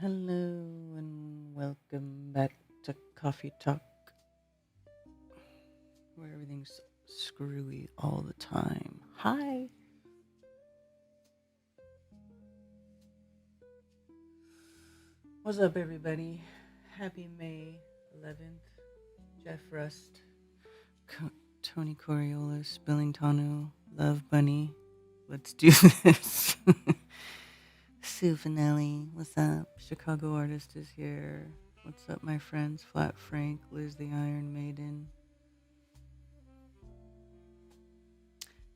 Hello and welcome back to Coffee Talk, where everything's screwy all the time. Hi. What's up, everybody? Happy May 11th. Jeff Rust, Tony Coriolis, Billingtonu, Love Bunny. Let's do this. Sue Finelli, what's up? Chicago Artist is here. What's up, my friends? Flat Frank, Liz the Iron Maiden.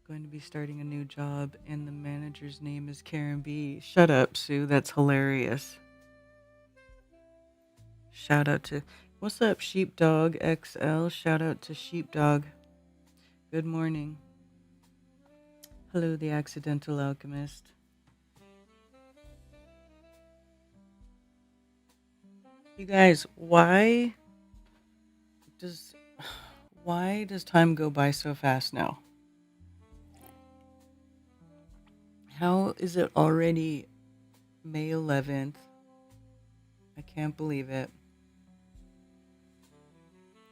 Going to be starting a new job, and the manager's name is Karen B. Shut up, Sue. That's hilarious. Shout out to what's up, Sheepdog XL. Shout out to Sheepdog. Good morning. Hello, the accidental alchemist. You guys, does why does time go by so fast now? How is it already May 11th? I can't believe it.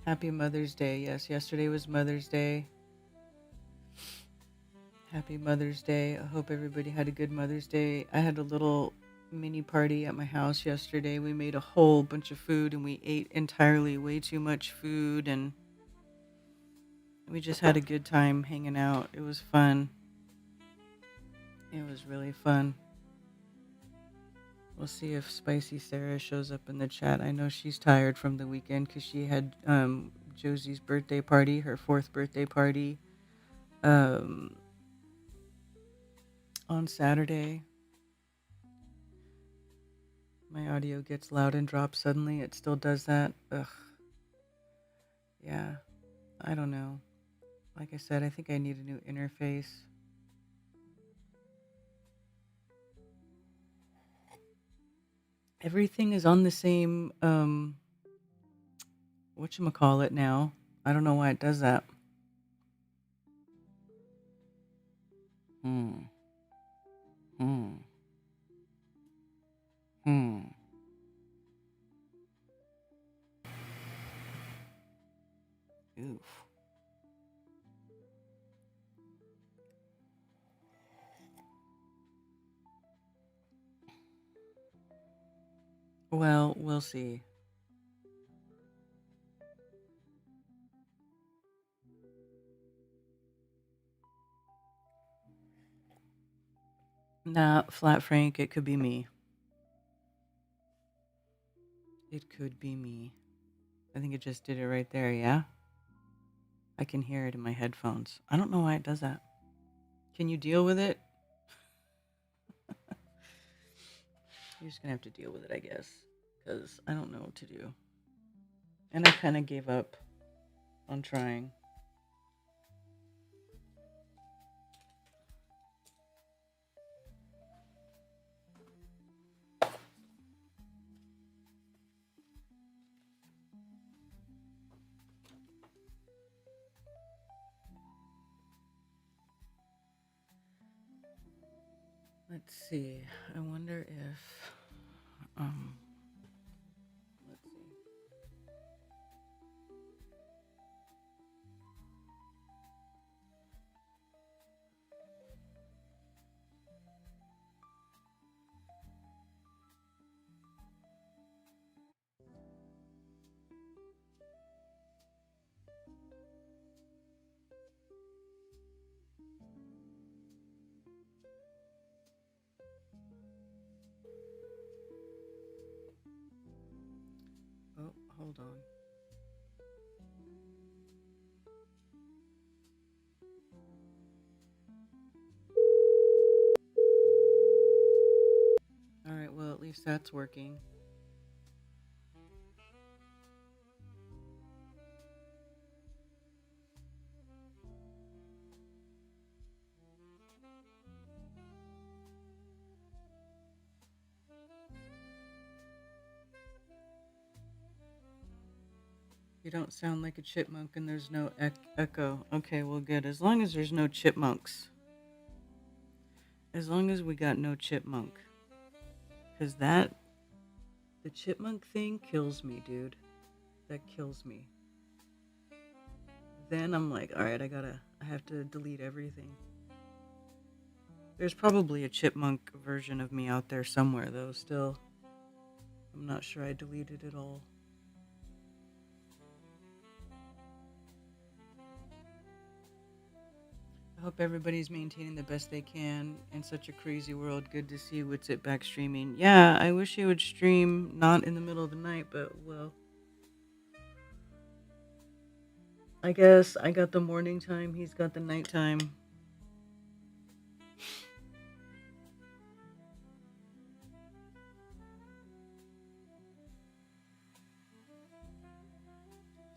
Happy Mother's Day. Yes, yesterday was Mother's Day. Happy Mother's Day. I hope everybody had a good Mother's Day. I had a little mini party at my house yesterday. We made a whole bunch of food and we ate entirely way too much food, and we just had a good time hanging out. It was fun. It was really fun. We'll see if Spicy Sarah shows up in the chat. I know she's tired from the weekend because she had Josie's birthday party, her 4th birthday party, on Saturday. My audio gets loud and drops suddenly. It still does that. Ugh. Yeah. I don't know. Like I said, I think I need a new interface. Everything is on the same whatchamacallit now. I don't know why it does that. Hmm. Hmm. Hmm. Oof. Well, we'll see. Nah, Flat Frank, it could be me. It could be me. I think it just did it right there, yeah? I can hear it in my headphones. I don't know why it does that. Can you deal with it? You're just gonna have to deal with it, I guess, because I don't know what to do. And I kind of gave up on trying. Let's see. I wonder if let's see. Oh, hold on. All right, well, at least that's working. You don't sound like a chipmunk and there's no echo. Okay, well, good. As long as there's no chipmunks. As long as we got no chipmunk. Because that The chipmunk thing kills me, dude. That kills me. Then I'm like, all right, I have to delete everything. There's probably a chipmunk version of me out there somewhere, though, still. I'm not sure I deleted it all. I hope everybody's maintaining the best they can in such a crazy world. Good to see Witsit back streaming. Yeah, I wish he would stream not in the middle of the night, but well. I guess I got the morning time, he's got the nighttime.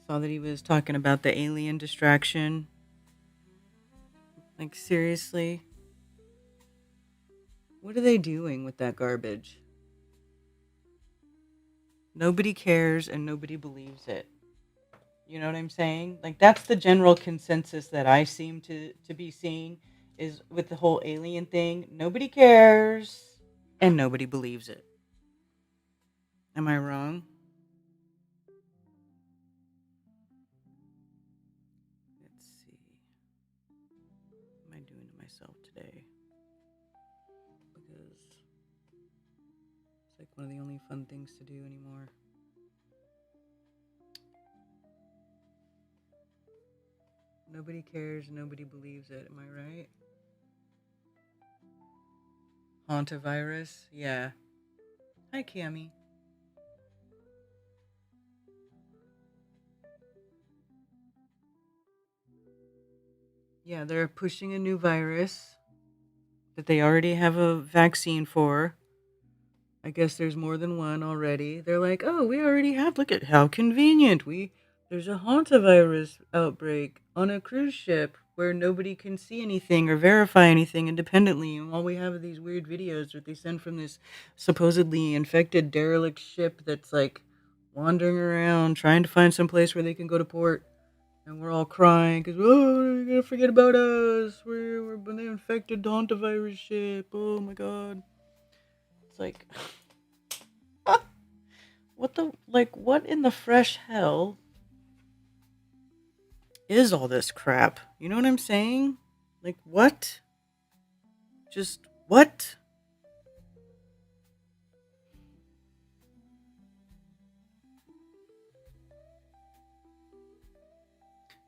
Saw that he was talking about the alien distraction. Like, seriously? What are they doing with that garbage? Nobody cares and nobody believes it. You know what I'm saying? Like, that's the general consensus that I seem to be seeing is with the whole alien thing. Nobody cares and nobody believes it. Am I wrong? Let's see. What am I doing to myself today? Because it's like one of the only fun things to do anymore. Nobody cares, nobody believes it. Am I right? Hantavirus? Yeah. Hi, Cammy. Yeah, they're pushing a new virus that they already have a vaccine for. I guess there's more than one already. They're like, oh, we already have. Look at how convenient. There's a hantavirus outbreak on a cruise ship where nobody can see anything or verify anything independently, and all we have are these weird videos that they send from this supposedly infected derelict ship that's like wandering around trying to find some place where they can go to port. And we're all crying because, oh, you're gonna forget about us. We're the infected hantavirus ship. Oh my god. It's like, what in the fresh hell is all this crap? You know what I'm saying? Like, what? Just what?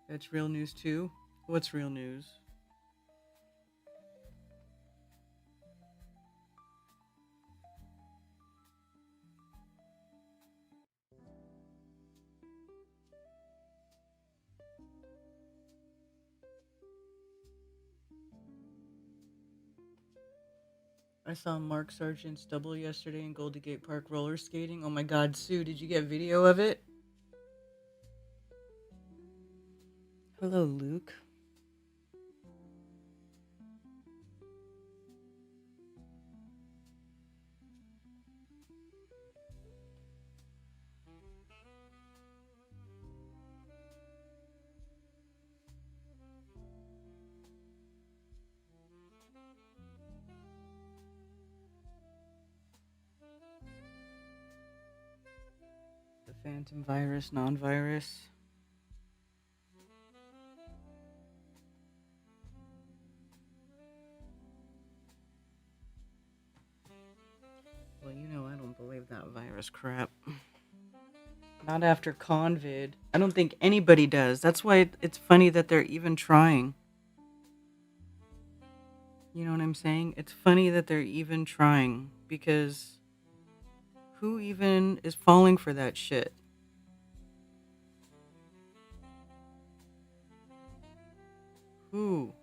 That's real news too. What's real news? I saw Mark Sargent's double yesterday in Golden Gate Park roller skating. Oh my god, Sue, did you get video of it? Hello, Luke. The phantom virus, non-virus. Well, you know I don't believe that virus crap. Not after Convid. I don't think anybody does. That's why it's funny that they're even trying. You know what I'm saying? It's funny that they're even trying because who even is falling for that shit? Who?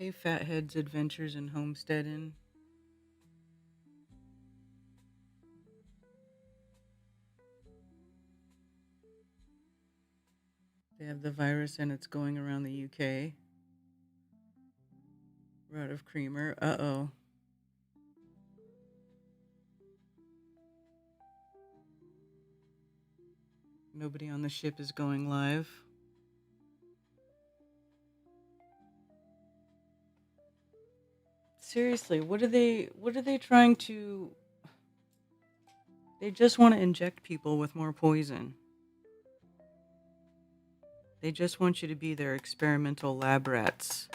Hey, Fathead's Adventures in Homesteading. They have the virus and it's going around the UK. We're out of creamer. Uh-oh. Nobody on the ship is going live. Seriously, what are they trying to... They just want to inject people with more poison. They just want you to be their experimental lab rats.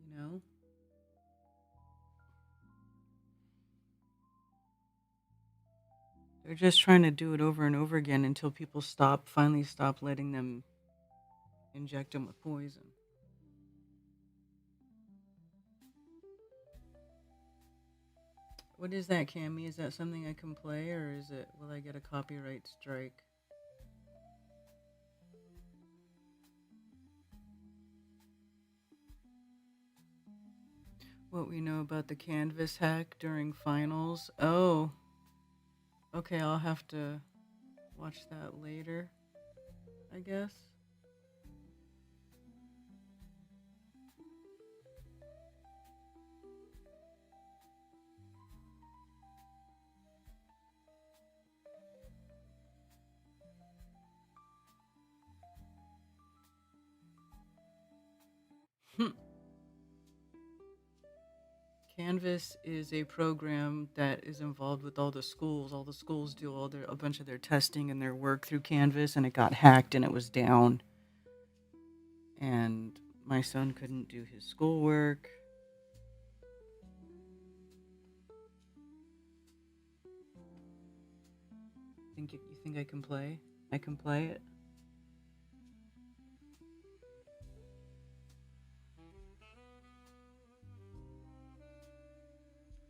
You know? They're just trying to do it over and over again until people finally stop letting them inject them with poison. What is that, Cammy? Is that something I can play, or will I get a copyright strike? What we know about the Canvas hack during finals? Oh. Okay, I'll have to watch that later, I guess. Canvas is a program that is involved with all the schools. All the schools do a bunch of their testing and their work through Canvas, and it got hacked and it was down. And my son couldn't do his schoolwork. You think I can play? I can play it.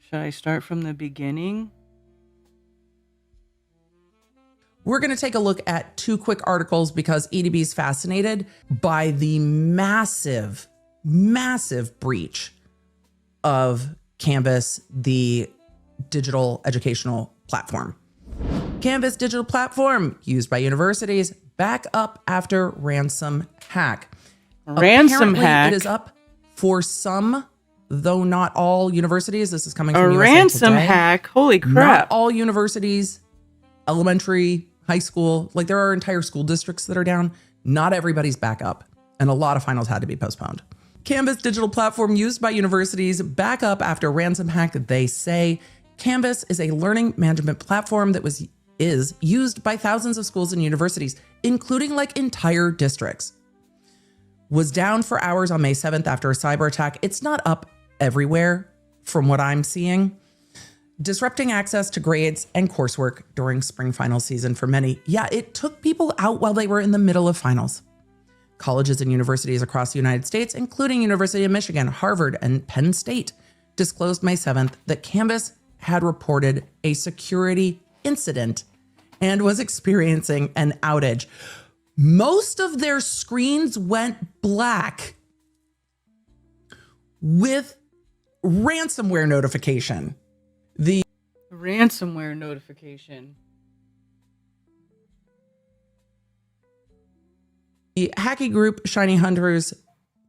Should I start from the beginning? We're going to take a look at two quick articles because EDB is fascinated by the massive, massive breach of Canvas, the digital educational platform. Canvas digital platform used by universities back up after ransom hack. Ransom Apparently, hack? It is up for some, though not all universities. This is coming from A USA ransom Today. hack? Holy crap. Not all universities, elementary, high school, like there are entire school districts that are down. Not everybody's back up, and a lot of finals had to be postponed. Canvas digital platform used by universities back up after ransom hack, they say. Canvas is a learning management platform that is used by thousands of schools and universities, including like entire districts. Was down for hours on May 7th after a cyber attack. It's not up everywhere from what I'm seeing. Disrupting access to grades and coursework during spring final season for many. Yeah, it took people out while they were in the middle of finals. Colleges and universities across the United States, including University of Michigan, Harvard, and Penn State, disclosed May 7th that Canvas had reported a security incident and was experiencing an outage. Most of their screens went black with ransomware notification. The ransomware notification. The hacking group Shiny Hunters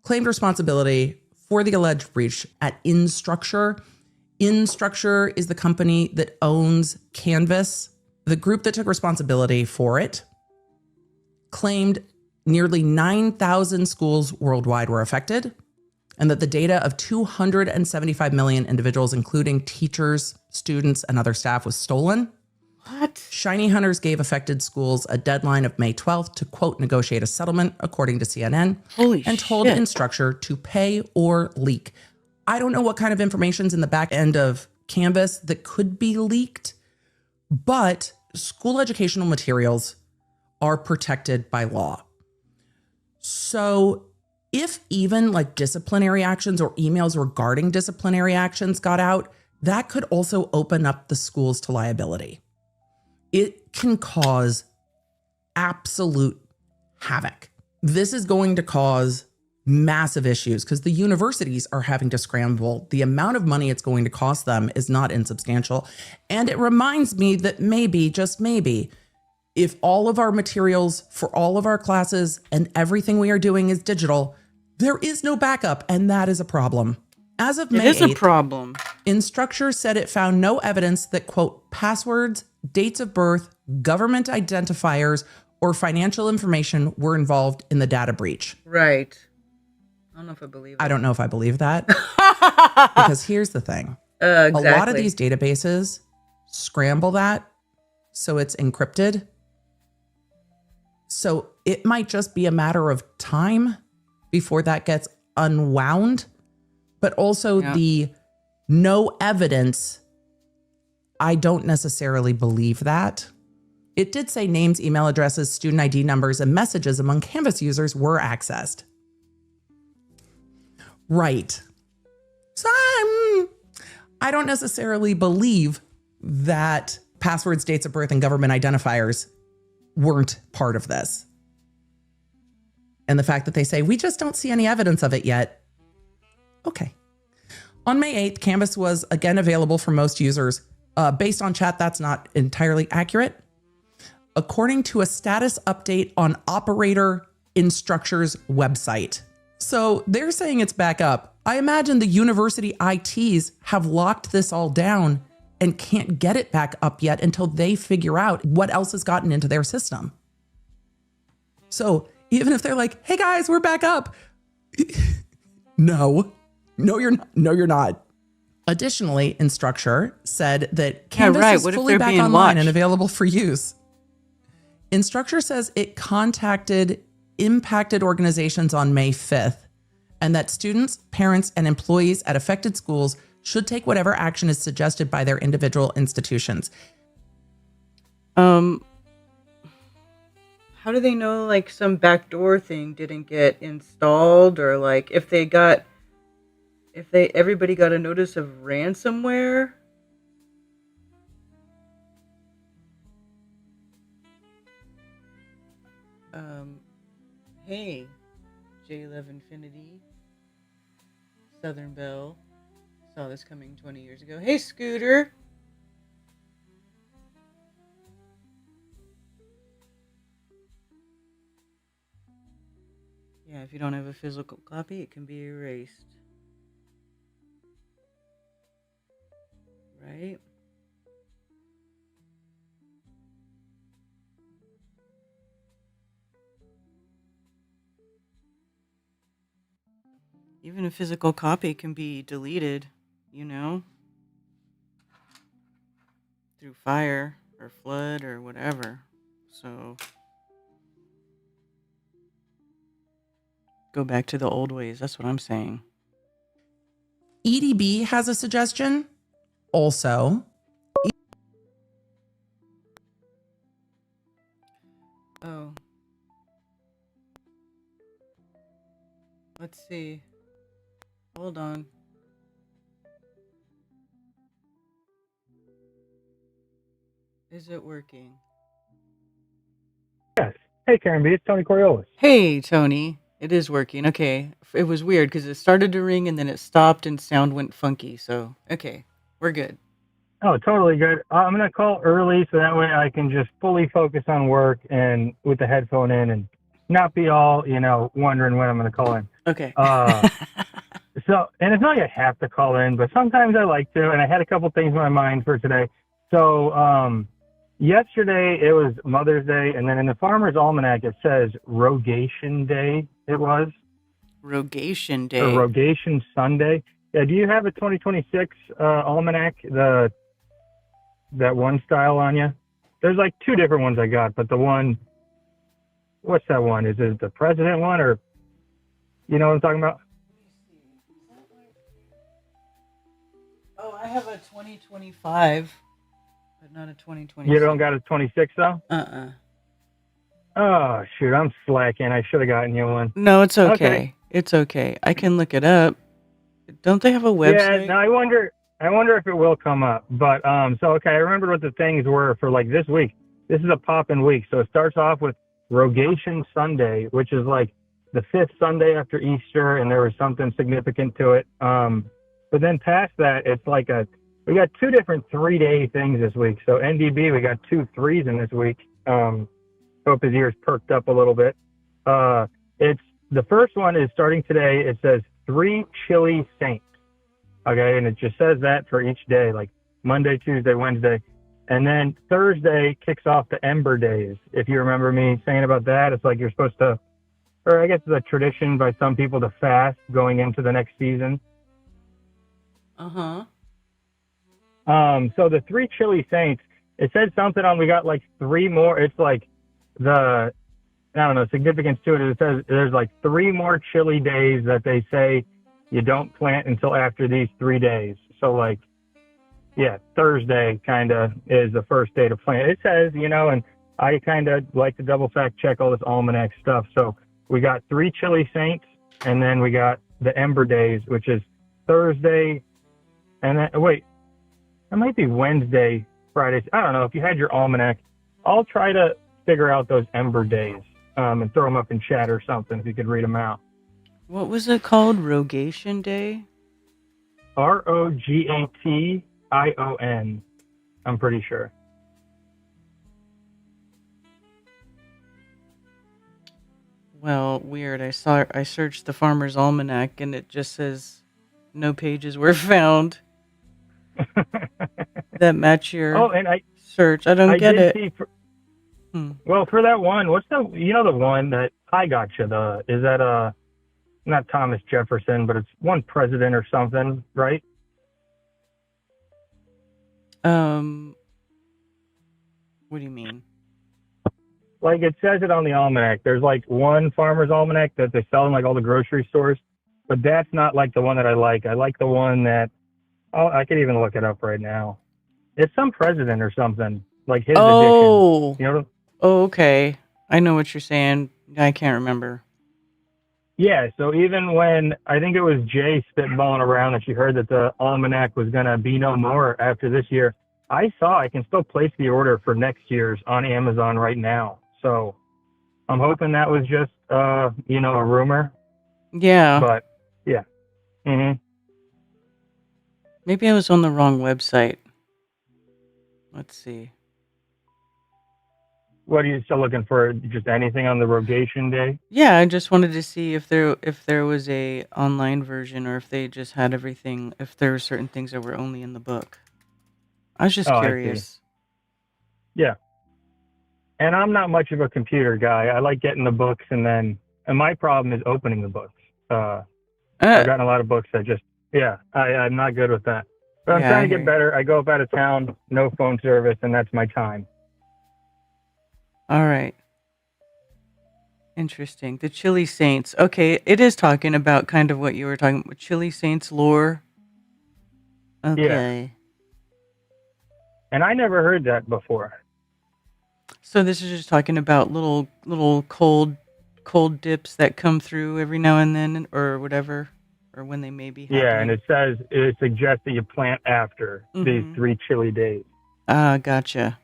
claimed responsibility for the alleged breach at Instructure. Instructure is the company that owns Canvas. The group that took responsibility for it claimed nearly 9,000 schools worldwide were affected, and that the data of 275 million individuals, including teachers, students, and other staff, was stolen. What? Shiny Hunters gave affected schools a deadline of May 12th to, quote, negotiate a settlement, according to CNN, and told Instructure to pay or leak. I don't know what kind of information's in the back end of Canvas that could be leaked, but school educational materials are protected by law. So If even like disciplinary actions or emails regarding disciplinary actions got out, that could also open up the schools to liability. It can cause absolute havoc. This is going to cause massive issues because the universities are having to scramble. The amount of money it's going to cost them is not insubstantial. And it reminds me that maybe, just maybe, if all of our materials for all of our classes and everything we are doing is digital, there is no backup, and that is a problem. As of May 8th, it is a problem. Instructure said it found no evidence that, quote, passwords, dates of birth, government identifiers, or financial information were involved in the data breach. Right. I don't know if I believe it. I don't know if I believe that. Because here's the thing. Exactly. A lot of these databases scramble that so it's encrypted. So it might just be a matter of time before that gets unwound. But also the no evidence, I don't necessarily believe that. It did say names, email addresses, student ID numbers, and messages among Canvas users were accessed. Right. So I don't necessarily believe that passwords, dates of birth, and government identifiers weren't part of this. And the fact that they say, we just don't see any evidence of it yet. Okay. On May 8th, Canvas was again available for most users. Based on chat, that's not entirely accurate. According to a status update on Operator Instructure's website. So they're saying it's back up. I imagine the university ITs have locked this all down and can't get it back up yet until they figure out what else has gotten into their system. So even if they're like, hey guys, we're back up. No, you're not. Additionally, Instructure said that Canvas is fully back online and available for use. Instructure says it contacted impacted organizations on May 5th, and that students, parents, and employees at affected schools should take whatever action is suggested by their individual institutions. How do they know like some backdoor thing didn't get installed, or like if everybody got a notice of ransomware? Hey, J-Love Infinity, Southern Belle, saw this coming 20 years ago. Hey, Scooter. Yeah, if you don't have a physical copy, it can be erased. Right? Even a physical copy can be deleted, through fire or flood or whatever. So go back to the old ways. That's what I'm saying. EDB has a suggestion. Also, let's see. Hold on. Is it working? Yes. Hey, Karen B. It's Tony Coriolis. Hey, Tony. It is working. Okay. It was weird because it started to ring and then it stopped and sound went funky. So, okay. We're good. Oh, totally good. I'm going to call early so that way I can just fully focus on work and with the headphone in and not be all, wondering when I'm going to call in. Okay. And it's not like I have to call in, but sometimes I like to, and I had a couple things in my mind for today. So, yesterday it was Mother's Day, and then in the Farmer's Almanac it says Rogation Day. It was Rogation Day. Or Rogation Sunday. Yeah, do you have a 2026 almanac, that one style on you? There's like two different ones I got, but the one, what's that one? Is it the president one, or you know what I'm talking about? Oh, I have a 2025, but not a 2026. You don't got a 26 though? Uh-uh. Oh, shoot, I'm slacking. I should have gotten you one. No, it's okay. It's okay. I can look it up. Don't they have a Yeah, website? now I wonder if it will come up. But so okay, I remembered what the things were for like this week. This is a poppin' week. So it starts off with Rogation Sunday, which is like the fifth Sunday after Easter, and there was something significant to it. But then past that, it's like we got two different 3-day things this week. So NDB, we got 2 3s in this week. Hope his ears perked up a little bit. It's the first one is starting today. It says 3 chilly saints. Okay, and it just says that for each day, like Monday, Tuesday, Wednesday. And then Thursday kicks off the Ember Days. If you remember me saying about that, it's like you're supposed to, or I guess it's a tradition by some people to fast going into the next season. Uh-huh. So the 3 chilly saints, it said something on, we got like 3 more. It's like the, I don't know, significance to it. It says there's like 3 more chilly days that they say you don't plant until after these 3 days. So like, yeah, Thursday kind of is the first day to plant. It says, and I kind of like to double fact check all this almanac stuff. So we got 3 chilly saints, and then we got the Ember Days, which is Thursday, and then wait, it might be Wednesday, Friday. I don't know. If you had your almanac, I'll try to figure out those Ember Days and throw them up in chat or something if you could read them out. What was it called? Rogation Day? Rogation. I'm pretty sure. Well, weird. I searched the Farmer's Almanac and it just says no pages were found that match your Oh, and search. I don't I get did it. see. Hmm. Well, for that one, what's the the one that I got you? Is that not Thomas Jefferson, but it's one president or something, right? What do you mean? Like it says it on the almanac. There's like one farmer's almanac that they sell in like all the grocery stores, but that's not like the one that I like. I like the one that, oh, I could even look it up right now. It's some president or something, like his edition. Oh, You know? oh, okay. I know what you're saying. I can't remember. Yeah, so even when I think it was Jay spitballing around that she heard that the almanac was going to be no more after this year, I can still place the order for next year's on Amazon right now. So I'm hoping that was just, a rumor. Yeah. But yeah. Maybe I was on the wrong website. Let's see. What are you still looking for? Just anything on the Rogation Day? Yeah, I just wanted to see if there was a online version or if they just had everything, if there were certain things that were only in the book. I was just Oh, I see. curious. Yeah. And I'm not much of a computer guy. I like getting the books and my problem is opening the books. I've gotten a lot of books that just, I'm not good with that. But I'm Yeah, trying I to hear get you. better. I go up out of town, no phone service, and that's my time. All right. Interesting. The Chili Saints. Okay, it is talking about kind of what you were talking about. Chili Saints lore. Yeah. Okay. And I never heard that before. So this is just talking about little cold dips that come through every now and then or whatever, or when they may be Yeah, and happening. it suggests that you plant after these Mm-hmm. 3 chilly days. Ah, gotcha.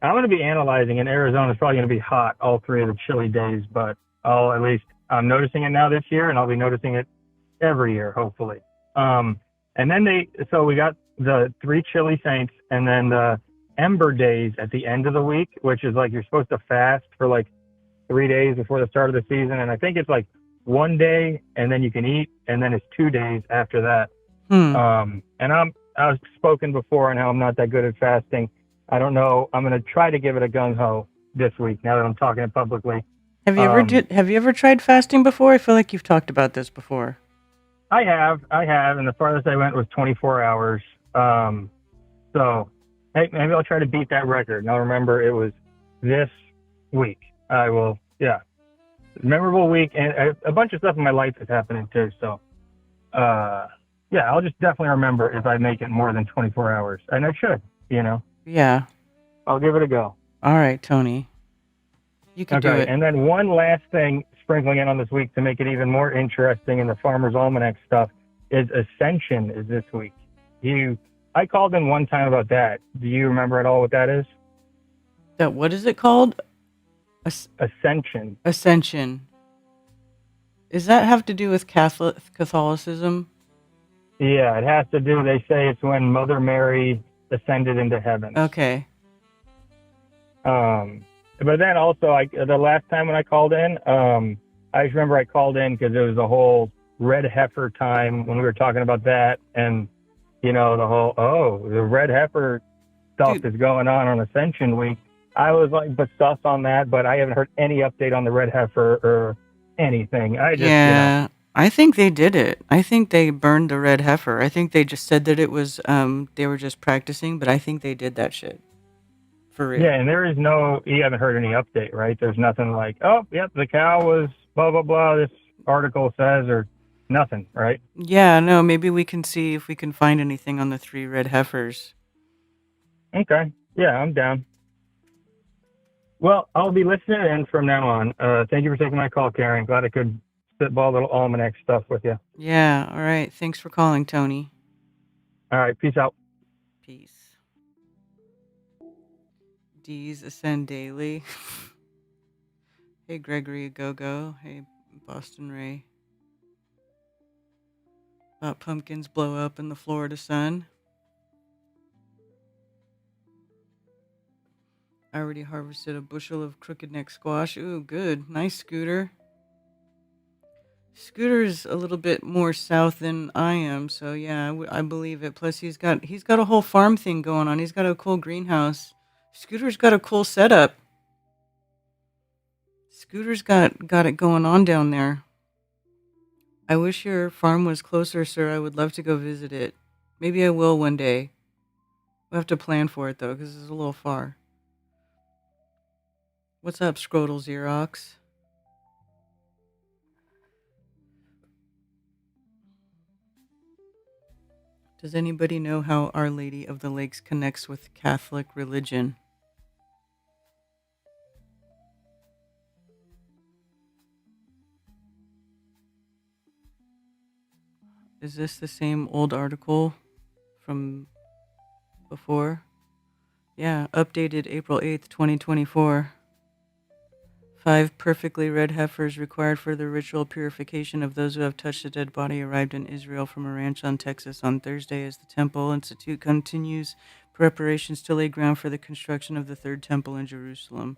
I'm going to be analyzing, and Arizona's probably going to be hot all 3 of the chilly days, but I'm noticing it now this year, and I'll be noticing it every year, hopefully. And then so we got the 3 chilly saints, and then the Ember Days at the end of the week, which is like you're supposed to fast for like 3 days before the start of the season, and I think it's like 1 day, and then you can eat, and then it's 2 days after that. And I've spoken before on how I'm not that good at fasting. I don't know. I'm going to try to give it a gung ho this week now that I'm talking it publicly. Have you ever tried fasting before? I feel like you've talked about this before. I have, and the farthest I went was 24 hours. So hey, maybe I'll try to beat that record. Now remember, it was this week. I will, memorable week, and a bunch of stuff in my life is happening too. So, I'll just definitely remember if I make it more than 24 hours, and I should, Yeah. I'll give it a go. All right, Tony. You can do Okay, it. and then one last thing sprinkling in on this week to make it even more interesting in the Farmer's Almanac stuff is Ascension is this week. I called in one time about that. Do you remember at all what that is? What is it called? Ascension. Ascension. Does that have to do with Catholicism? Yeah, it has to do. They say it's when Mother Mary ascended into heaven. Okay. But then also, the last time when I called in, I just remember I called in because it was the whole red heifer time when we were talking about that, and the whole the red heifer stuff is going on Ascension Week. I was like, but sus on that, but I haven't heard any update on the red heifer or anything. I think they did it. I think they burned the red heifer. I think they just said that it was they were just practicing, but I think they did that shit. For real. Yeah, and you haven't heard any update, right? There's nothing like, oh, yep, the cow was blah, blah, blah, this article says, or nothing, right? Yeah, no, maybe we can see if we can find anything on the 3 red heifers. Okay. Yeah, I'm down. Well, I'll be listening in from now on. Thank you for taking my call, Karen. Glad I could spitball a little almanac stuff with you. Yeah, all right. Thanks for calling, Tony. All right, peace out. Peace. D's Ascend Daily. Hey, Gregory Go-Go. Hey, Boston Ray. Thought pumpkins blow up in the Florida sun. I already harvested a bushel of crooked neck squash. Ooh, good. Nice, Scooter. Scooter's a little bit more south than I am, so yeah, I believe it. Plus, he's got a whole farm thing going on. He's got a cool greenhouse. Scooter's got a cool setup. Scooter's got it going on down there. I wish your farm was closer, sir. I would love to go visit it. Maybe I will one day. We'll have to plan for it, though, because it's a little far. What's up, Scrotal Xerox? Does anybody know how Our Lady of the Lakes connects with Catholic religion? Is this the same old article from before? Yeah, updated April 8th, 2024. 5 perfectly red heifers required for the ritual purification of those who have touched a dead body arrived in Israel from a ranch on Texas on Thursday as the Temple Institute continues preparations to lay ground for the construction of the third temple in Jerusalem.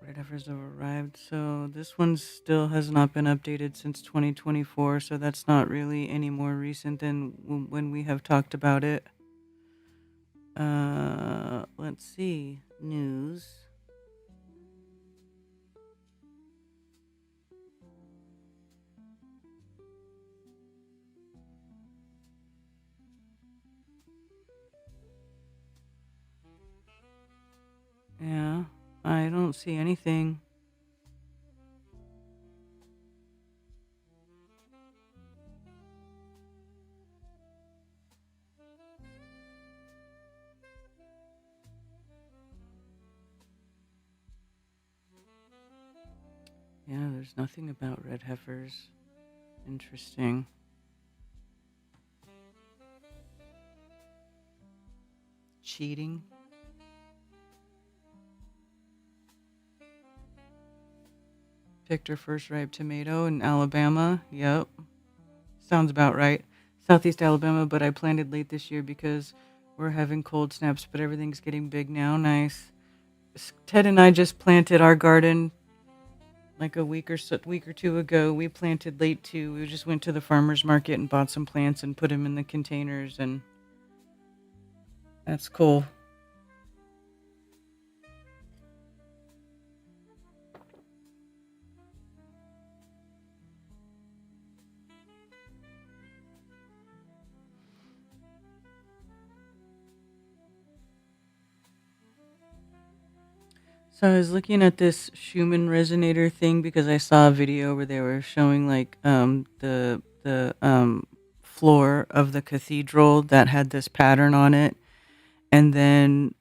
Red heifers have arrived. So this one still has not been updated since 2024. So that's not really any more recent than when we have talked about it. Let's see. News. Yeah, I don't see anything. Yeah, there's nothing about red heifers. Interesting. Cheating. Picked her first ripe tomato in Alabama. Yep. Sounds about right. Southeast Alabama, but I planted late this year because we're having cold snaps, but everything's getting big now. Nice. Ted and I just planted our garden like a week or 2 ago. We planted late too. We just went to the farmer's market and bought some plants and put them in the containers, and that's cool. So I was looking at this Schumann resonator thing because I saw a video where they were showing like the floor of the cathedral that had this pattern on it. And then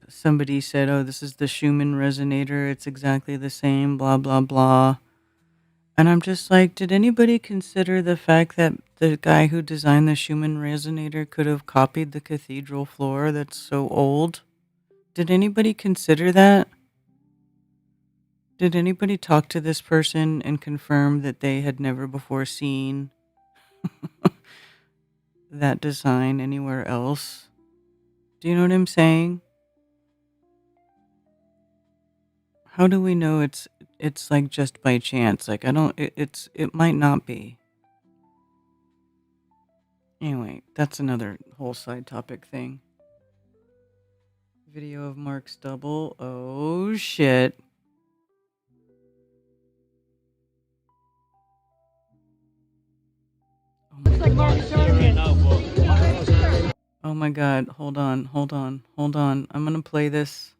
somebody said, "Oh, this is the Schumann resonator. It's exactly the same, blah, blah, blah." And I'm just like, did anybody consider the fact that the guy who designed the Schumann resonator could have copied the cathedral floor that's so old? Did anybody consider that? Did anybody talk to this person and confirm that they had never before seen that design anywhere else? Do you know what I'm saying? How do we know it's like just by chance? Like I don't it might not be. Anyway, that's another whole side topic thing. Video of Mark's double. Oh shit. Oh my god, hold on. I'm gonna play this.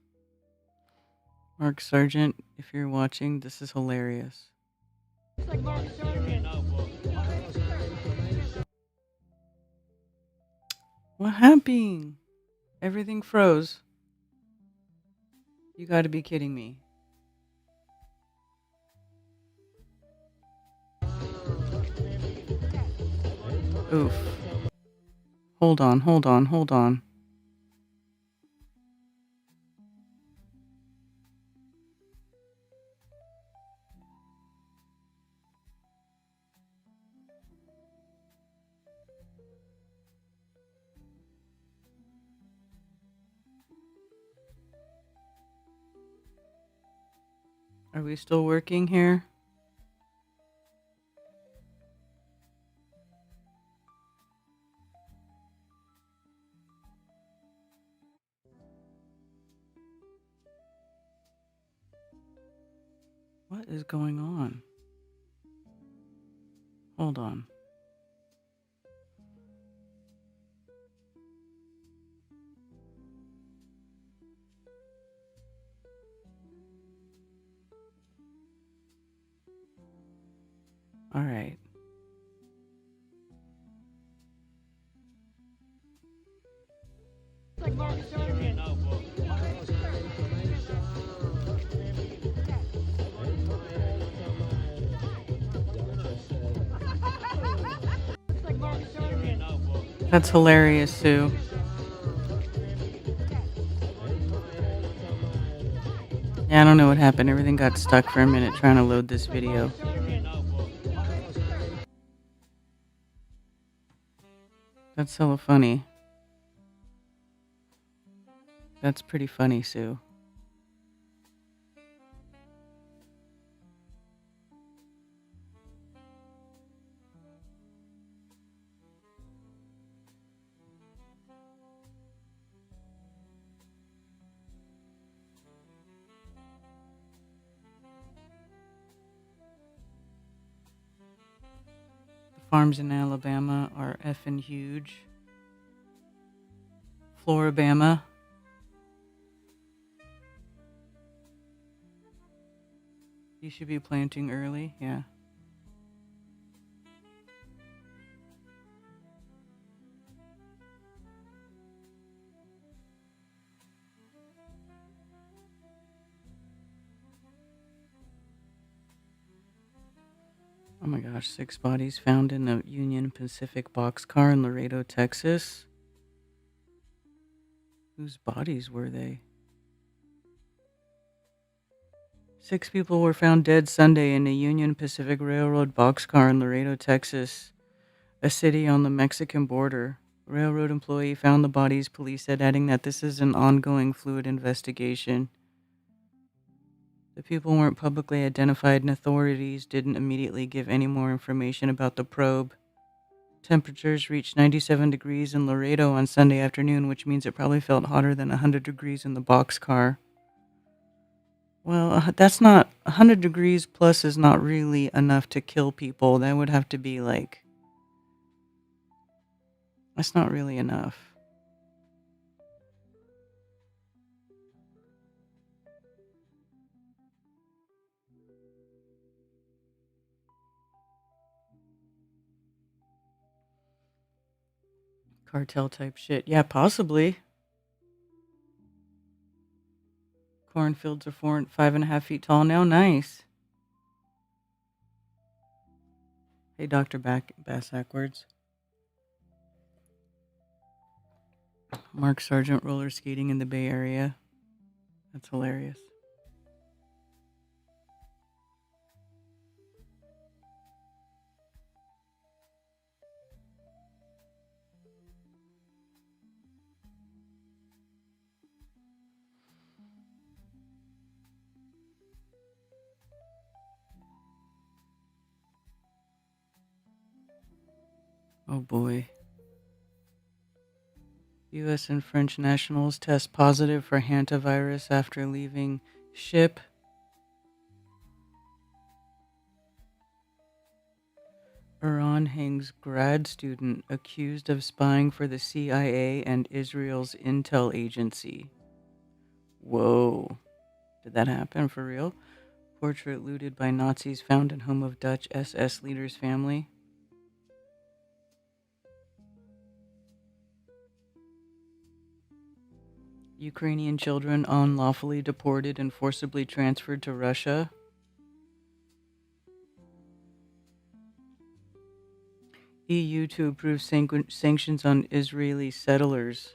Mark Sargent, if you're watching, this is hilarious. What happened? Everything froze. You gotta be kidding me. Oof. Hold on. Are we still working here? What is going on? Hold on. All right. That's hilarious, Sue. Yeah, I don't know what happened. Everything got stuck for a minute trying to load this video. That's so funny. That's pretty funny, Sue. The farms in Alabama are effing huge. Florabama. You should be planting early, yeah. Oh my gosh, 6 bodies found in a Union Pacific boxcar in Laredo, Texas. Whose bodies were they? 6 people were found dead Sunday in a Union Pacific Railroad boxcar in Laredo, Texas, a city on the Mexican border. A railroad employee found the bodies, police said, adding that this is an ongoing fluid investigation. The people weren't publicly identified and authorities didn't immediately give any more information about the probe. Temperatures reached 97 degrees in Laredo on Sunday afternoon, which means it probably felt hotter than 100 degrees in the boxcar. Well, that's not 100 degrees plus is not really enough to kill people. That would have to be like, that's not really enough. Cartel type shit. Yeah, possibly. Cornfields are 5.5 feet tall now. Nice. Hey, Dr. Bassakwards. Mark Sargent roller skating in the Bay Area. That's hilarious. Oh boy. U.S. and French nationals test positive for hantavirus after leaving ship. Iran hangs grad student accused of spying for the CIA and Israel's intel agency. Whoa. Did that happen for real? Portrait looted by Nazis found in home of Dutch SS leader's family. Ukrainian children unlawfully deported and forcibly transferred to Russia. EU to approve sanctions on Israeli settlers.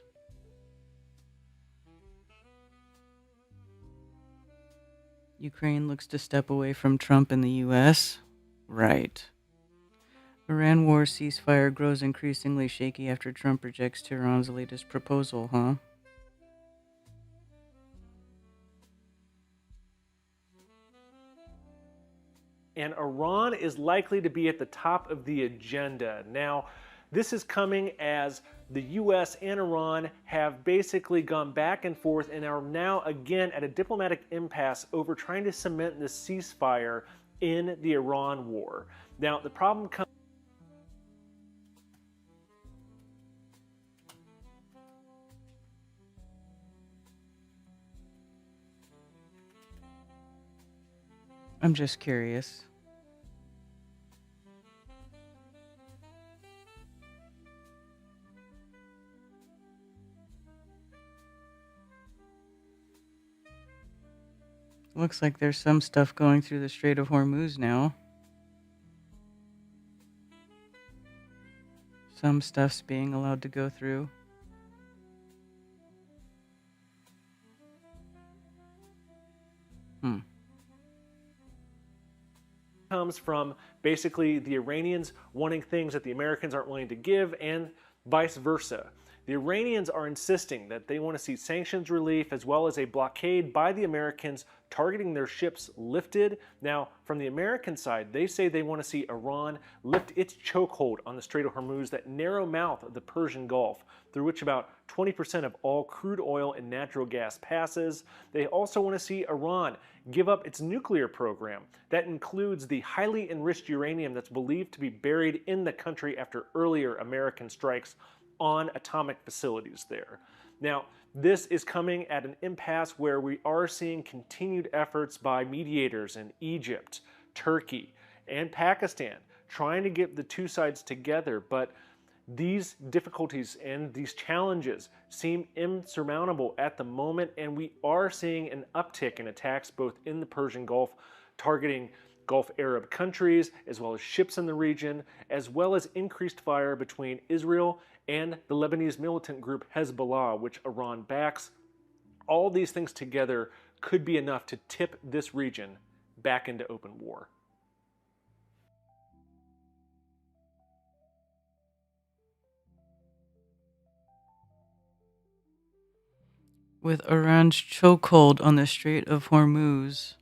Ukraine looks to step away from Trump and the US. Right. Iran war ceasefire grows increasingly shaky after Trump rejects Tehran's latest proposal, huh? And Iran is likely to be at the top of the agenda. Now, this is coming as the US and Iran have basically gone back and forth and are now again at a diplomatic impasse over trying to cement the ceasefire in the Iran war. Now, the problem comes. I'm just curious. Looks like there's some stuff going through the Strait of Hormuz now. Some stuff's being allowed to go through. Comes from basically the Iranians wanting things that the Americans aren't willing to give, and vice versa. The Iranians are insisting that they want to see sanctions relief as well as a blockade by the Americans targeting their ships lifted. Now, from the American side, they say they want to see Iran lift its chokehold on the Strait of Hormuz, that narrow mouth of the Persian Gulf, through which about 20% of all crude oil and natural gas passes. They also want to see Iran give up its nuclear program. That includes the highly enriched uranium that's believed to be buried in the country after earlier American strikes on atomic facilities there. Now, this is coming at an impasse where we are seeing continued efforts by mediators in Egypt, Turkey, and Pakistan trying to get the two sides together, but these difficulties and these challenges seem insurmountable at the moment, and we are seeing an uptick in attacks both in the Persian Gulf, targeting Gulf Arab countries, as well as ships in the region, as well as increased fire between Israel and the Lebanese militant group Hezbollah, which Iran backs. All these things together could be enough to tip this region back into open war. With Iran's chokehold on the Strait of Hormuz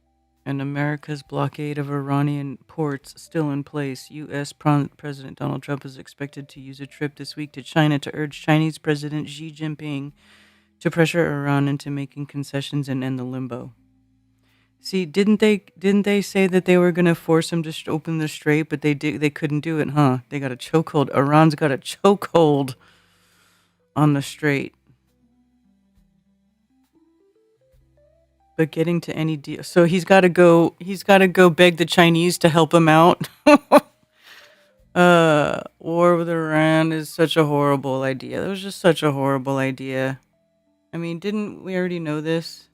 and America's blockade of Iranian ports still in place, U.S. President Donald Trump is expected to use a trip this week to China to urge Chinese President Xi Jinping to pressure Iran into making concessions and end the limbo. See, didn't they say that they were going to force him to open the strait, but they couldn't do it, huh? They got a chokehold. Iran's got a chokehold on the strait. But getting to any deal, so he's got to go beg the Chinese to help him out. War with Iran is such a horrible idea. That was just such a horrible idea. I mean, didn't we already know this?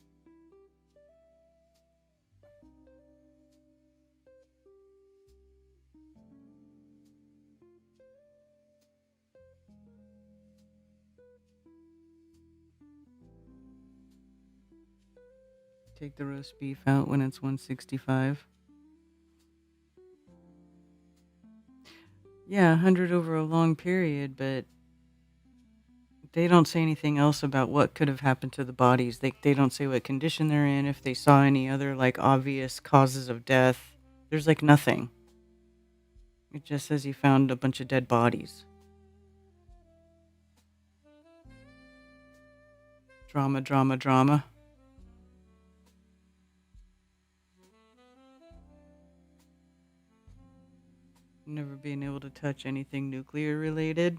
Take the roast beef out when it's 165. Yeah, 100 over a long period, but they don't say anything else about what could have happened to the bodies. They don't say what condition they're in, if they saw any other like obvious causes of death. There's like nothing. It just says he found a bunch of dead bodies. Drama, drama, drama. Never being able to touch anything nuclear related.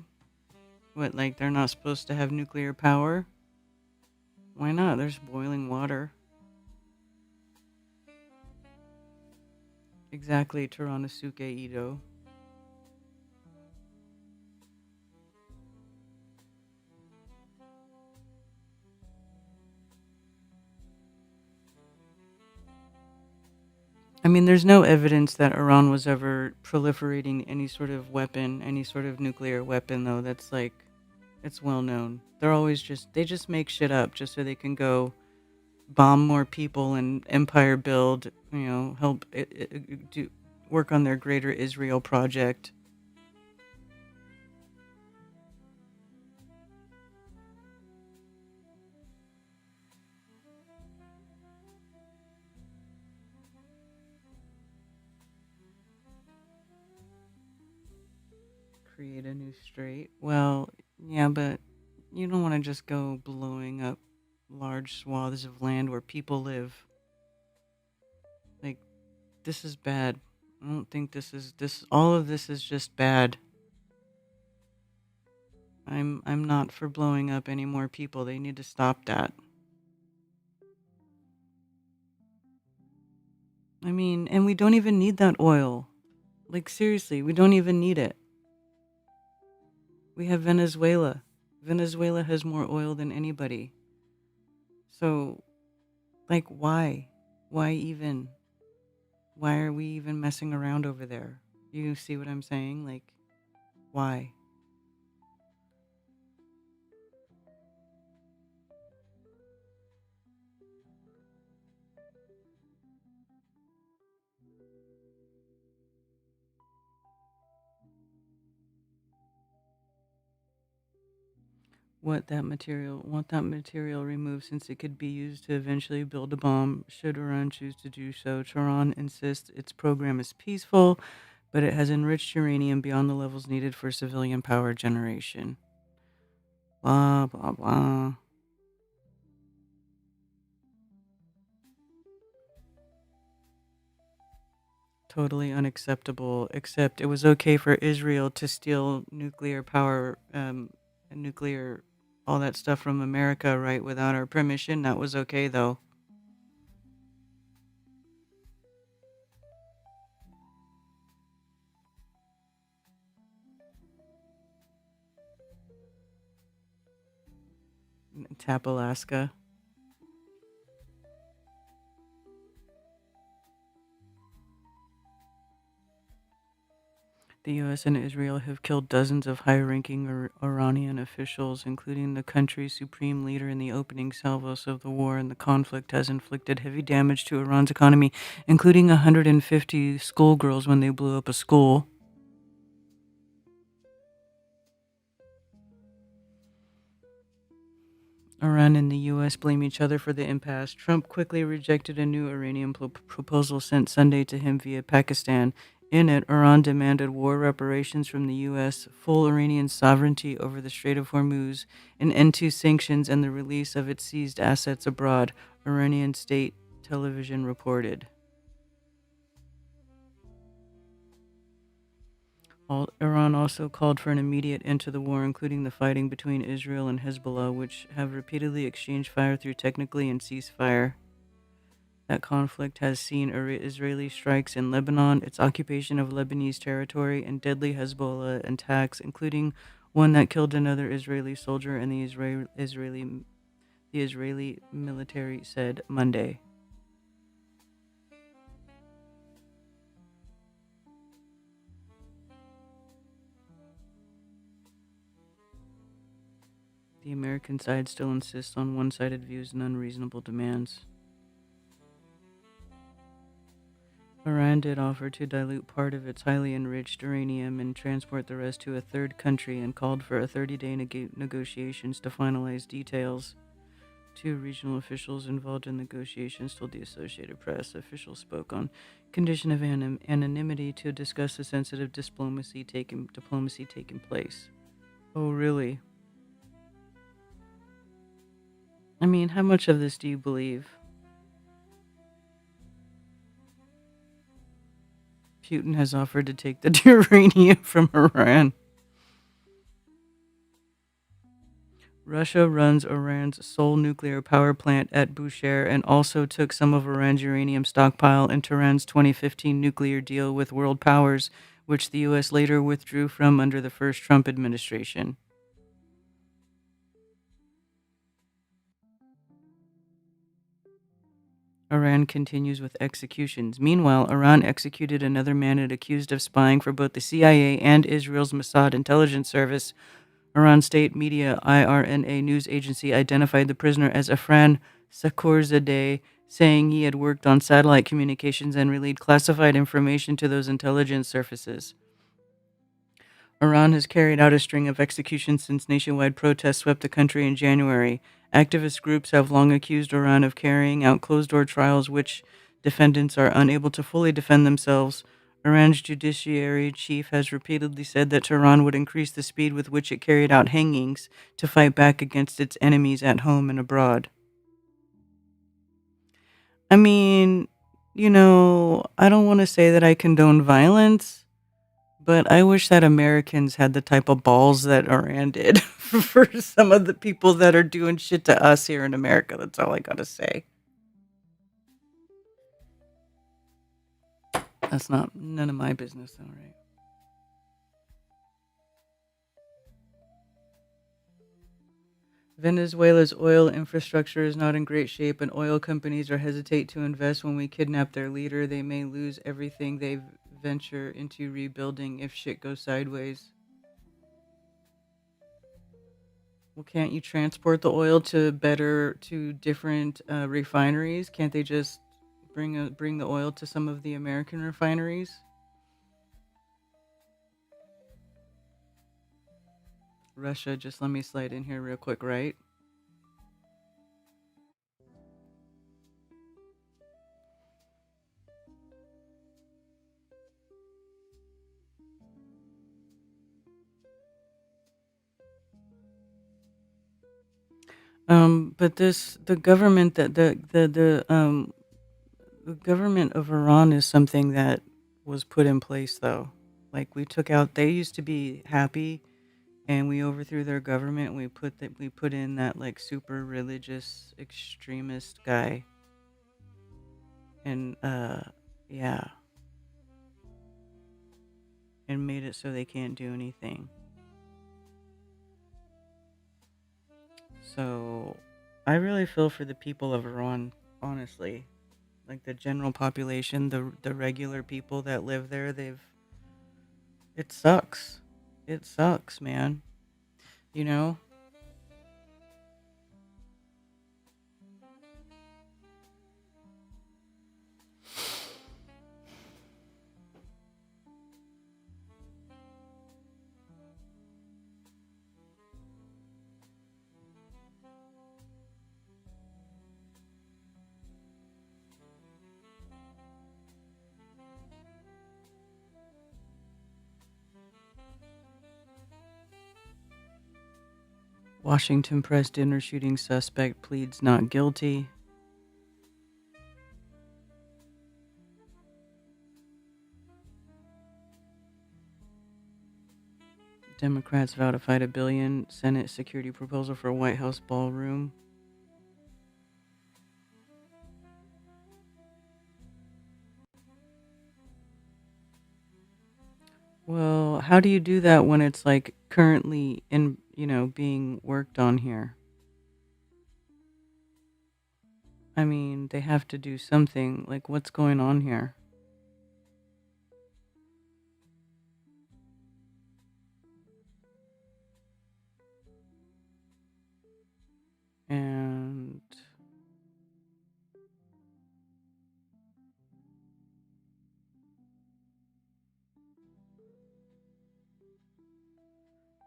What, like they're not supposed to have nuclear power? Why not? There's boiling water. Exactly, Toranosuke Ito. I mean, there's no evidence that Iran was ever proliferating any sort of weapon, any sort of nuclear weapon, though. That's like, it's well known. They're always they just make shit up just so they can go bomb more people and empire build, help do work on their greater Israel project. Create a new strait. Well, yeah, but you don't want to just go blowing up large swaths of land where people live. Like, this is bad. I don't think this all of this is just bad. I'm not for blowing up any more people. They need to stop that. I mean, and we don't even need that oil. Like, seriously, we don't even need it. We have Venezuela. Venezuela has more oil than anybody. So, like, why? Why even? Why are we even messing around over there? You see what I'm saying? Like, why? Want that material removed since it could be used to eventually build a bomb should Iran choose to do so. Tehran insists its program is peaceful, but it has enriched uranium beyond the levels needed for civilian power generation. Blah, blah, blah. Totally unacceptable, except it was okay for Israel to steal nuclear power, and nuclear, all that stuff from America, right, without our permission. That was okay, though. Tap Alaska. The U.S. and Israel have killed dozens of high-ranking Iranian officials, including the country's supreme leader in the opening salvos of the war, and the conflict has inflicted heavy damage to Iran's economy, including 150 schoolgirls when they blew up a school. Iran and the U.S. blame each other for the impasse. Trump quickly rejected a new Iranian proposal sent Sunday to him via Pakistan. In it, Iran demanded war reparations from the U.S., full Iranian sovereignty over the Strait of Hormuz, an end to sanctions, and the release of its seized assets abroad, Iranian state television reported. Iran also called for an immediate end to the war, including the fighting between Israel and Hezbollah, which have repeatedly exchanged fire through technically and ceasefire. That conflict has seen Israeli strikes in Lebanon, its occupation of Lebanese territory, and deadly Hezbollah attacks, including one that killed another Israeli soldier, and the Israeli military said Monday. The American side still insists on one-sided views and unreasonable demands. Iran did offer to dilute part of its highly enriched uranium and transport the rest to a third country and called for a 30-day negotiations to finalize details. Two regional officials involved in negotiations told the Associated Press. Officials spoke on condition of anonymity to discuss the sensitive diplomacy taking place. Oh, really? I mean, how much of this do you believe? Putin has offered to take the uranium from Iran. Russia runs Iran's sole nuclear power plant at Bushehr and also took some of Iran's uranium stockpile in Tehran's 2015 nuclear deal with world powers, which the U.S. later withdrew from under the first Trump administration. Iran continues with executions. Meanwhile, Iran executed another man it accused of spying for both the CIA and Israel's Mossad intelligence service. Iran state media IRNA news agency identified the prisoner as Afran Sakurzadeh, saying he had worked on satellite communications and relayed classified information to those intelligence services. Iran has carried out a string of executions since nationwide protests swept the country in January. Activist groups have long accused Iran of carrying out closed-door trials which defendants are unable to fully defend themselves. Iran's judiciary chief has repeatedly said that Tehran would increase the speed with which it carried out hangings to fight back against its enemies at home and abroad. I mean, I don't want to say that I condone violence, but I wish that Americans had the type of balls that Iran did for some of the people that are doing shit to us here in America. That's all I gotta say. That's none of my business, though, right? Venezuela's oil infrastructure is not in great shape, and oil companies are hesitate to invest when we kidnap their leader. They may lose everything they venture into rebuilding if shit goes sideways. Well, can't you transport the oil to different refineries? Can't they just bring the oil to some of the American refineries? Russia, just let me slide in here real quick, right? But the government that the government of Iran is something that was put in place, though. Like they used to be happy, and we overthrew their government. And we put in that like super religious extremist guy, and yeah, and made it so they can't do anything. So, I really feel for the people of Iran, honestly. Like the general population, the regular people that live there, it sucks. It sucks, man. You know? Washington Press dinner shooting suspect pleads not guilty. Democrats vow to fight $1 billion Senate security proposal for White House ballroom. Well, how do you do that when it's like currently in, being worked on here? I mean, they have to do something. Like, what's going on here? And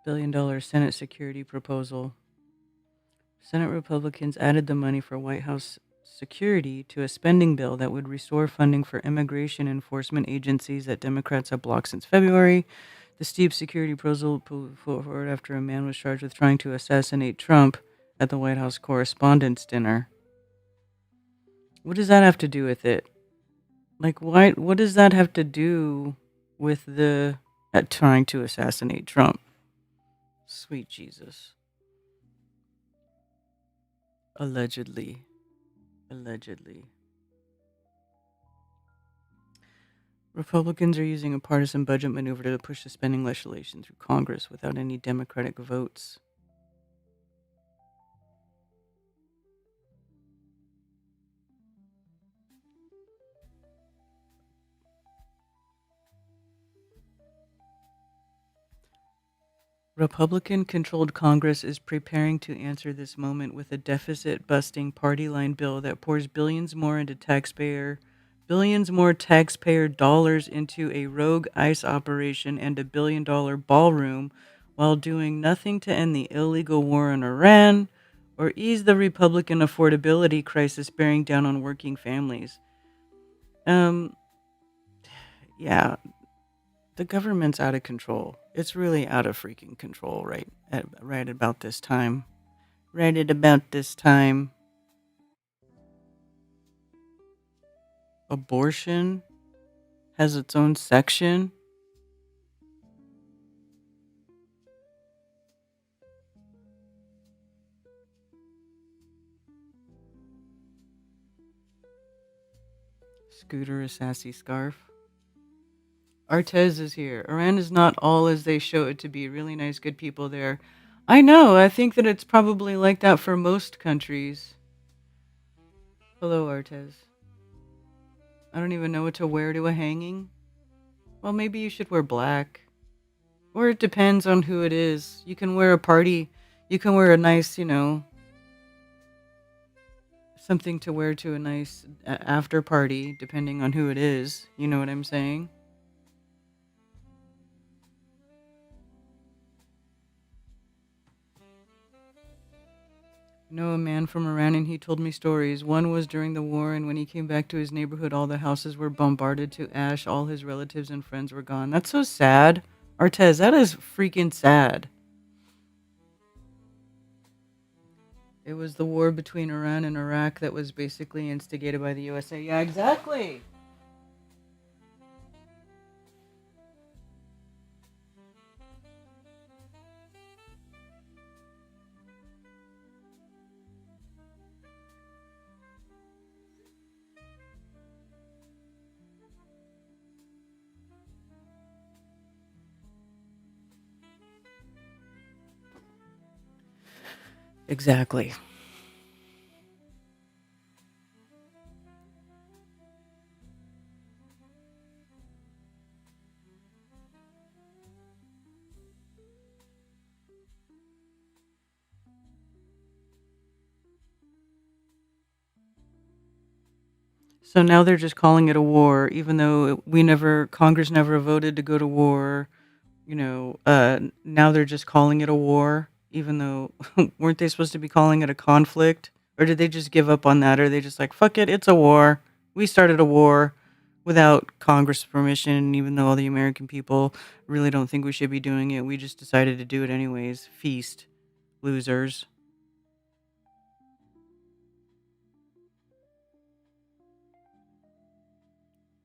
$1 billion Senate security proposal. Senate Republicans added the money for White House security to a spending bill that would restore funding for immigration enforcement agencies that Democrats have blocked since February. The steep security proposal put forward after a man was charged with trying to assassinate Trump at the White House Correspondents' Dinner. What does that have to do with it? Like, why? What does that have to do with the trying to assassinate Trump? Sweet Jesus. Allegedly. Allegedly. Republicans are using a partisan budget maneuver to push the spending legislation through Congress without any Democratic votes. Republican-controlled Congress is preparing to answer this moment with a deficit-busting party-line bill that pours billions more taxpayer dollars into a rogue ICE operation and a billion-dollar ballroom, while doing nothing to end the illegal war in Iran or ease the Republican affordability crisis bearing down on working families. Yeah, the government's out of control. It's really out of freaking control right about this time. Right at about this time. Abortion has its own section. Scooter, a sassy scarf. Artez is here. Iran is not all as they show it to be. Really nice, good people there. I know. I think that it's probably like that for most countries. Hello, Artez. I don't even know what to wear to a hanging. Well, maybe you should wear black. Or it depends on who it is. You can wear a party. You can wear a nice, something to wear to a nice after party, depending on who it is. You know what I'm saying? I know a man from Iran and he told me stories. One was during the war, and when he came back to his neighborhood, all the houses were bombarded to ash. All his relatives and friends were gone. That's so sad. Artez, that is freaking sad. It was the war between Iran and Iraq that was basically instigated by the USA. Yeah, exactly. Exactly. So now they're just calling it a war, even though Congress never voted to go to war. Now they're just calling it a war, even though weren't they supposed to be calling it a conflict? Or did they just give up on that? Or are they just like, fuck it, it's a war. We started a war without Congress permission, even though all the American people really don't think we should be doing it. We just decided to do it anyways. Feast, losers.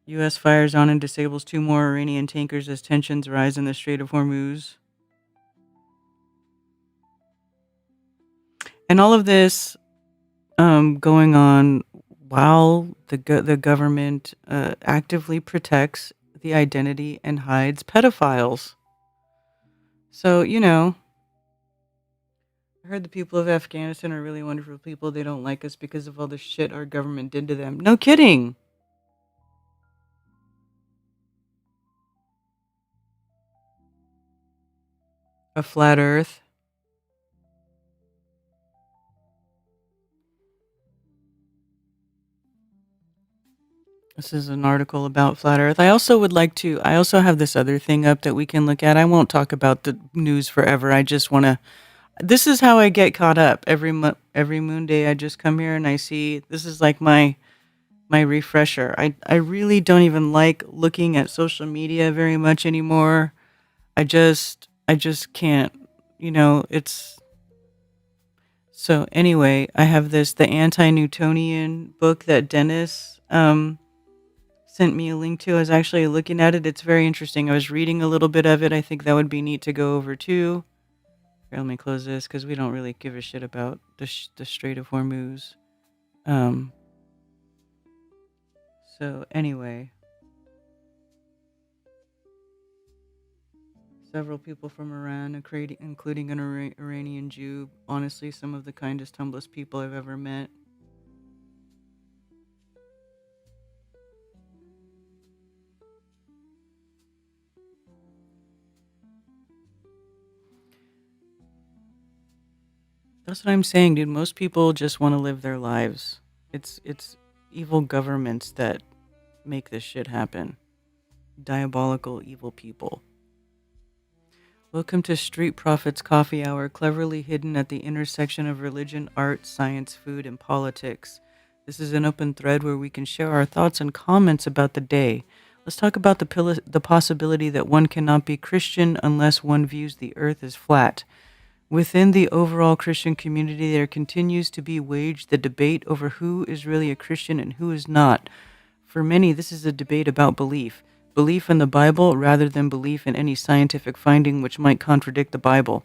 U.S. fires on and disables 2 more Iranian tankers as tensions rise in the Strait of Hormuz. And all of this going on while the government actively protects the identity and hides pedophiles. So, I heard the people of Afghanistan are really wonderful people. They don't like us because of all the shit our government did to them. No kidding. A flat earth. This is an article about flat earth. I also have this other thing up that we can look at. I won't talk about the news forever. I just want to, this is how I get caught up. Every Moonday I just come here and I see, this is like my refresher. I really don't even like looking at social media very much anymore. I just can't, it's so anyway, I have the anti-Newtonian book that Dennis sent me a link to. I was actually looking at it. It's very interesting. I was reading a little bit of it. I think that would be neat to go over too. Here, let me close this because we don't really give a shit about the Strait of Hormuz. So anyway, several people from Iran, including an Iranian Jew. Honestly, some of the kindest, humblest people I've ever met. That's what I'm saying, dude. Most people just want to live their lives. It's evil governments that make this shit happen. Diabolical, evil people. Welcome to Street Prophets Coffee Hour, cleverly hidden at the intersection of religion, art, science, food, and politics. This is an open thread where we can share our thoughts and comments about the day. Let's talk about the possibility that one cannot be Christian unless one views the earth as flat. Within the overall Christian community, there continues to be waged the debate over who is really a Christian and who is not. For many, this is a debate about belief. Belief in the Bible rather than belief in any scientific finding which might contradict the Bible.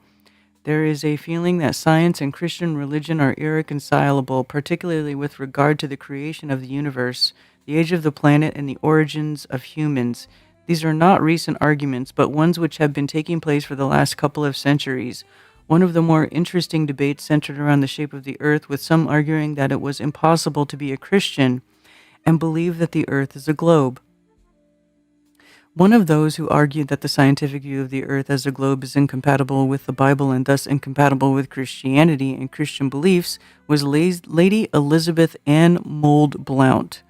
There is a feeling that science and Christian religion are irreconcilable, particularly with regard to the creation of the universe, the age of the planet, and the origins of humans. These are not recent arguments, but ones which have been taking place for the last couple of centuries. One of the more interesting debates centered around the shape of the earth, with some arguing that it was impossible to be a Christian and believe that the earth is a globe. One of those who argued that the scientific view of the earth as a globe is incompatible with the Bible and thus incompatible with Christianity and Christian beliefs was Lady Elizabeth Ann Mould Blount.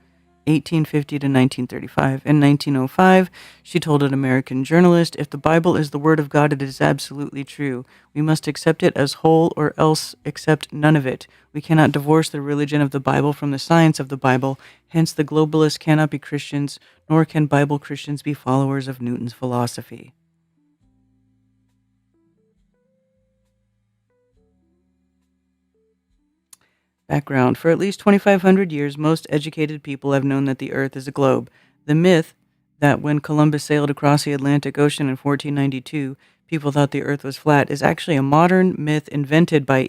1850 to 1935. In 1905, she told an American journalist, "If the Bible is the Word of God, it is absolutely true. We must accept it as whole or else accept none of it. We cannot divorce the religion of the Bible from the science of the Bible. Hence, the globalists cannot be Christians, nor can Bible Christians be followers of Newton's philosophy." Background. For at least 2,500 years, most educated people have known that the Earth is a globe. The myth that when Columbus sailed across the Atlantic Ocean in 1492, people thought the Earth was flat is actually a modern myth invented by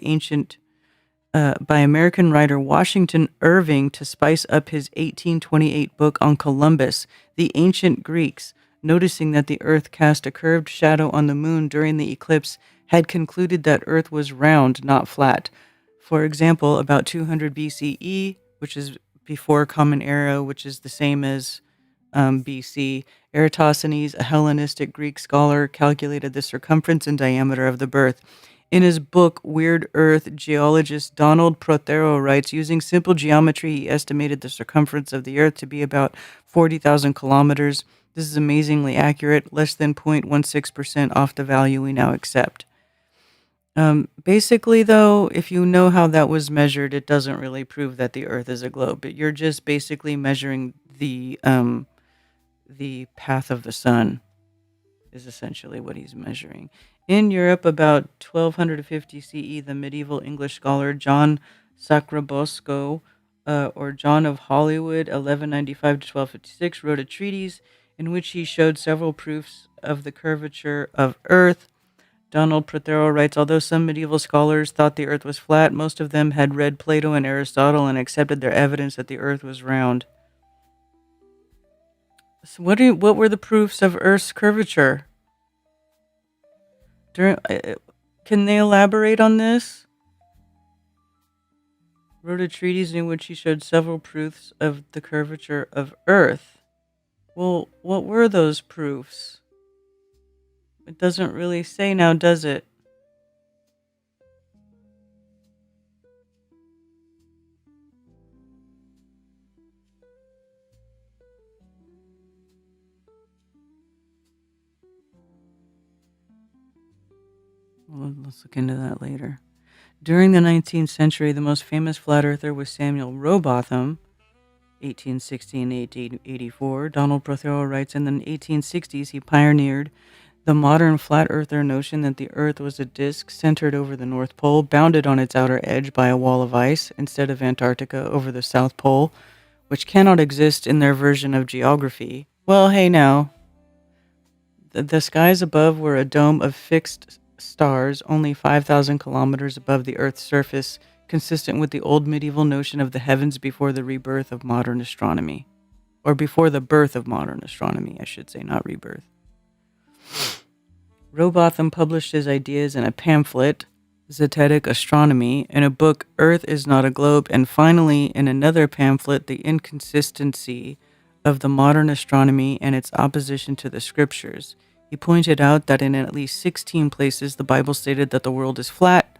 American writer Washington Irving to spice up his 1828 book on Columbus. The ancient Greeks, noticing that the Earth cast a curved shadow on the moon during the eclipse, had concluded that Earth was round, not flat. For example, about 200 BCE, which is before Common Era, which is the same as BC, Eratosthenes, a Hellenistic Greek scholar, calculated the circumference and diameter of the earth. In his book, Weird Earth, geologist Donald Prothero writes, using simple geometry, he estimated the circumference of the Earth to be about 40,000 kilometers. This is amazingly accurate, less than 0.16% off the value we now accept. Basically, though, if you know how that was measured, it doesn't really prove that the Earth is a globe. But you're just basically measuring the path of the sun is essentially what he's measuring. In Europe, about 1250 CE, the medieval English scholar John Sacrobosco, or John of Hollywood, 1195 to 1256, wrote a treatise in which he showed several proofs of the curvature of Earth. Donald Prothero writes, although some medieval scholars thought the Earth was flat, most of them had read Plato and Aristotle and accepted their evidence that the Earth was round. So what were the proofs of Earth's curvature? Can they elaborate on this? Wrote a treatise in which he showed several proofs of the curvature of Earth. Well, what were those proofs? It doesn't really say now, does it? Well, let's look into that later. During the 19th century, the most famous flat earther was Samuel Rowbotham, 1860 and 1884. Donald Prothero writes in the 1860s he pioneered the modern flat earther notion that the Earth was a disk centered over the North Pole, bounded on its outer edge by a wall of ice, instead of Antarctica over the South Pole, which cannot exist in their version of geography. Well, hey now. The skies above were a dome of fixed stars, only 5,000 kilometers above the Earth's surface, consistent with the old medieval notion of the heavens before the rebirth of modern astronomy. Or before the birth of modern astronomy, I should say, not rebirth. Rowbotham published his ideas in a pamphlet, Zetetic Astronomy, in a book, Earth is Not a Globe, and finally in another pamphlet, The Inconsistency of the Modern Astronomy and Its Opposition to the Scriptures. He pointed out that in at least 16 places the Bible stated that the world is flat.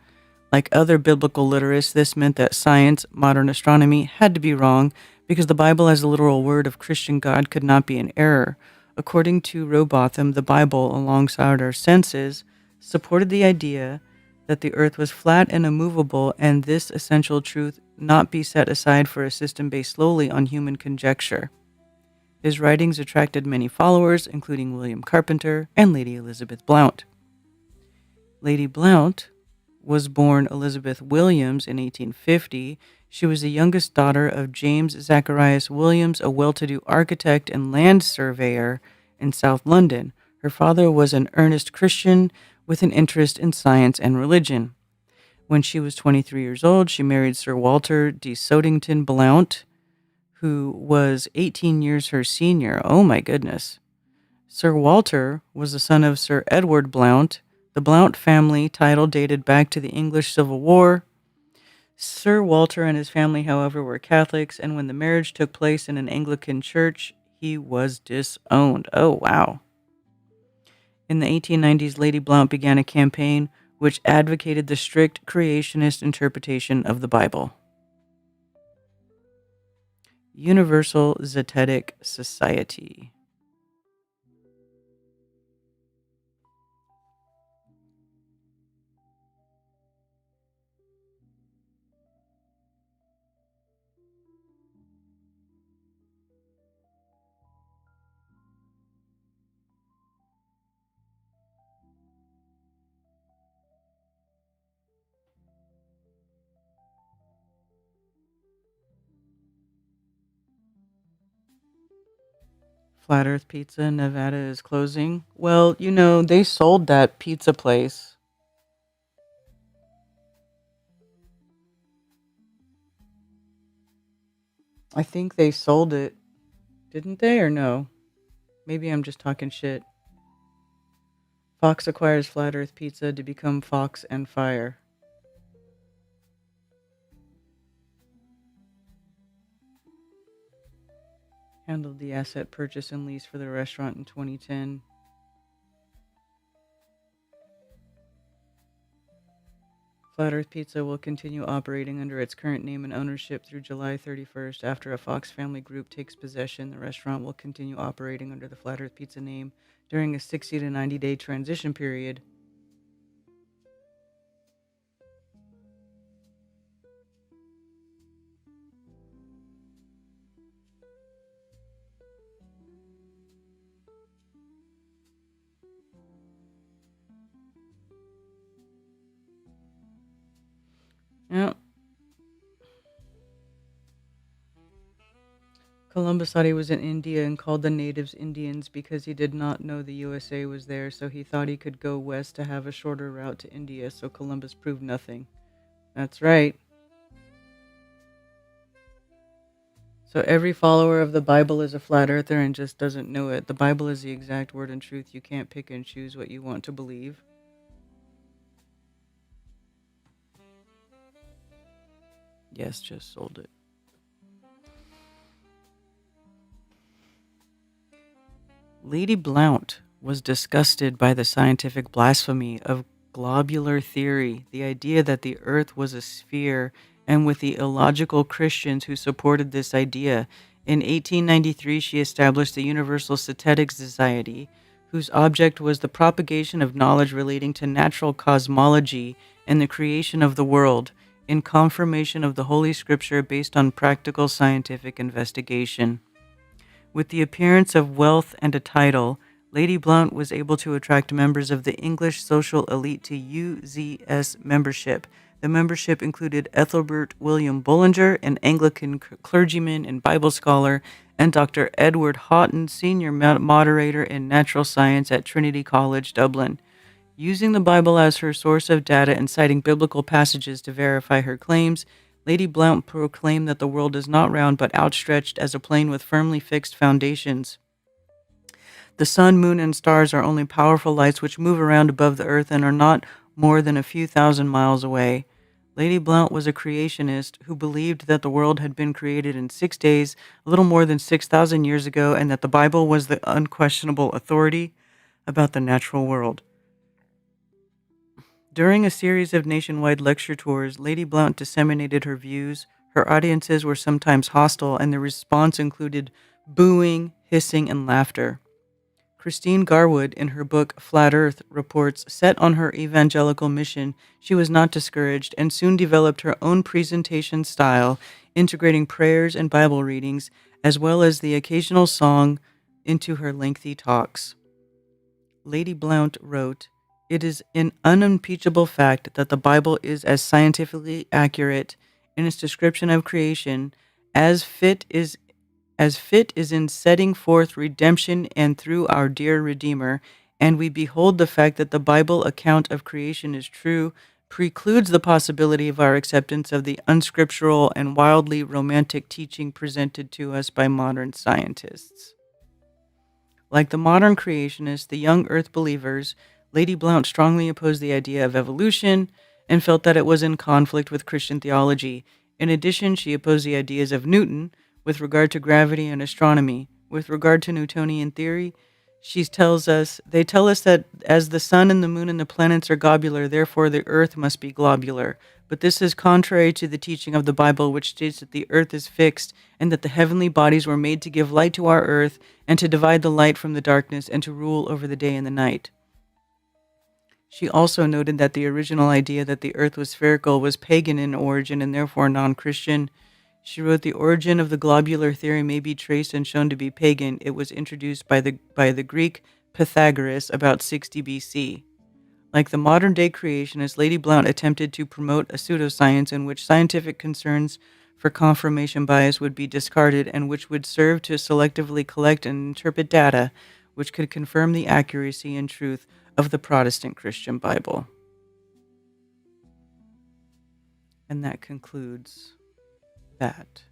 Like other biblical literalists, this meant that science, modern astronomy, had to be wrong because the Bible as a literal word of Christian God could not be in error. According to Rowbotham, the Bible, alongside our senses, supported the idea that the earth was flat and immovable, and this essential truth not be set aside for a system based solely on human conjecture. His writings attracted many followers, including William Carpenter and Lady Elizabeth Blount. Lady Blount was born Elizabeth Williams in 1850. She was the youngest daughter of James Zacharias Williams, a well-to-do architect and land surveyor in South London. Her father was an earnest Christian with an interest in science and religion. When she was 23 years old, she married Sir Walter de Sodington Blount, who was 18 years her senior. Oh my goodness. Sir Walter was the son of Sir Edward Blount. The Blount family title dated back to the English Civil War. Sir Walter and his family, however, were Catholics, and when the marriage took place in an Anglican church, he was disowned. Oh, wow. In the 1890s, Lady Blount began a campaign which advocated the strict creationist interpretation of the Bible. Universal Zetetic Society. Flat Earth Pizza in Nevada is closing. Well, they sold that pizza place. I think they sold it. Didn't they or no? Maybe I'm just talking shit. Fox acquires Flat Earth Pizza to become Fox and Fire. Handled the asset purchase and lease for the restaurant in 2010. Flat Earth Pizza will continue operating under its current name and ownership through July 31st. After a Fox family group takes possession, the restaurant will continue operating under the Flat Earth Pizza name during a 60 to 90-day transition period. Yep. Columbus thought he was in India and called the natives Indians because he did not know the USA was there, so he thought he could go west to have a shorter route to India, so Columbus proved nothing. That's right. So every follower of the Bible is a flat earther and just doesn't know it. The Bible is the exact word and truth. You can't pick and choose what you want to believe. Yes, just sold it. Lady Blount was disgusted by the scientific blasphemy of globular theory, the idea that the earth was a sphere, and with the illogical Christians who supported this idea. In 1893, she established the Universal Synthetic Society, whose object was the propagation of knowledge relating to natural cosmology and the creation of the world, in confirmation of the Holy Scripture based on practical scientific investigation. With the appearance of wealth and a title, Lady Blount was able to attract members of the English social elite to UZS membership. The membership included Ethelbert William Bullinger, an Anglican clergyman and Bible scholar, and Dr. Edward Houghton, senior moderator in natural science at Trinity College, Dublin. Using the Bible as her source of data and citing biblical passages to verify her claims, Lady Blount proclaimed that the world is not round but outstretched as a plane with firmly fixed foundations. The sun, moon, and stars are only powerful lights which move around above the earth and are not more than a few thousand miles away. Lady Blount was a creationist who believed that the world had been created in 6 days, a little more than 6,000 years ago, and that the Bible was the unquestionable authority about the natural world. During a series of nationwide lecture tours, Lady Blount disseminated her views. Her audiences were sometimes hostile, and the response included booing, hissing, and laughter. Christine Garwood, in her book Flat Earth, reports, set on her evangelical mission, she was not discouraged and soon developed her own presentation style, integrating prayers and Bible readings, as well as the occasional song, into her lengthy talks. Lady Blount wrote, "It is an unimpeachable fact that the Bible is as scientifically accurate in its description of creation as fit is in setting forth redemption and through our dear Redeemer, and we behold the fact that the Bible account of creation is true precludes the possibility of our acceptance of the unscriptural and wildly romantic teaching presented to us by modern scientists." Like the modern creationists, the young Earth believers, Lady Blount strongly opposed the idea of evolution and felt that it was in conflict with Christian theology. In addition, she opposed the ideas of Newton with regard to gravity and astronomy. With regard to Newtonian theory, they tell us that as the sun and the moon and the planets are globular, therefore the earth must be globular. But this is contrary to the teaching of the Bible, which states that the earth is fixed and that the heavenly bodies were made to give light to our earth and to divide the light from the darkness and to rule over the day and the night. She also noted that the original idea that the earth was spherical was pagan in origin and therefore non-Christian. She wrote, "The origin of the globular theory may be traced and shown to be pagan. It was introduced by the Greek Pythagoras about 60 BC. Like the modern-day creationist, Lady Blount attempted to promote a pseudoscience in which scientific concerns for confirmation bias would be discarded and which would serve to selectively collect and interpret data which could confirm the accuracy and truth of the Protestant Christian Bible." And that concludes that.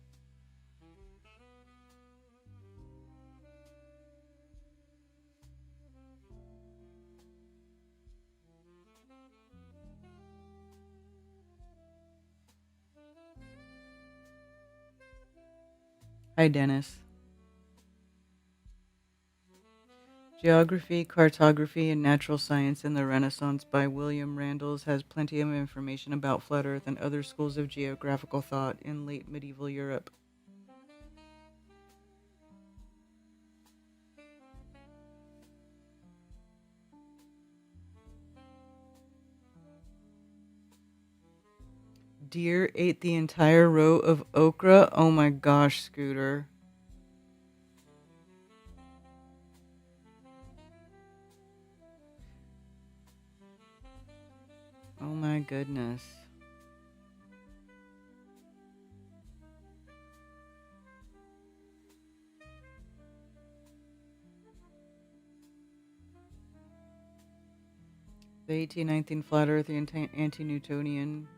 Hi, Dennis. Geography, Cartography, and Natural Science in the Renaissance by William Randalls has plenty of information about Flat Earth and other schools of geographical thought in late medieval Europe. Deer ate the entire row of okra. Oh my gosh, Scooter. Oh my goodness. The 1819 Flat Earth Anti-Newtonian,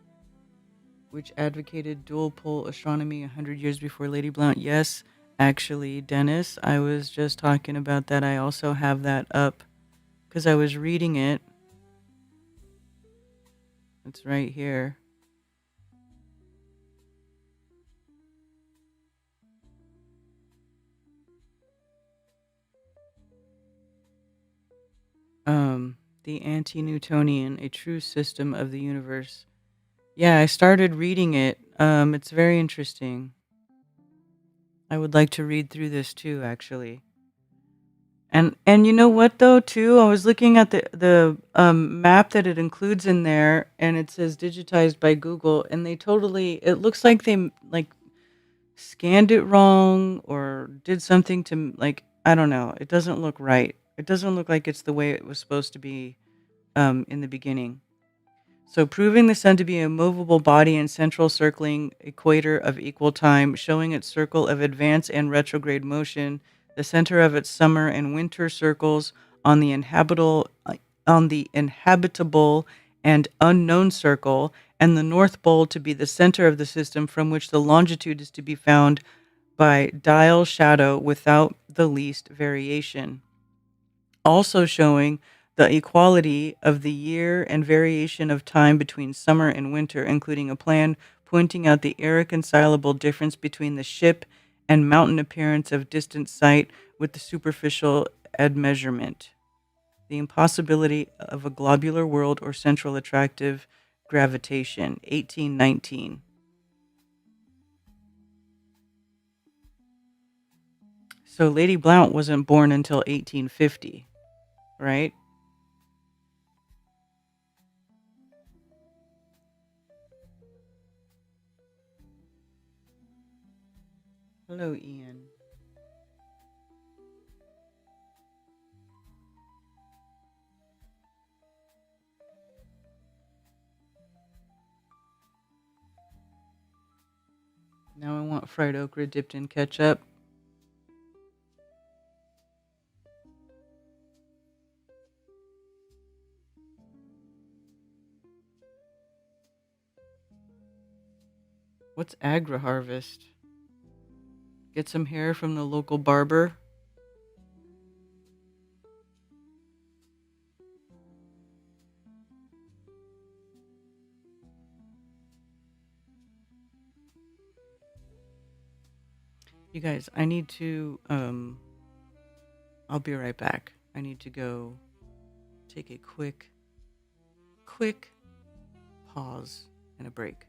which advocated dual pole astronomy 100 years before Lady Blount. Yes, actually, Dennis, I was just talking about that. I also have that up because I was reading it. It's right here. The Anti-Newtonian, a true system of the universe. Yeah, I started reading it. It's very interesting. I would like to read through this too, actually. And you know what though too? I was looking at the map that it includes in there, and it says digitized by Google, and they totally. It looks like they like scanned it wrong or did something to like I don't know. It doesn't look right. It doesn't look like it's the way it was supposed to be in the beginning. So, proving the sun to be a movable body in central circling equator of equal time, showing its circle of advance and retrograde motion, the center of its summer and winter circles on the inhabitable and unknown circle, and the North Pole to be the center of the system from which the longitude is to be found by dial shadow without the least variation, also showing the equality of the year and variation of time between summer and winter, including a plan pointing out the irreconcilable difference between the ship and mountain appearance of distant sight with the superficial admeasurement, the impossibility of a globular world or central attractive gravitation, 1819. So Lady Blount wasn't born until 1850, right? Hello, Ian. Now I want fried okra dipped in ketchup. What's Agra Harvest? Get some hair from the local barber. You guys, I need to I'll be right back. I need to go take a quick pause and a break.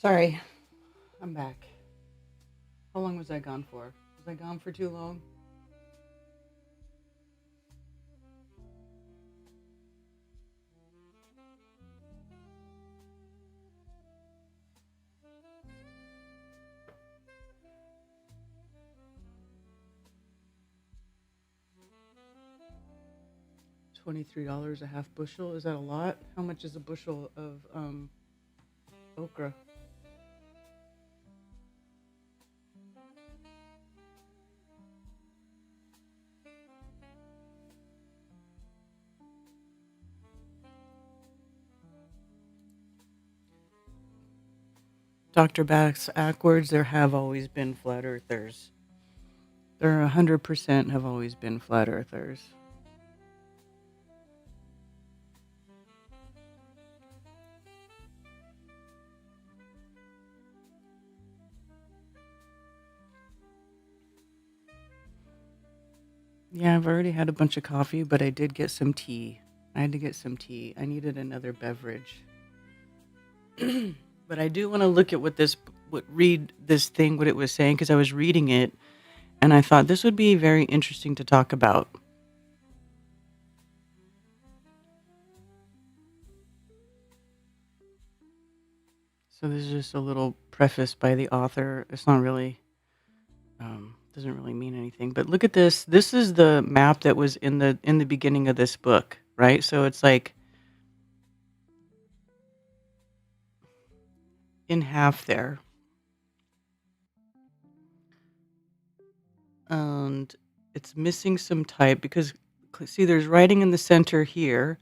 Sorry, I'm back. How long was I gone for? Was I gone for too long? $23 a half bushel. Is that a lot? How much is a bushel of okra? Dr. Backwards, there have always been flat earthers. There 100% have always been flat earthers. Yeah, I've already had a bunch of coffee, but I did get some tea. I had to get some tea. I needed another beverage. But I do want to look at read this thing, what it was saying, because I was reading it and I thought this would be very interesting to talk about. So this is just a little preface by the author. It's not really, doesn't really mean anything. But look at this. This is the map that was in the beginning of this book, right? So it's like in half there, and it's missing some type because see, there's writing in the center here,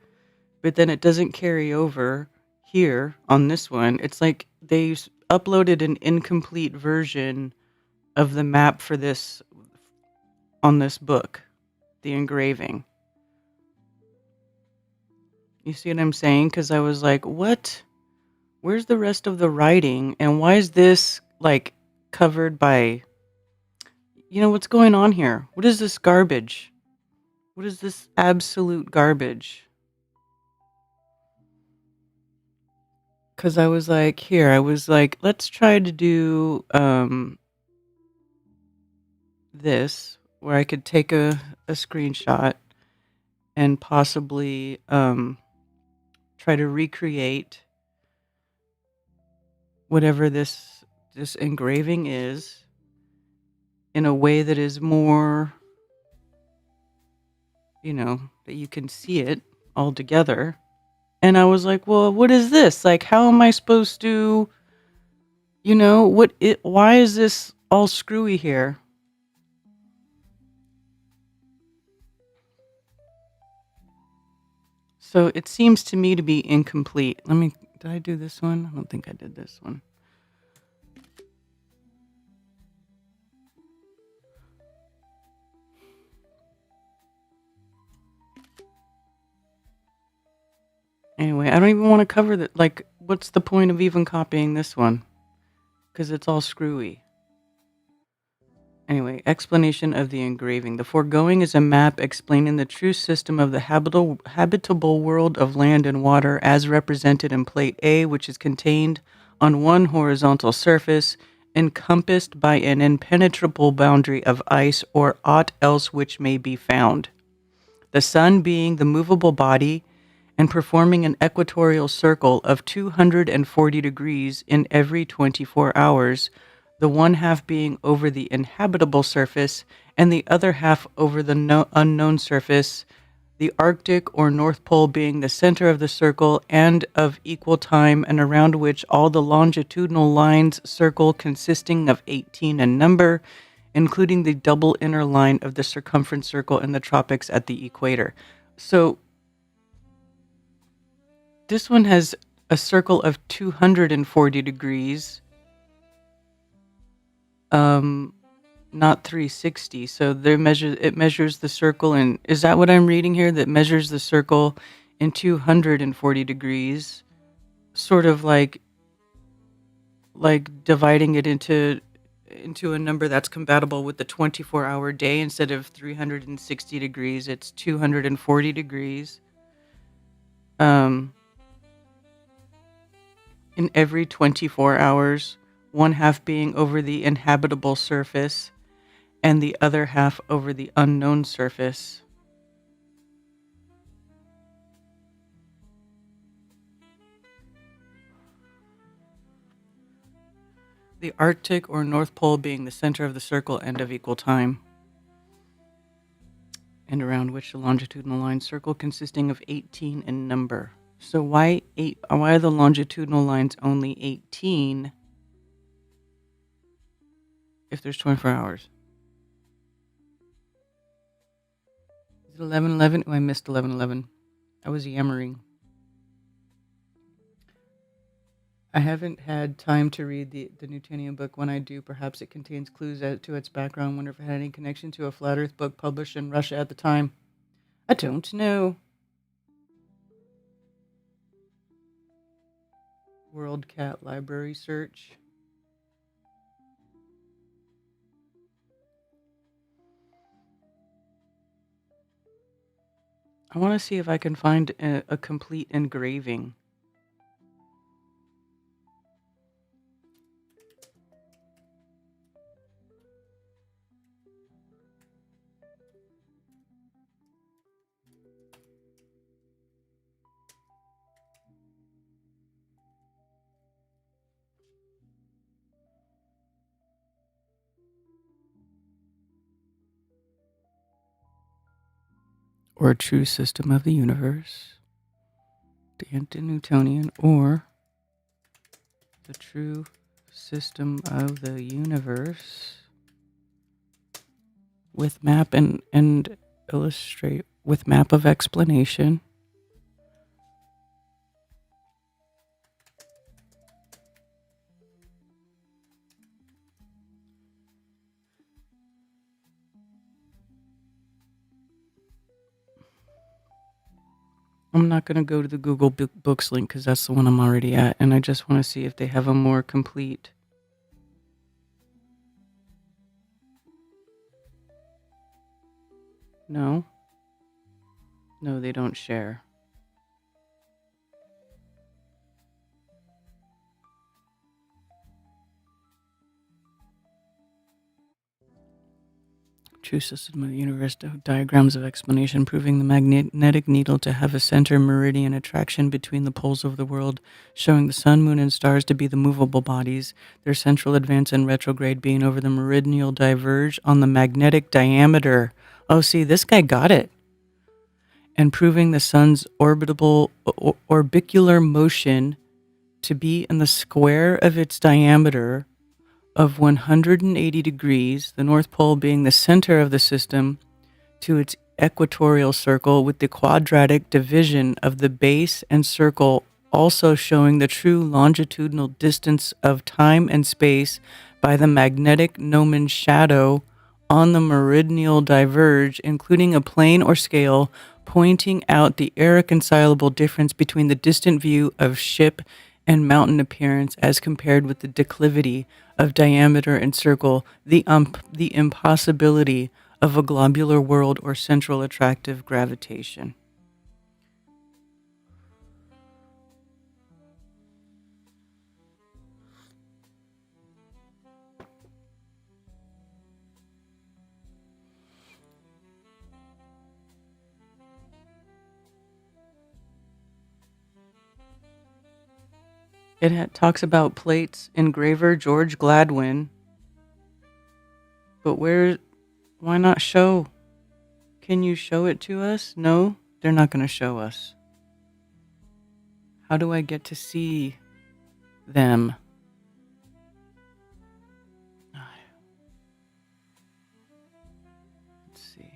but then it doesn't carry over here on this one. It's like they uploaded an incomplete version of the map for this on this book, the engraving. You see what I'm saying? Because I was like, what? Where's the rest of the writing? And why is this like covered by, what's going on here? What is this garbage? What is this absolute garbage? Because I was like, let's try to do this where I could take a screenshot and possibly try to recreate whatever this engraving is in a way that is more, that you can see it all together. And I was like, well, what is this? Like, how am I supposed to, why is this all screwy here? So it seems to me to be incomplete. Did I do this one? I don't think I did this one. Anyway, I don't even want to cover that. Like, what's the point of even copying this one? Because it's all screwy. Anyway, explanation of the engraving. The foregoing is a map explaining the true system of the habitable world of land and water as represented in Plate A, which is contained on one horizontal surface, encompassed by an impenetrable boundary of ice or aught else which may be found. The sun being the movable body and performing an equatorial circle of 240 degrees in every 24 hours, the one half being over the inhabitable surface and the other half over the unknown surface, the Arctic or North Pole being the center of the circle and of equal time, and around which all the longitudinal lines circle, consisting of 18 in number, including the double inner line of the circumference circle in the tropics at the equator. So this one has a circle of 240 degrees, not 360. So it measures the circle, and is that what I'm reading here? That measures the circle in 240 degrees, sort of like dividing it into a number that's compatible with the 24-hour day. Instead of 360 degrees, it's 240 degrees. in every 24 hours, one half being over the inhabitable surface and the other half over the unknown surface. The Arctic or North Pole being the center of the circle and of equal time, and around which the longitudinal line circle consisting of 18 in number. So why are the longitudinal lines only 18 if there's 24 hours? Is it 11:11? Oh, I missed 11:11. I was yammering. I haven't had time to read the Newtonian book. When I do, perhaps it contains clues as to its background. Wonder if it had any connection to a flat Earth book published in Russia at the time. I don't know. World Cat Library search. I want to see if I can find a complete engraving. Or a true system of the universe, the anti-Newtonian, or the true system of the universe with map and illustrate with map of explanation. I'm not going to go to the Google Books link because that's the one I'm already at, and I just want to see if they have a more complete. No, they don't share. True system of the universe diagrams of explanation proving the magnetic needle to have a center meridian attraction between the poles of the world, showing the sun, moon, and stars to be the movable bodies, their central advance and retrograde being over the meridional diverge on the magnetic diameter. Oh, see, this guy got it. And proving the sun's orbicular motion to be in the square of its diameter of 180 degrees, the North Pole being the center of the system, to its equatorial circle, with the quadratic division of the base and circle also showing the true longitudinal distance of time and space by the magnetic gnomon shadow on the meridional diverge, including a plane or scale pointing out the irreconcilable difference between the distant view of ship and mountain appearance as compared with the declivity of diameter and circle, the impossibility of a globular world or central attractive gravitation. It talks about plates, engraver George Gladwin. But why not show? Can you show it to us? No, they're not going to show us. How do I get to see them? Let's see.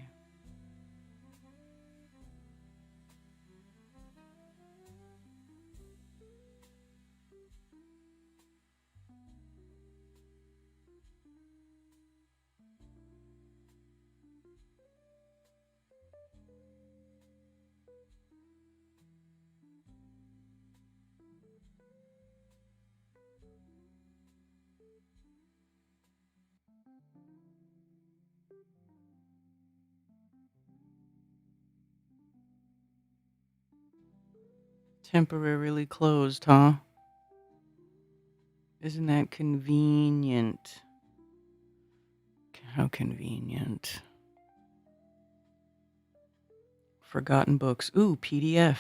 Temporarily closed, huh? Isn't that convenient? How convenient. Forgotten books. Ooh, PDF.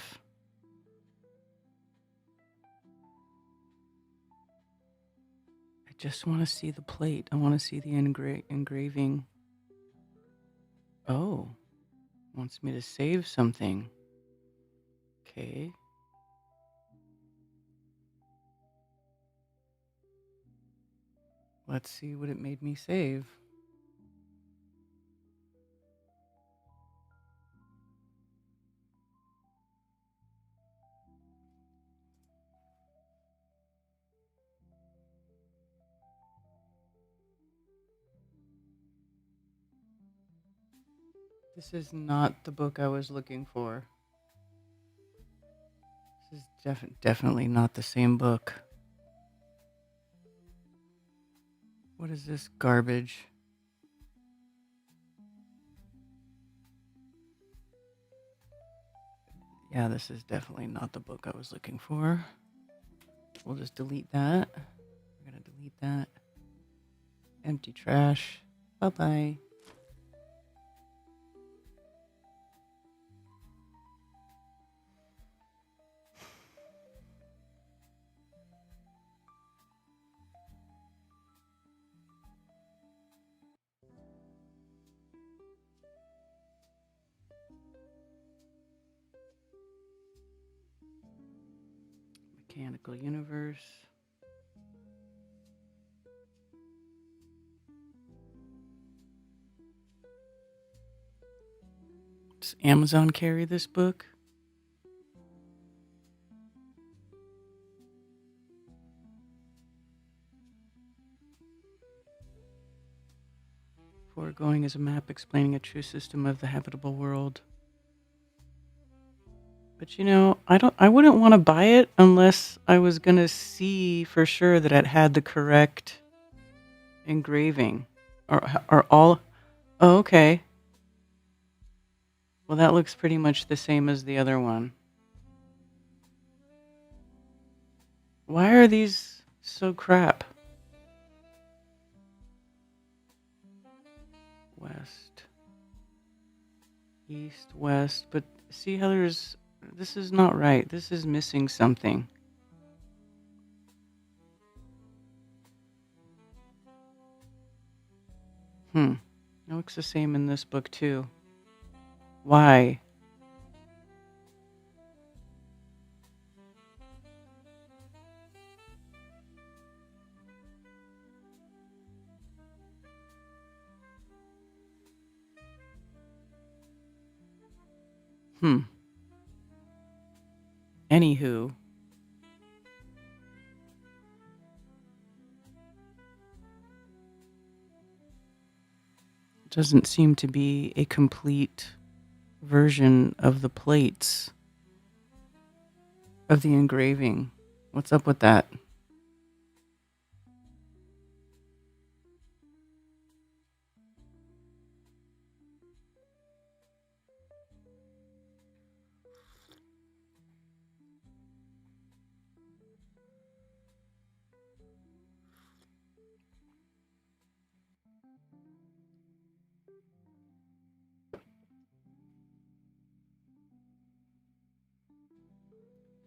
I just want to see the plate. I want to see the engraving. Oh, wants me to save something. Okay. Let's see what it made me save. This is not the book I was looking for. This is definitely not the same book. What is this garbage? Yeah, this is definitely not the book I was looking for. We'll just delete that. We're going to delete that. Empty trash. Bye-bye. Mechanical Universe. Does Amazon carry this book? Foregoing is a map explaining a true system of the habitable world. But I wouldn't want to buy it unless I was going to see for sure that it had the correct engraving. Or all. Oh, okay. Well, that looks pretty much the same as the other one. Why are these so crap? West. East, west. But see how this is not right. This is missing something. It looks the same in this book too. Why? Anywho. Doesn't seem to be a complete version of the plates of the engraving. What's up with that?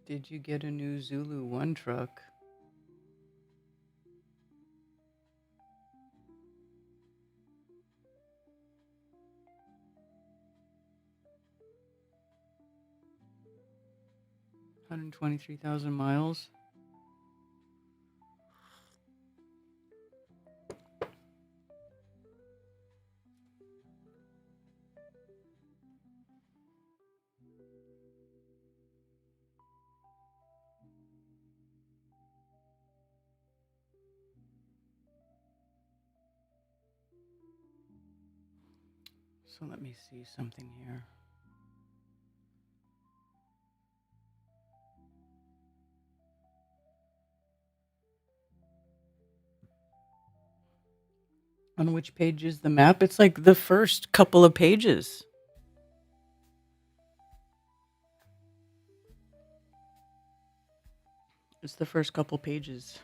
Did you get a new Zulu 1 truck? $123,000 miles. So let me see something here. On which page is the map? It's like the first couple of pages. It's the first couple pages.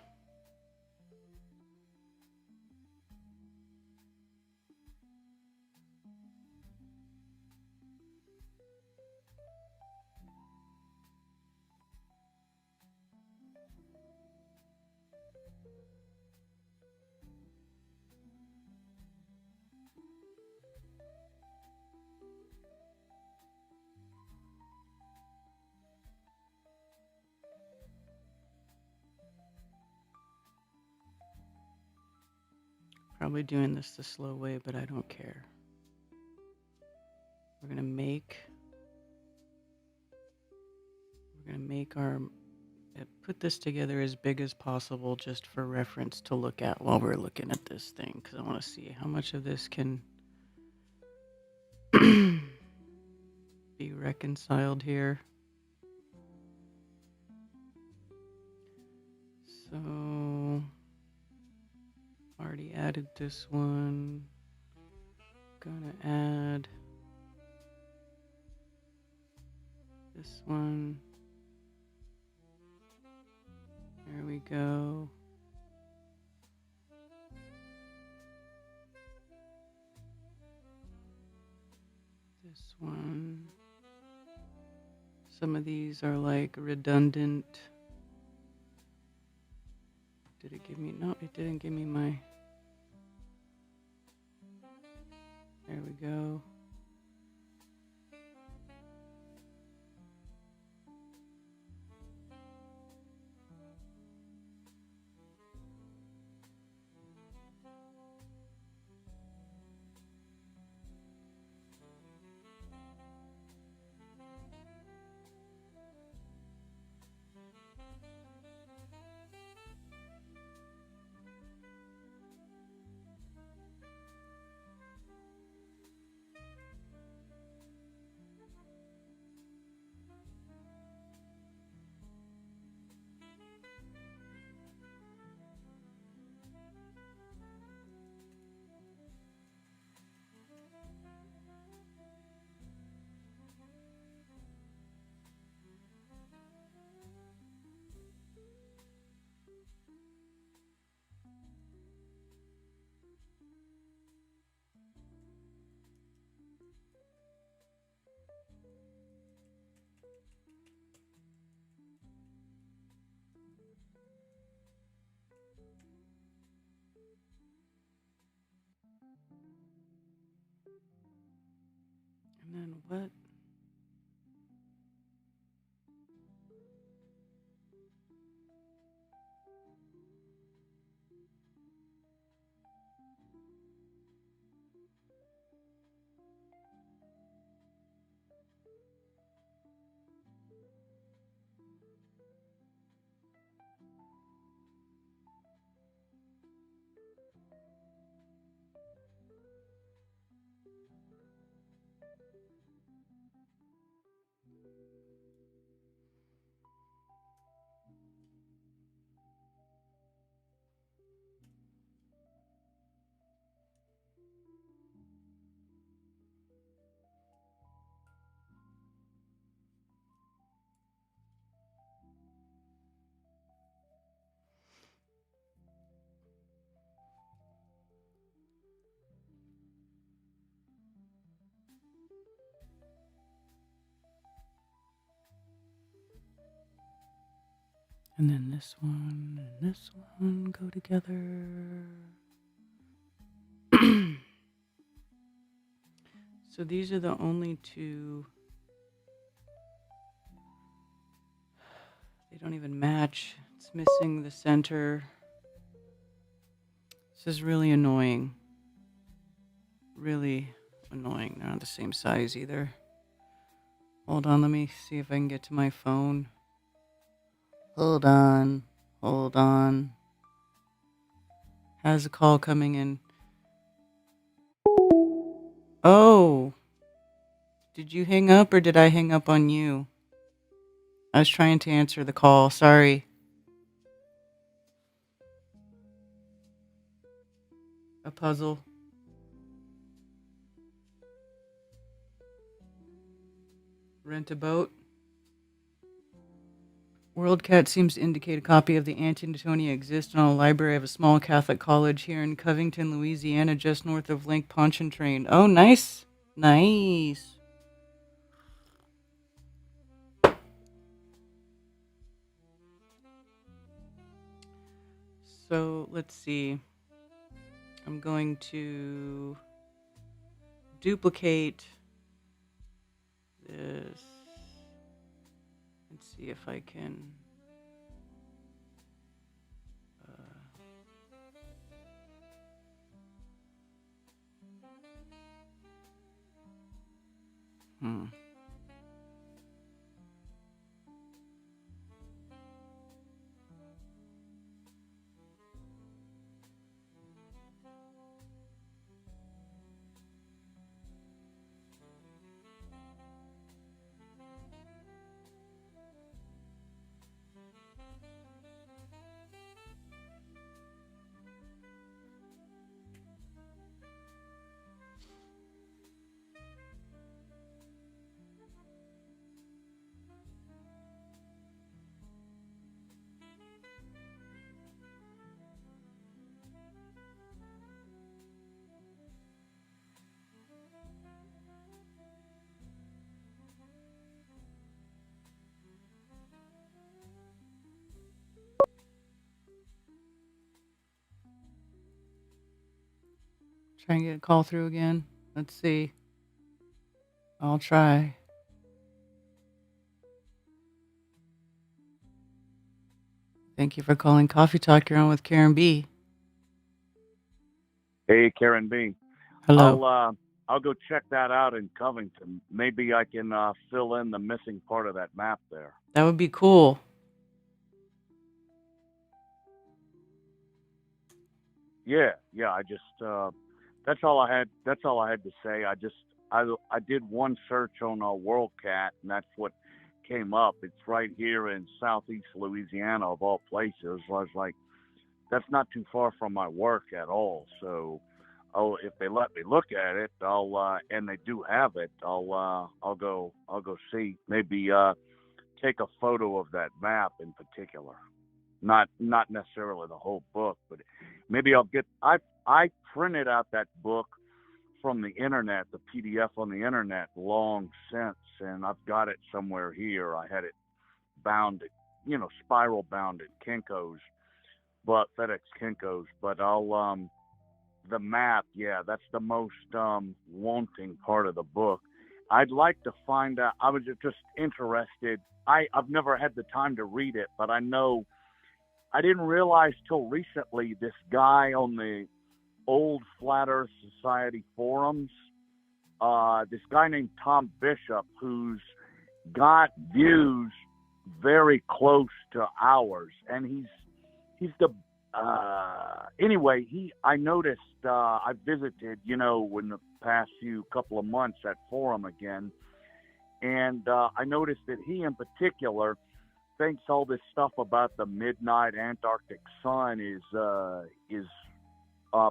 Probably doing this the slow way, but I don't care. We're gonna make our put this together as big as possible just for reference to look at while we're looking at this thing, because I want to see how much of this can be reconciled here. So already added this one. Gonna add this one. There we go. This one. Some of these are like redundant. Did it give me? No, it didn't give me my. There we go. And then what? And then this one and this one go together. So these are the only two. They don't even match. It's missing the center. This is really annoying. Really annoying. They're not the same size either. Hold on, let me see if I can get to my phone. Hold on. Hold on. Has a call coming in. Oh. Did you hang up or did I hang up on you? I was trying to answer the call. Sorry. A puzzle. Rent a boat. WorldCat seems to indicate a copy of the Anti-Newtonia exists in a library of a small Catholic college here in Covington, Louisiana, just north of Lake Pontchartrain. Oh, nice. Nice. So, let's see. I'm going to duplicate this. Let's see if I can. Hmm. Try and get a call through again. Let's see. I'll try. Thank you for calling Coffee Talk. You're on with Karen B. Hey, Karen B. Hello. I'll go check that out in Covington. Maybe I can fill in the missing part of that map there. That would be cool. Yeah. I just that's all I had. That's all I had to say. I did one search on WorldCat, and that's what came up. It's right here in southeast Louisiana, of all places. I was like, that's not too far from my work at all. So, if they let me look at it, I'll and they do have it. I'll go see. Maybe take a photo of that map in particular. Not necessarily the whole book, but maybe I'll get. I printed out that book from the internet, the PDF on the internet, long since, and I've got it somewhere here. I had it bound, spiral bound at Kinko's, but FedEx Kinko's. But I'll the map, yeah, that's the most wanting part of the book. I'd like to find out. I was just interested. I've never had the time to read it, but I know. I didn't realize till recently this guy on the old Flat Earth Society forums, this guy named Tom Bishop, who's got views very close to ours, and he's the anyway. I noticed I visited, in the past couple of months that forum again, and I noticed that he in particular thinks all this stuff about the midnight Antarctic sun is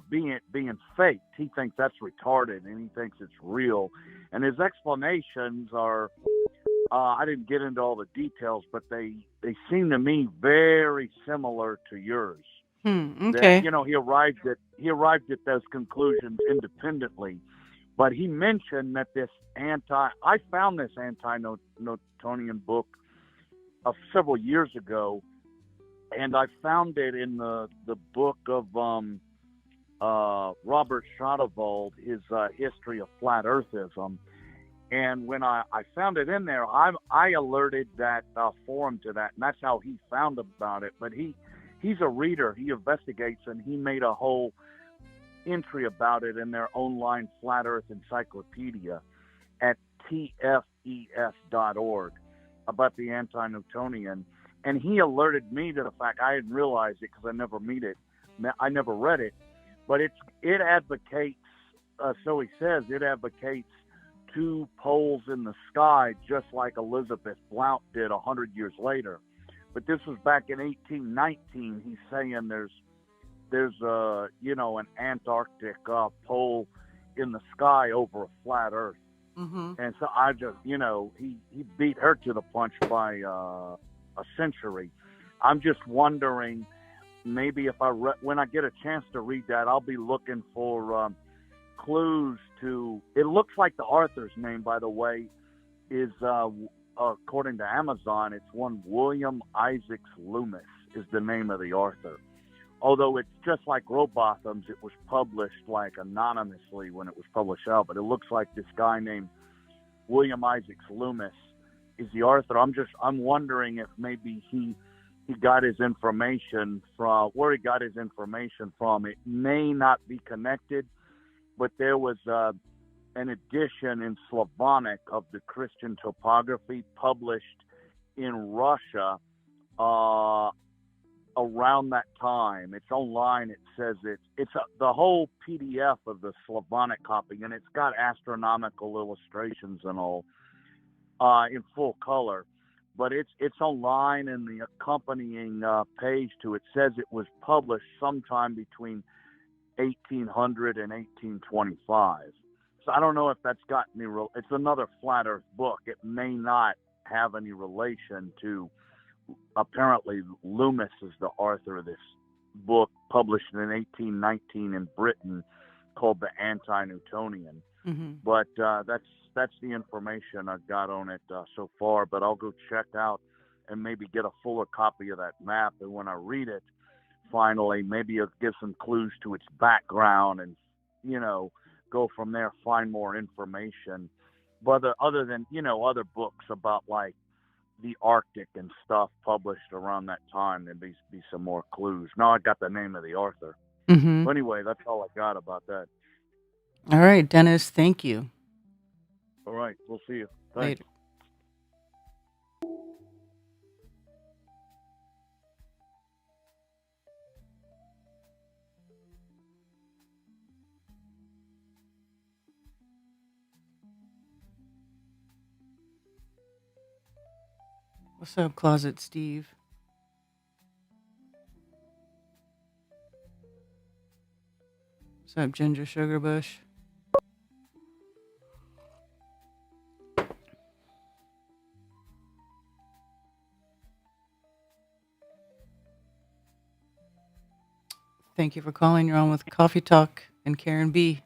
being faked. He thinks that's retarded, and he thinks it's real. And his explanations are, I didn't get into all the details, but they seem to me very similar to yours. Okay. That, he arrived at those conclusions independently, but he mentioned that I found this anti-Newtonian book several years ago, and I found it in the book of Robert Schottewald, his History of Flat Earthism. And when I found it in there, I alerted that forum to that, and that's how he found about it. But he's a reader, he investigates, and he made a whole entry about it in their online Flat Earth Encyclopedia at tfes.org about the anti-Newtonian. And he alerted me to the fact. I didn't realize it because I never read it, but it advocates, so he says, it advocates two poles in the sky, just like Elizabeth Blount did 100 years later. But this was back in 1819. He's saying there's an Antarctic pole in the sky over a flat Earth. Mm-hmm. And so I just, he beat her to the punch by a century. I'm just wondering, maybe if when I get a chance to read that, I'll be looking for clues to. It looks like the author's name, by the way, is according to Amazon, it's one William Isaacs Loomis is the name of the author. although it's just like Rowbotham's, it was published like anonymously when it was published out. But it looks like this guy named William Isaacs Loomis is the author. I'm wondering if maybe he got his information from where he got his information from. It may not be connected, but there was an edition in Slavonic of the Christian topography published in Russia around that time. It's online. It says the whole PDF of the Slavonic copy, and it's got astronomical illustrations and all in full color. But it's online, and the accompanying page to it says it was published sometime between 1800 and 1825. So I don't know if that's got any it's another flat Earth book. It may not have any relation to. Apparently, Loomis is the author of this book published in 1819 in Britain called The Anti-Newtonian. Mm-hmm. But that's the information I've got on it so far. But I'll go check out and maybe get a fuller copy of that map. And when I read it, finally, maybe it'll give some clues to its background and, go from there, find more information. But other than, other books about like the Arctic and stuff published around that time, there'd be some more clues. Now I got the name of the author. Mm-hmm. But anyway, that's all I got about that. All right, Dennis, thank you. All right, we'll see you. Thanks. Later. What's up, Closet Steve? What's up, Ginger Sugar Bush? Thank you for calling. You're on with Coffee Talk and Karen B.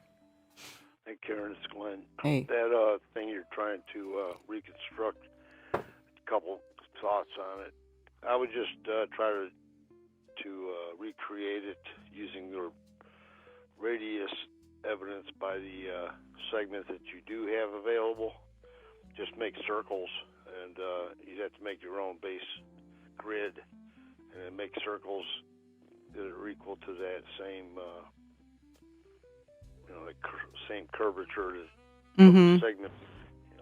Hey, Karen, it's Glenn. Hey. That thing you're trying to reconstruct, a couple thoughts on it. I would just try to recreate it using your radius evidence by the segment that you do have available. Just make circles, and you'd have to make your own base grid, and then make circles that are equal to that same, same curvature as Mm-hmm. the segment.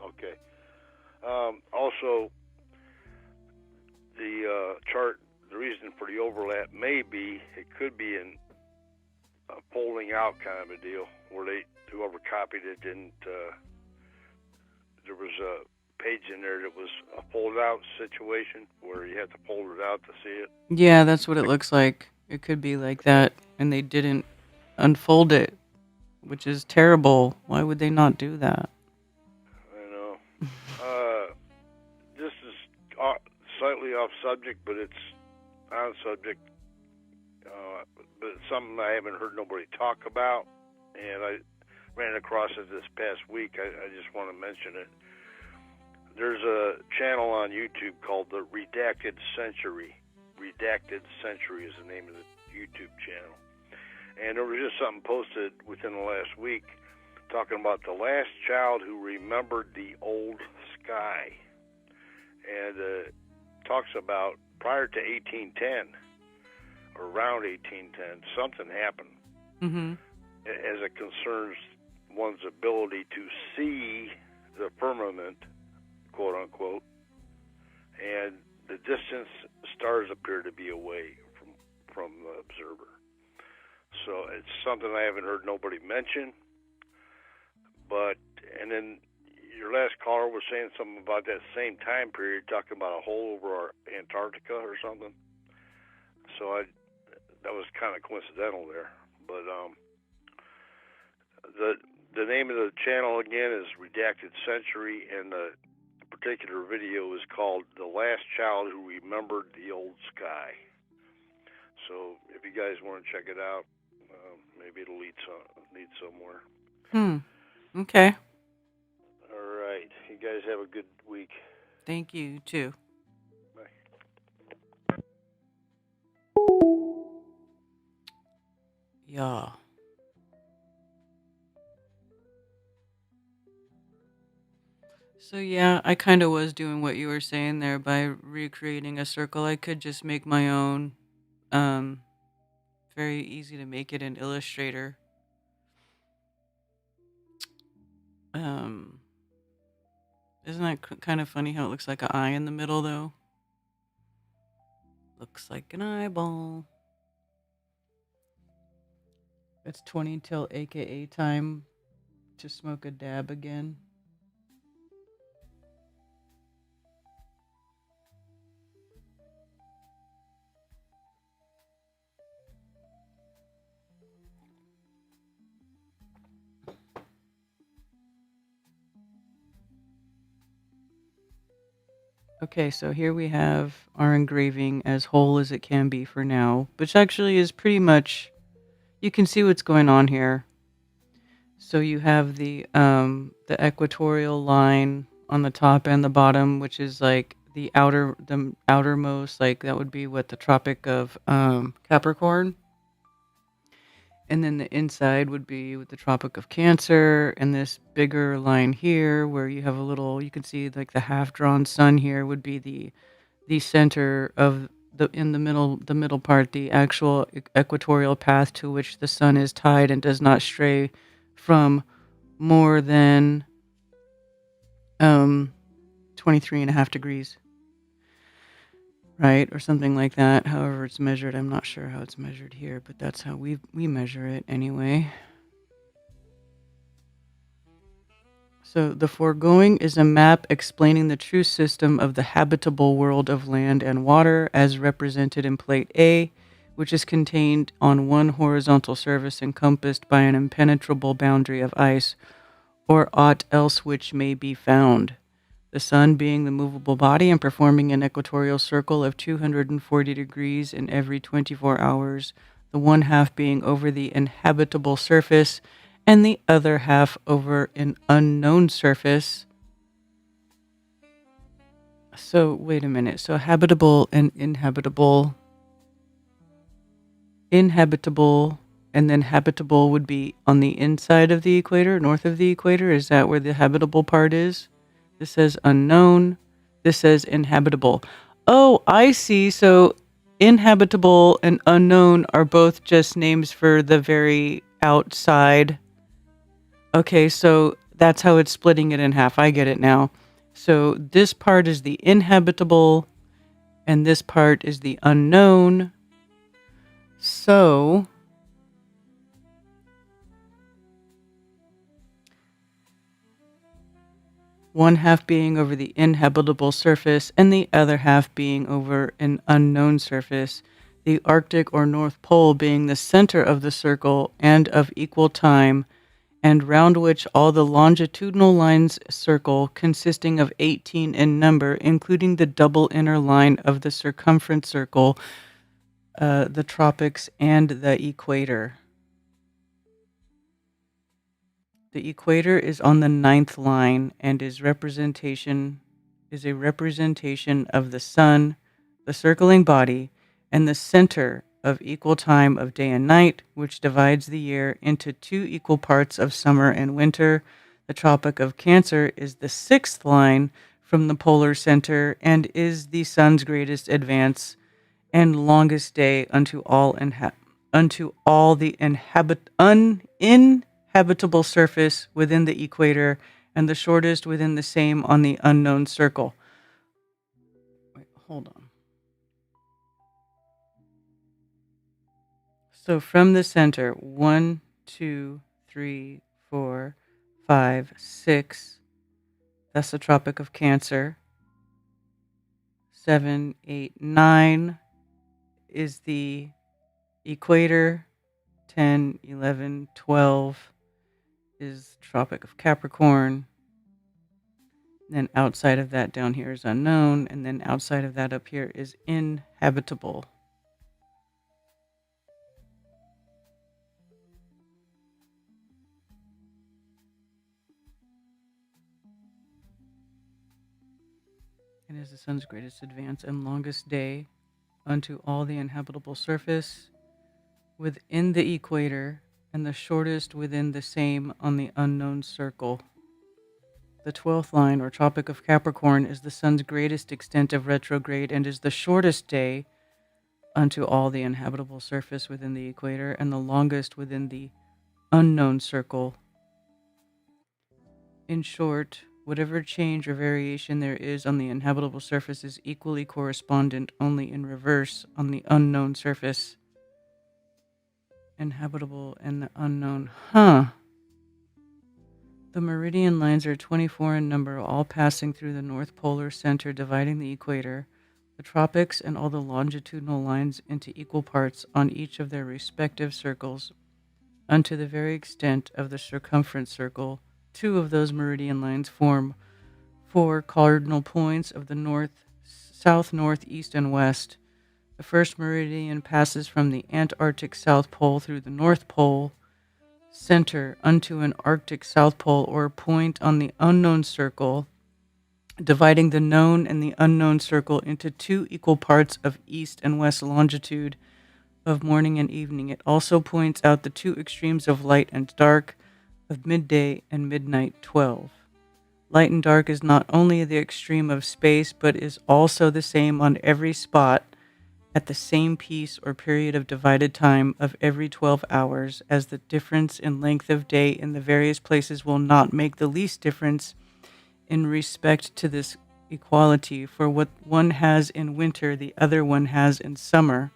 Okay. Also, the chart, the reason for the overlap it could be in a folding out kind of a deal, where whoever copied it didn't, there was a page in there that was a fold out situation where you had to fold it out to see it. Yeah, that's what it looks like. It could be like that, and they didn't unfold it, which is terrible. Why would they not do that? I know. This is slightly off subject, but it's on subject. But it's something I haven't heard nobody talk about, and I ran across it this past week. I just want to mention it. There's a channel on YouTube called The Redacted Century. Redacted Century is the name of the YouTube channel. And there was just something posted within the last week talking about the last child who remembered the old sky. And talks about prior to 1810, or around 1810, something happened. Mm-hmm. As it concerns one's ability to see the firmament, quote unquote, and the distance stars appear to be away from the observer. So it's something I haven't heard nobody mention. And then your last caller was saying something about that same time period, talking about a hole over Antarctica or something. So that was kind of coincidental there. But the name of the channel again is Redacted Century, and the particular video is called "The Last Child Who Remembered the Old Sky." So if you guys want to check it out, maybe it'll lead somewhere. Okay. All right. You guys have a good week. Thank you, too. Bye. Yeah. So yeah, I kind of was doing what you were saying there by recreating a circle. I could just make my own. Um, Very easy to make it in Illustrator. Um, isn't that kind of funny how it looks like an eye in the middle though? Looks like an eyeball. It's 20 till AKA time to smoke a dab again. Okay, so here we have our engraving as whole as it can be for now, which actually is pretty much, you can see what's going on here. So you have the equatorial line on the top and the bottom, which is like the outermost, like that would be what the Tropic of Capricorn. And then the inside would be with the Tropic of Cancer, and this bigger line here where you have a little, you can see like the half drawn sun here would be the center of in the middle part, the actual equatorial path to which the sun is tied and does not stray from more than 23.5 degrees, right? Or something like that. However it's measured, I'm not sure how it's measured here, but that's how we measure it anyway. So the foregoing is a map explaining the true system of the habitable world of land and water as represented in Plate A, which is contained on one horizontal surface encompassed by an impenetrable boundary of ice, or aught else which may be found. The sun being the movable body and performing an equatorial circle of 240 degrees in every 24 hours, the one half being over the inhabitable surface and the other half over an unknown surface. So, wait a minute. So, habitable and inhabitable. Inhabitable and then habitable would be on the inside of the equator, north of the equator. Is that where the habitable part is? This says unknown. This says inhabitable. Oh, I see. So, inhabitable and unknown are both just names for the very outside. Okay, so that's how it's splitting it in half. I get it now. So this part is the inhabitable, and this part is the unknown. So one half being over the inhabitable surface, and the other half being over an unknown surface. The Arctic or North Pole being the center of the circle and of equal time, and round which all the longitudinal lines circle, consisting of 18 in number, including the double inner line of the circumference circle, the tropics, and the equator. The equator is on the 9th line and is a representation of the sun, the circling body, and the center of equal time of day and night, which divides the year into 2 equal parts of summer and winter. The Tropic of Cancer is the 6th line from the polar center and is the sun's greatest advance and longest day unto all the uninhabitable surface within the equator, and the shortest within the same on the unknown circle. Wait, hold on. So from the center, 1, 2, 3, 4, 5, 6. That's the Tropic of Cancer. 7, 8, 9 is the equator. 10, 11, 12 is Tropic of Capricorn. Then outside of that down here is unknown. And then outside of that up here is inhabitable. And is the sun's greatest advance and longest day unto all the inhabitable surface. within the equator and the shortest within the same on the unknown circle. The 12th line, or Tropic of Capricorn, is the sun's greatest extent of retrograde and is the shortest day unto all the inhabitable surface within the equator and the longest within the unknown circle. In short, whatever change or variation there is on the inhabitable surface is equally correspondent, only in reverse, on the unknown surface. Inhabitable and the unknown. Huh. The meridian lines are 24 in number, all passing through the North Polar Center, dividing the equator, the tropics, and all the longitudinal lines into equal parts on each of their respective circles, unto the very extent of the circumference circle. Two of those meridian lines form 4 cardinal points of the north, south, north, east, and west. The first meridian passes from the Antarctic South Pole through the North Pole center unto an Arctic South Pole, or point on the unknown circle, dividing the known and the unknown circle into 2 equal parts of east and west longitude of morning and evening. It also points out the 2 extremes of light and dark of midday and midnight 12. Light and dark is not only the extreme of space, but is also the same on every spot at the same piece or period of divided time of every 12 hours, as the difference in length of day in the various places will not make the least difference in respect to this equality, for what one has in winter the other one has in summer.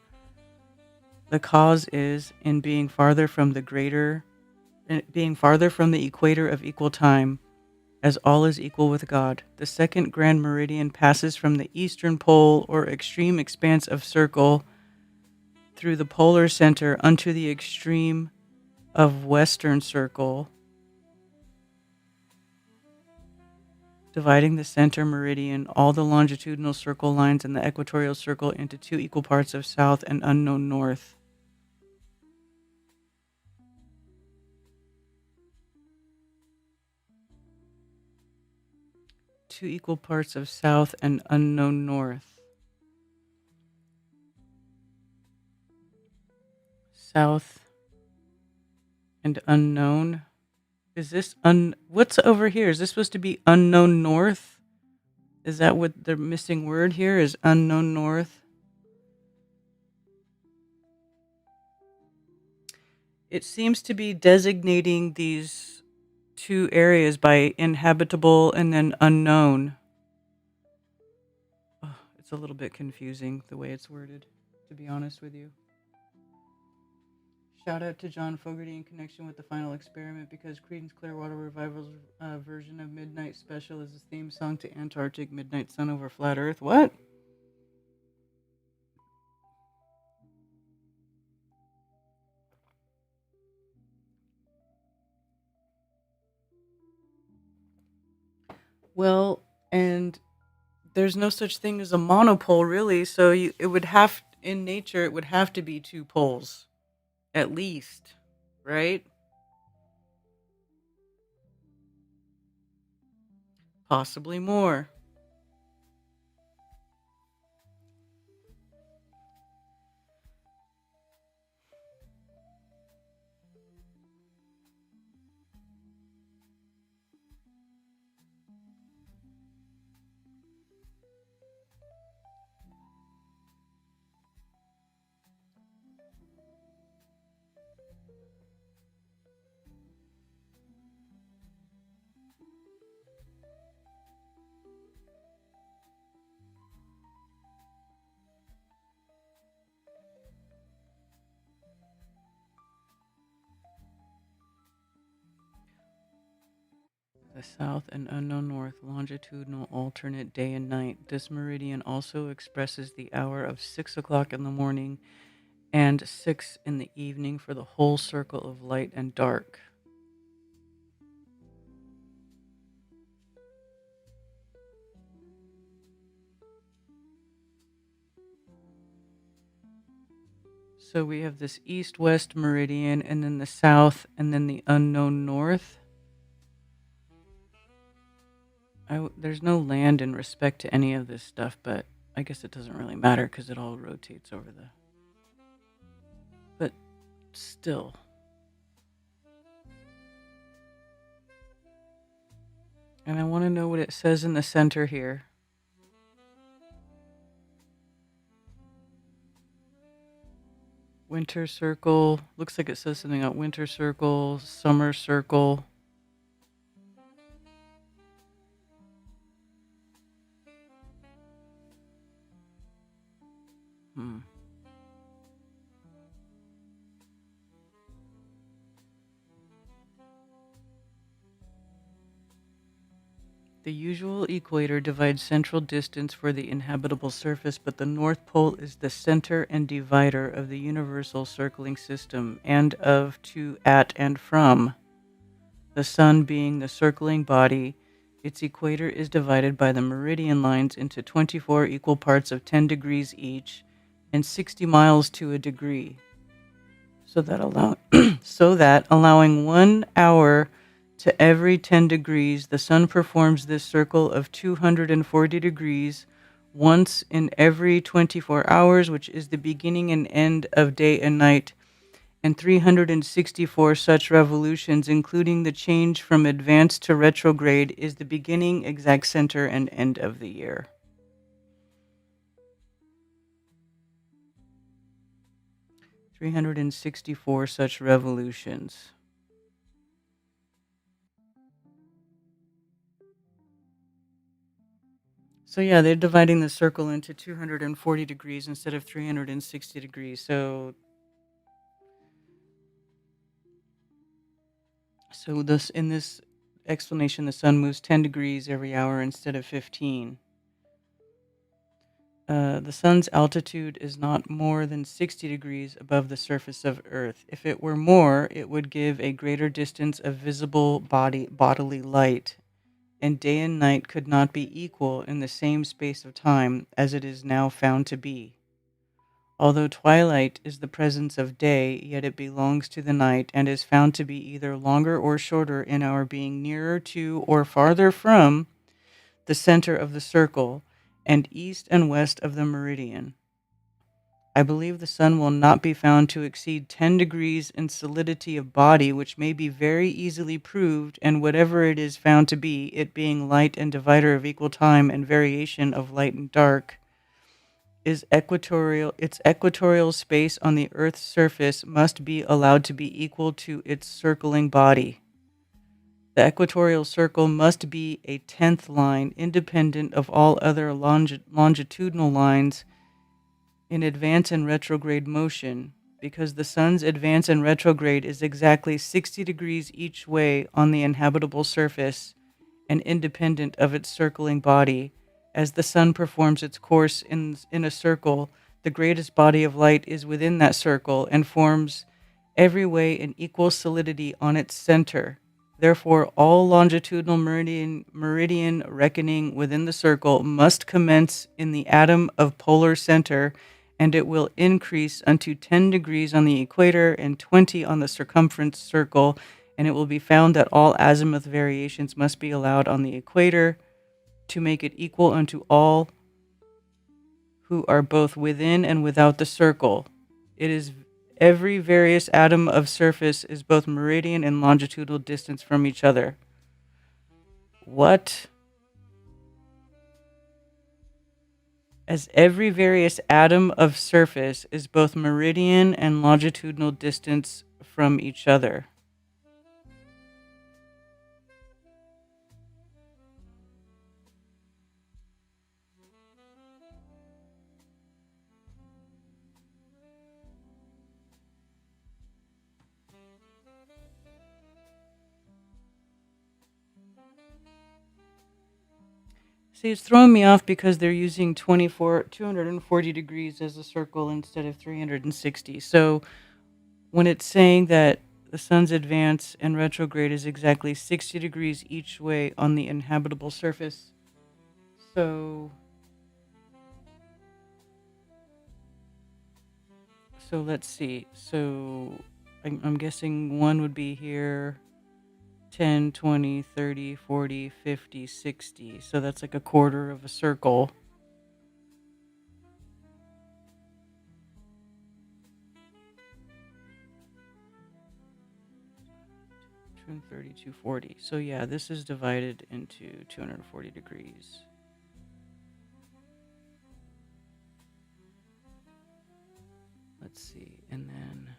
The cause is in being farther from the equator of equal time, as all is equal with God. The second grand meridian passes from the eastern pole, or extreme expanse of circle, through the polar center unto the extreme of western circle, dividing the center meridian, all the longitudinal circle lines, and the equatorial circle into 2 equal parts of south and unknown north. Two equal parts of south and unknown north. South and unknown. Is this what's over here? Is this supposed to be unknown north? Is that what the missing word here is? Unknown north? It seems to be designating these 2 areas by inhabitable and then unknown. Oh, it's a little bit confusing the way it's worded, to be honest with you. Shout out to John Fogerty in connection with the final experiment, because Creedence Clearwater Revival's version of Midnight Special is the theme song to Antarctic Midnight Sun over Flat Earth. What? Well, and there's no such thing as a monopole, really. So it would have, in nature, it would have to be 2 poles, at least, right? Possibly more. The south and unknown north, longitudinal alternate day and night. This meridian also expresses the hour of 6 o'clock in the morning and 6 in the evening for the whole circle of light and dark. So we have this east-west meridian, and then the south, and then the unknown north. There's no land in respect to any of this stuff, but I guess it doesn't really matter because it all rotates over the... But still. And I want to know what it says in the center here. Winter circle. Looks like it says something about winter circle, summer circle. The usual equator divides central distance for the inhabitable surface, but the North Pole is the center and divider of the universal circling system, and of, to, at, and from. The Sun being the circling body, its equator is divided by the meridian lines into 24 equal parts of 10 degrees each, and 60 miles to a degree. So that allowing 1 hour to every 10 degrees, the Sun performs this circle of 240 degrees once in every 24 hours, which is the beginning and end of day and night, and 364 such revolutions, including the change from advanced to retrograde, is the beginning, exact center, and end of the year. "364 such revolutions." So yeah, they're dividing the circle into 240 degrees instead of 360 degrees. So this in this explanation, the Sun moves 10 degrees every hour instead of 15. The Sun's altitude is not more than 60 degrees above the surface of Earth. If it were more, it would give a greater distance of visible bodily light, and day and night could not be equal in the same space of time as it is now found to be. Although twilight is the presence of day, yet it belongs to the night and is found to be either longer or shorter in our being nearer to or farther from the center of the circle and east and west of the meridian. I believe the Sun will not be found to exceed 10 degrees in solidity of body, which may be very easily proved, and whatever it is found to be, it being light and divider of equal time and variation of light and dark, is equatorial. Its equatorial space on the Earth's surface must be allowed to be equal to its circling body. The equatorial circle must be a 10th line, independent of all other longitudinal lines in advance and retrograde motion, because the Sun's advance and retrograde is exactly 60 degrees each way on the inhabitable surface and independent of its circling body. As the Sun performs its course in a circle, the greatest body of light is within that circle and forms every way an equal solidity on its center. Therefore, all longitudinal meridian reckoning within the circle must commence in the atom of polar center, and it will increase unto 10 degrees on the equator and 20 on the circumference circle, and it will be found that all azimuth variations must be allowed on the equator to make it equal unto all who are both within and without the circle. It is every various atom of surface is both meridian and longitudinal distance from each other. What? As every various atom of surface is both meridian and longitudinal distance from each other. See, it's throwing me off because they're using 240 degrees as a circle instead of 360. So when it's saying that the Sun's advance and retrograde is exactly 60 degrees each way on the inhabitable surface. So let's see. So I'm guessing one would be here 10, 20, 30, 40, 50, 60. So that's like a quarter of a circle. 230, 240. So yeah, this is divided into 240 degrees. Let's see, and then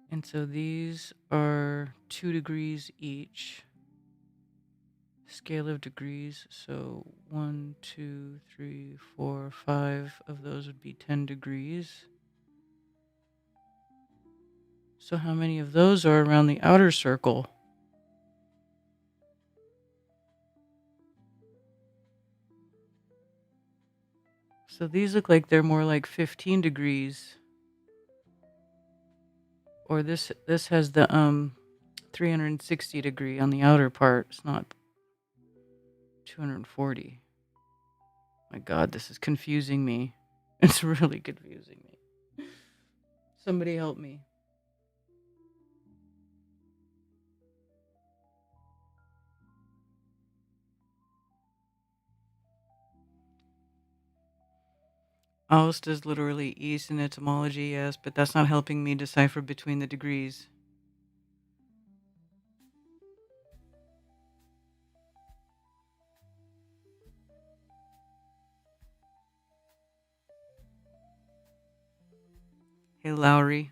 and so these are 2 degrees each. Scale of degrees. So 1, 2, 3, 4, 5 of those would be 10 degrees. So how many of those are around the outer circle? So these look like they're more like 15 degrees. Or this has the 360 degree on the outer part. It's not 240. My God, this is confusing me. It's really confusing me. Somebody help me. Ost is literally east in etymology, yes, but that's not helping me decipher between the degrees. Hey, Lowry.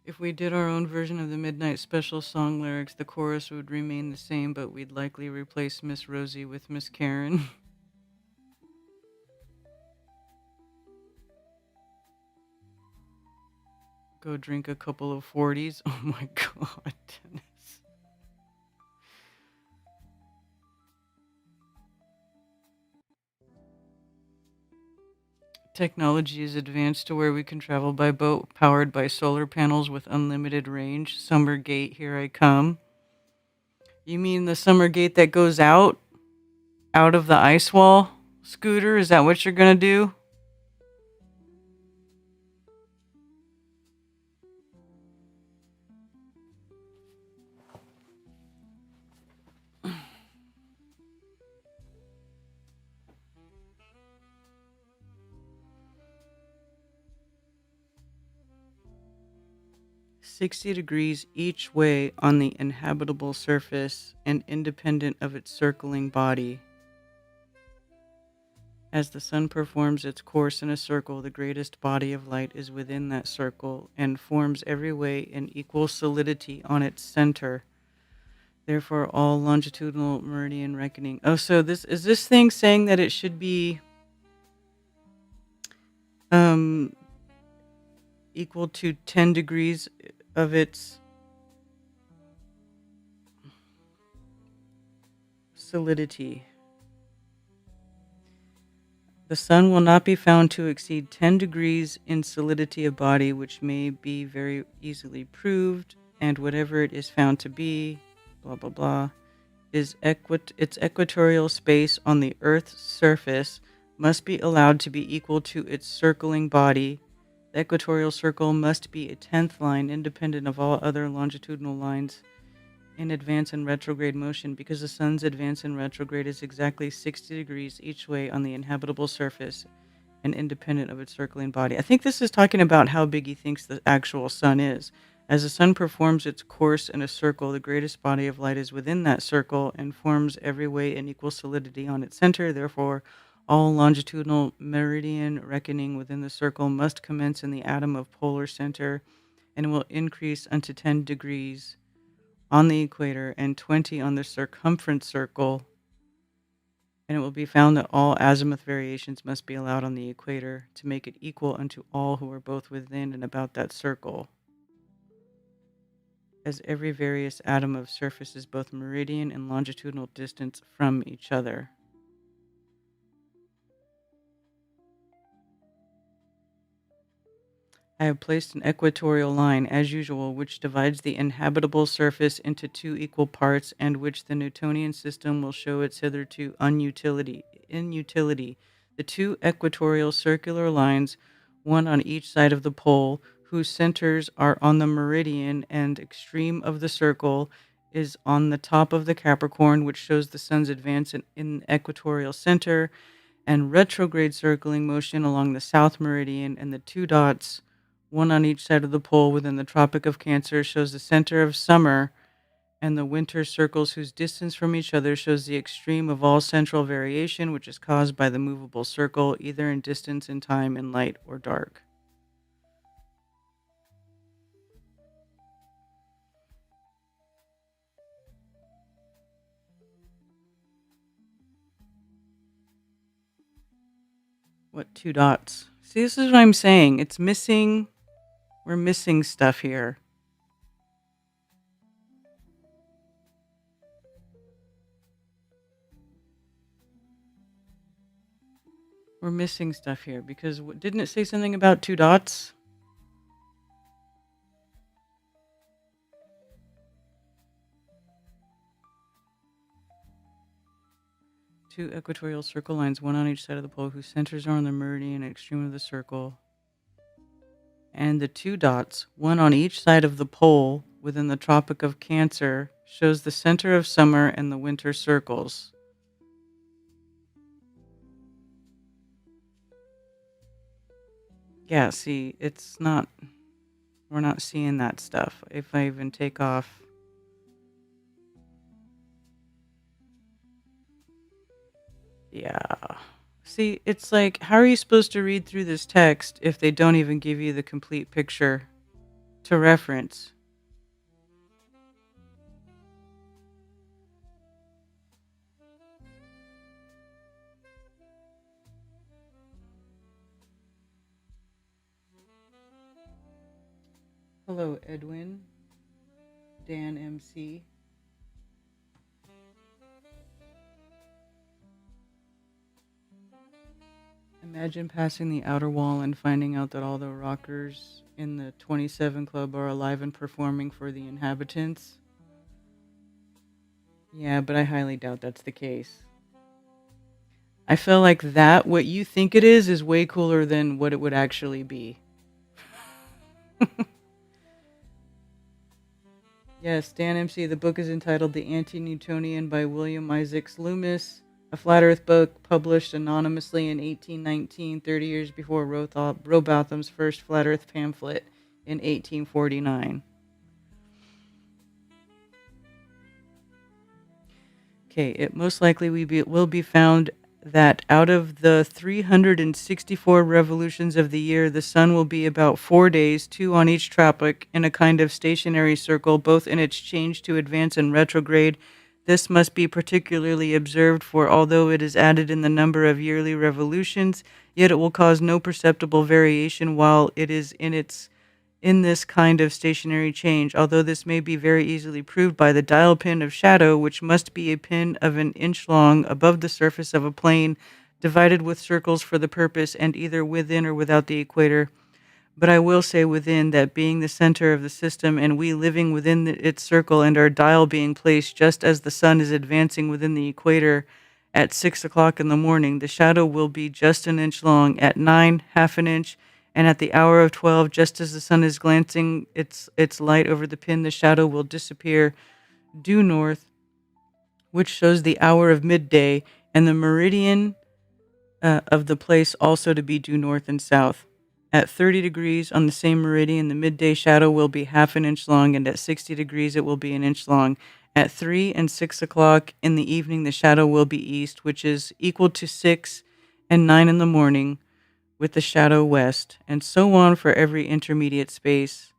If we did our own version of the Midnight Special song lyrics, the chorus would remain the same, but we'd likely replace Miss Rosie with Miss Karen. Go drink a couple of 40s. Oh my God, Dennis. Technology is advanced to where we can travel by boat powered by solar panels with unlimited range. Summer gate, here I come. You mean the summer gate that goes out of the ice wall? Scooter, is that what you're gonna do? 60 degrees each way on the inhabitable surface and independent of its circling body. As the sun performs its course in a circle, the greatest body of light is within that circle and forms every way an equal solidity on its center. Therefore, all longitudinal meridian reckoning. Oh, so this thing saying that it should be equal to 10 degrees of its solidity. The sun will not be found to exceed 10 degrees in solidity of body, which may be very easily proved, and whatever it is found to be, blah, blah, blah, is its equatorial space on the Earth's surface must be allowed to be equal to its circling body. The equatorial circle must be a 10th line independent of all other longitudinal lines in advance and retrograde motion, because the sun's advance and retrograde is exactly 60 degrees each way on the inhabitable surface and independent of its circling body. I think this is talking about how big he thinks the actual sun is. As the sun performs its course in a circle, the greatest body of light is within that circle and forms every way an equal solidity on its center. Therefore, all longitudinal meridian reckoning within the circle must commence in the atom of polar center and will increase unto 10 degrees on the equator and 20 on the circumference circle, and it will be found that all azimuth variations must be allowed on the equator to make it equal unto all who are both within and about that circle, as every various atom of surface is both meridian and longitudinal distance from each other. I have placed an equatorial line, as usual, which divides the inhabitable surface into two equal parts, and which the Newtonian system will show its hitherto inutility. The two equatorial circular lines, one on each side of the pole, whose centers are on the meridian and extreme of the circle, is on the top of the Capricorn, which shows the sun's advance in the equatorial center, and retrograde circling motion along the south meridian, and the two dots, one on each side of the pole within the Tropic of Cancer, shows the center of summer, and the winter circles whose distance from each other shows the extreme of all central variation, which is caused by the movable circle, either in distance in time, in light or dark. What two dots? See, this is what I'm saying. It's missing. We're missing stuff here. We're missing stuff here because didn't it say something about two dots? Two equatorial circle lines, one on each side of the pole, whose centers are on the meridian and extreme of the circle. And the two dots, one on each side of the pole within the Tropic of Cancer, shows the center of summer and the winter circles. Yeah, see, it's not, we're not seeing that stuff. If I even take off. Yeah. See, it's like, how are you supposed to read through this text if they don't even give you the complete picture to reference? Hello, Edwin. Dan MC. Imagine passing the outer wall and finding out that all the rockers in the 27 Club are alive and performing for the inhabitants. Yeah, but I highly doubt that's the case. I feel like that, what you think it is way cooler than what it would actually be. Yes, Dan MC. The book is entitled The Anti-Newtonian by William Isaacs Loomis, a flat earth book published anonymously in 1819, 30 years before Rowbotham's first flat earth pamphlet in 1849. Okay, it most likely will be found that out of the 364 revolutions of the year, the sun will be about 4 days, 2 on each tropic, in a kind of stationary circle, both in its change to advance and retrograde. This must be particularly observed, for although it is added in the number of yearly revolutions, yet it will cause no perceptible variation while it is in this kind of stationary change, although this may be very easily proved by the dial pin of shadow, which must be a pin of an inch long above the surface of a plane, divided with circles for the purpose, and either within or without the equator. But I will say within, that being the center of the system, and we living within its circle, and our dial being placed just as the sun is advancing within the equator at 6 o'clock in the morning, the shadow will be just an inch long, at 9, half an inch, and at the hour of 12, just as the sun is glancing its light over the pin, the shadow will disappear due north, which shows the hour of midday, and the meridian of the place also to be due north and south. At 30 degrees on the same meridian, the midday shadow will be half an inch long, and at 60 degrees it will be an inch long. At 3 and 6 o'clock in the evening, the shadow will be east, which is equal to 6 and 9 in the morning, with the shadow west, and so on for every intermediate space.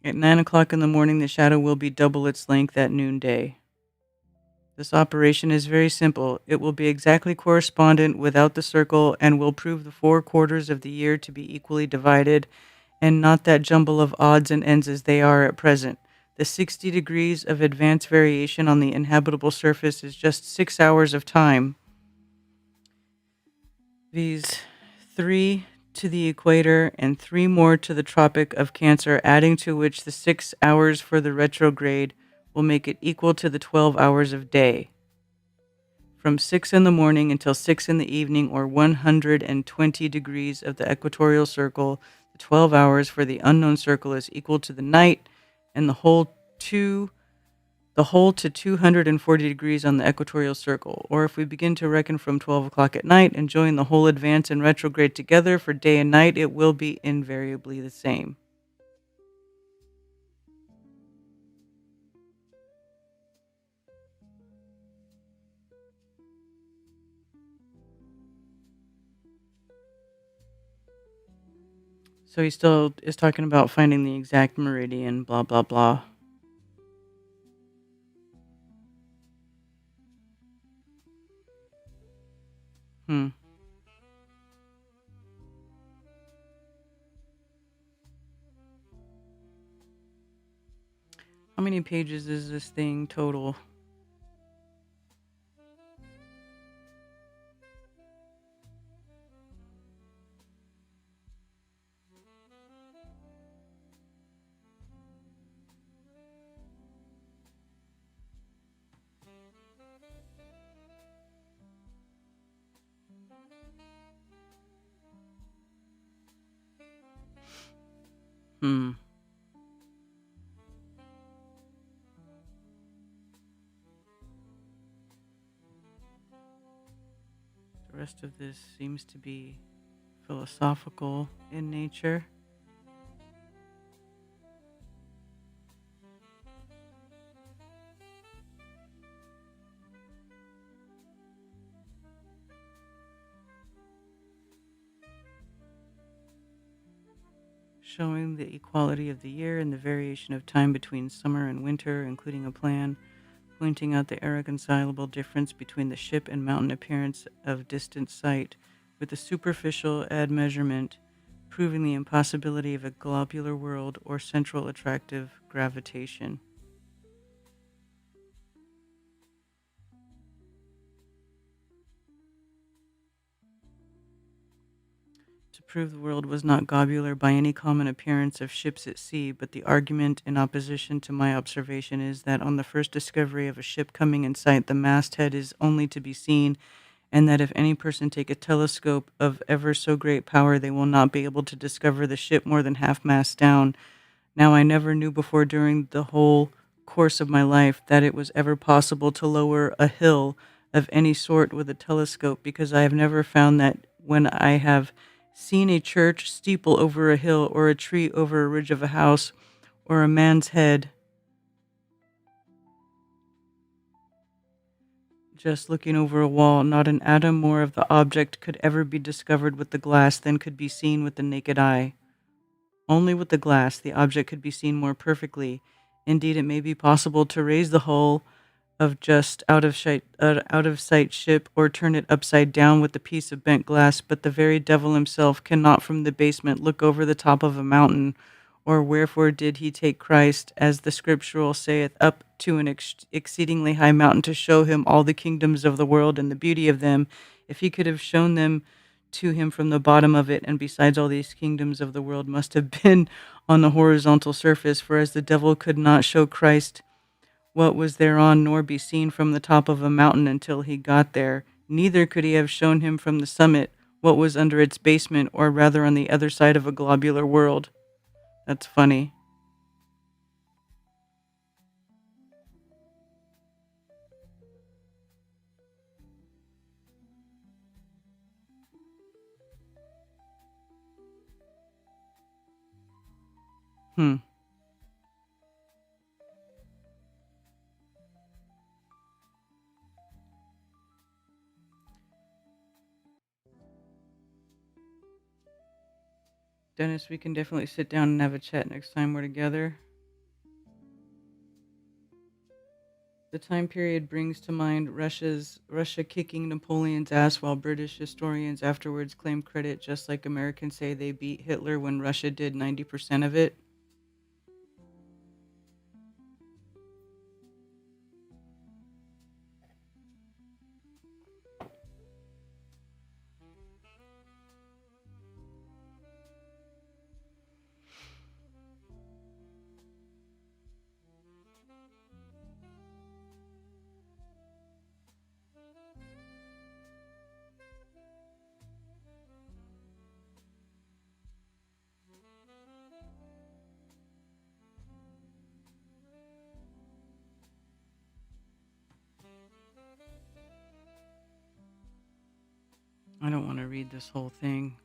At 9 o'clock in the morning, the shadow will be double its length at noonday. This operation is very simple. It will be exactly correspondent without the circle, and will prove the 4 quarters of the year to be equally divided, and not that jumble of odds and ends as they are at present. The 60 degrees of advance variation on the inhabitable surface is just 6 hours of time. These 3 to the equator and 3 more to the Tropic of Cancer, adding to which the 6 hours for the retrograde will make it equal to the 12 hours of day. From 6 in the morning until 6 in the evening, or 120 degrees of the equatorial circle, the 12 hours for the unknown circle is equal to the night, and the whole to 240 degrees on the equatorial circle. Or if we begin to reckon from 12 o'clock at night and join the whole advance and retrograde together for day and night, it will be invariably the same. So he still is talking about finding the exact meridian, blah, blah, blah. How many pages is this thing total? The rest of this seems to be philosophical in nature. Showing the equality of the year and the variation of time between summer and winter, including a plan pointing out the irreconcilable difference between the ship and mountain appearance of distant sight, with the superficial add measurement, proving the impossibility of a globular world or central attractive gravitation. To prove the world was not globular by any common appearance of ships at sea, but the argument in opposition to my observation is that on the first discovery of a ship coming in sight, the masthead is only to be seen, and that if any person take a telescope of ever so great power, they will not be able to discover the ship more than half-mast down. Now, I never knew before during the whole course of my life that it was ever possible to lower a hill of any sort with a telescope, because I have never found that when I have seen a church steeple over a hill, or a tree over a ridge of a house, or a man's head just looking over a wall, not an atom more of the object could ever be discovered with the glass than could be seen with the naked eye. Only with the glass the object could be seen more perfectly. Indeed, it may be possible to raise the hull of just out of sight ship, or turn it upside down with a piece of bent glass, but the very devil himself cannot from the basement look over the top of a mountain. Or wherefore did he take Christ, as the scriptural saith, up to an exceedingly high mountain to show him all the kingdoms of the world and the beauty of them, if he could have shown them to him from the bottom of it? And besides, all these kingdoms of the world must have been on the horizontal surface, for as the devil could not show Christ what was thereon, nor be seen from the top of a mountain until he got there, neither could he have shown him from the summit what was under its basement, or rather on the other side of a globular world. That's funny. Dennis, we can definitely sit down and have a chat next time we're together. The time period brings to mind Russia kicking Napoleon's ass, while British historians afterwards claim credit, just like Americans say they beat Hitler when Russia did 90% of it. I don't want to read this whole thing.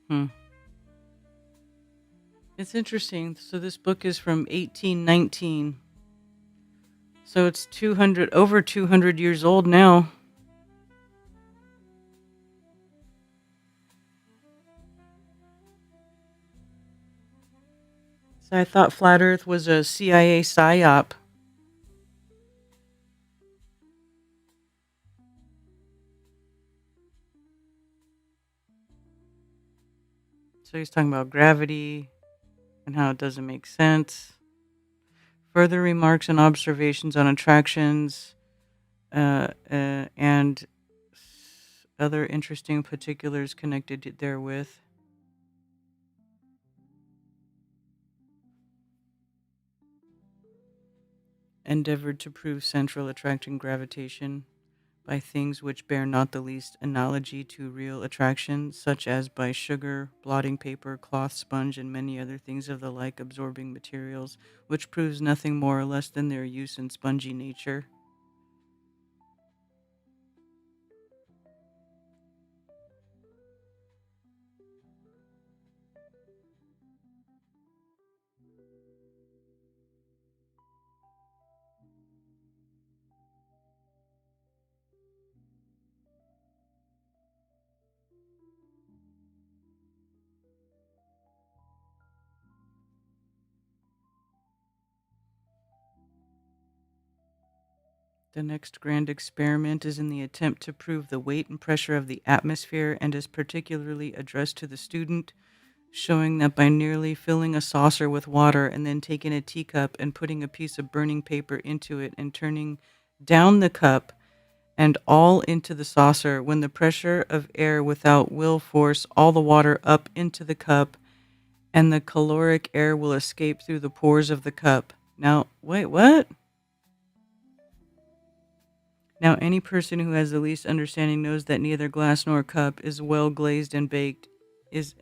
Hmm. It's interesting. So this book is from 1819. So it's 200 over 200 years old now. So I thought Flat Earth was a CIA psyop. So he's talking about gravity and how it doesn't make sense. Further remarks and observations on attractions and other interesting particulars connected therewith. Endeavored to prove central attracting gravitation by things which bear not the least analogy to real attraction, such as by sugar, blotting paper, cloth, sponge, and many other things of the like absorbing materials, which proves nothing more or less than their use and spongy nature. The next grand experiment is in the attempt to prove the weight and pressure of the atmosphere and is particularly addressed to the student, showing that by nearly filling a saucer with water and then taking a teacup and putting a piece of burning paper into it and turning down the cup and all into the saucer, when the pressure of air without will force all the water up into the cup, and the caloric air will escape through the pores of the cup. Now, wait, what? Now, any person who has the least understanding knows that neither glass nor cup is well glazed and baked is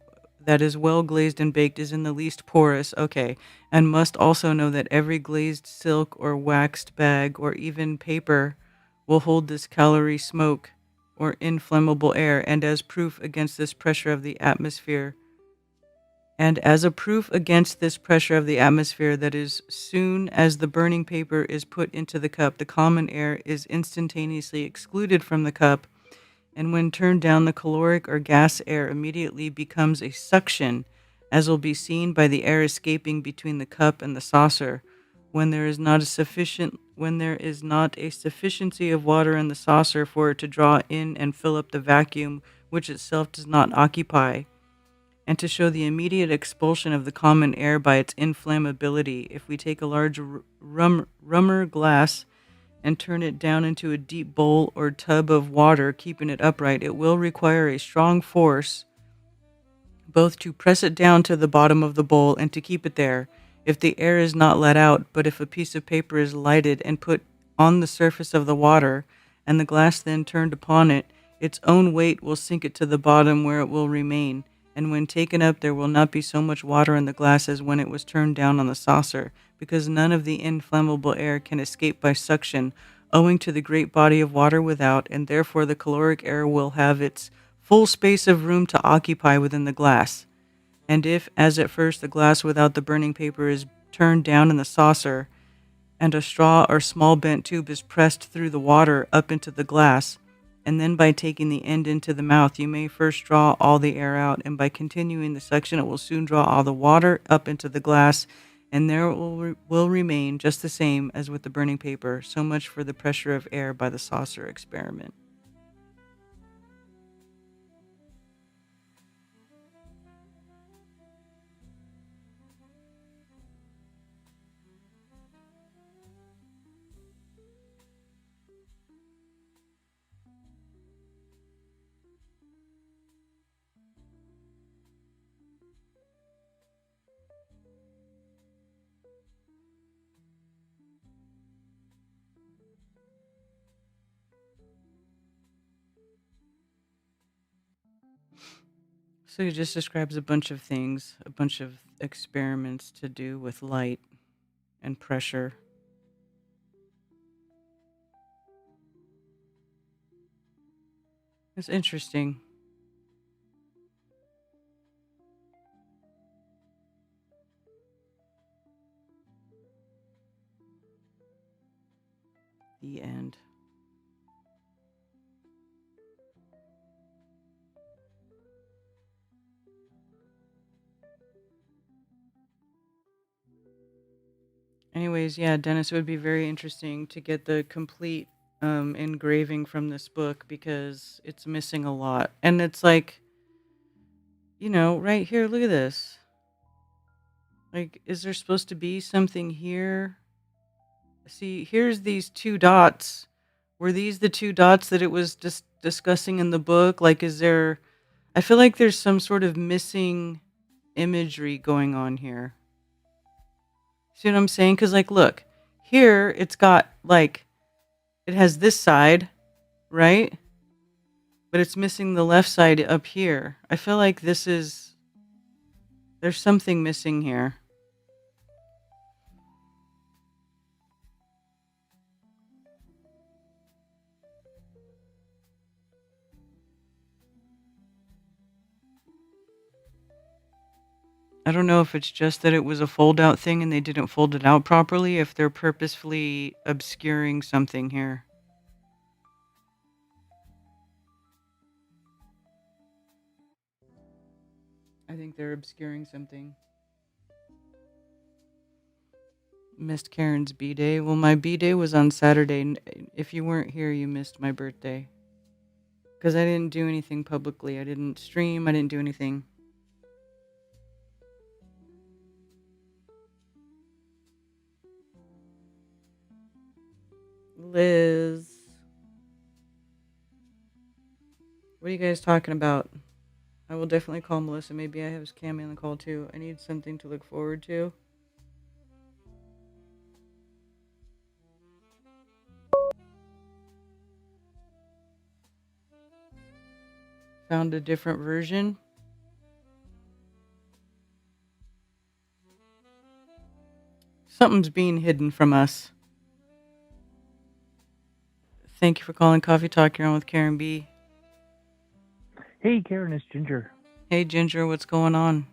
that is well glazed and baked is in the least porous, okay, and must also know that every glazed silk or waxed bag or even paper will hold this calorie smoke or inflammable air, and as proof against this pressure of the atmosphere, and as a proof against this pressure of the atmosphere, that as soon as the burning paper is put into the cup, the common air is instantaneously excluded from the cup, and when turned down, the caloric or gas air immediately becomes a suction, as will be seen by the air escaping between the cup and the saucer. When there is not a sufficiency of water in the saucer for it to draw in and fill up the vacuum which itself does not occupy, and to show the immediate expulsion of the common air by its inflammability, if we take a large rummer glass and turn it down into a deep bowl or tub of water, keeping it upright, it will require a strong force both to press it down to the bottom of the bowl and to keep it there, if the air is not let out. But if a piece of paper is lighted and put on the surface of the water, and the glass then turned upon it, its own weight will sink it to the bottom, where it will remain, and when taken up there will not be so much water in the glass as when it was turned down on the saucer, because none of the inflammable air can escape by suction, owing to the great body of water without, and therefore the caloric air will have its full space of room to occupy within the glass. And if, as at first, the glass without the burning paper is turned down in the saucer, and a straw or small bent tube is pressed through the water up into the glass, and then by taking the end into the mouth, you may first draw all the air out, and by continuing the suction, it will soon draw all the water up into the glass, and there it will remain just the same as with the burning paper. So much for the pressure of air by the saucer experiment. So he just describes a bunch of things, a bunch of experiments to do with light and pressure. It's interesting. The end. Anyways, yeah, Dennis, it would be very interesting to get the complete engraving from this book because it's missing a lot. And it's like, right here, look at this. Like, is there supposed to be something here? See, here's these two dots. Were these the two dots that it was just discussing in the book? Like, I feel like there's some sort of missing imagery going on here. See what I'm saying? Because, like, look, here it's got, like, it has this side, right? But it's missing the left side up here. I feel like there's something missing here. I don't know if it's just that it was a fold out thing and they didn't fold it out properly, if they're purposefully obscuring something here. I think they're obscuring something. Missed Karen's B-Day. Well, my B-Day was on Saturday. If you weren't here, you missed my birthday. Because I didn't do anything publicly. I didn't stream. I didn't do anything. Liz. What are you guys talking about? I will definitely call Melissa. Maybe I have Cammy on the call too. I need something to look forward to. Found a different version. Something's being hidden from us. Thank you for calling Coffee Talk. You're on with Karen B. Hey, Karen, it's Ginger. Hey, Ginger, what's going on?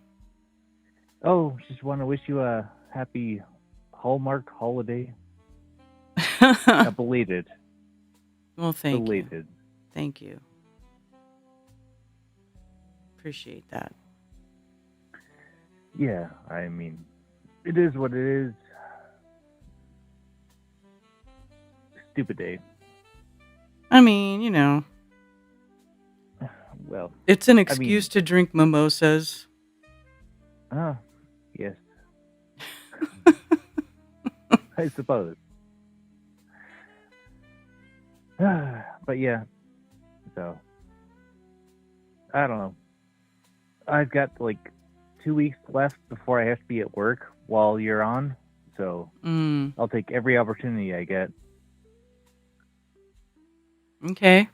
Oh, just want to wish you a happy Hallmark holiday. Belated. Well, thank you. Belated. Thank you. Appreciate that. Yeah, I mean, it is what it is. Stupid day. I mean, Well, it's an excuse to drink mimosas. Yes. I suppose. But yeah, so I don't know. I've got like 2 weeks left before I have to be at work while you're on, so I'll take every opportunity I get. Okay.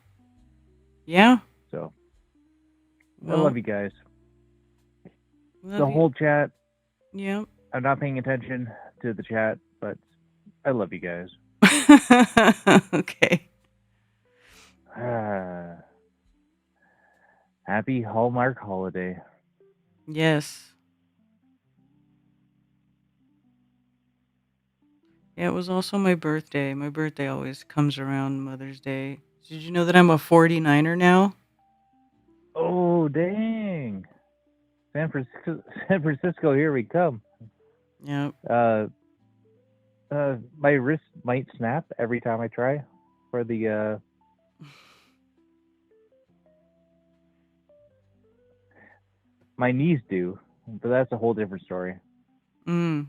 Yeah. So Well, I love you guys. love The you. whole chat. Yep. I'm not paying attention to the chat, but I love you guys. Okay. Happy Hallmark holiday. Yes. Yeah, it was also my birthday. My birthday always comes around Mother's Day. Did you know that I'm a 49er now? Oh, dang. San Francisco, here we come. Yep. My wrist might snap every time I try for the my knees do, but that's a whole different story. Yeah.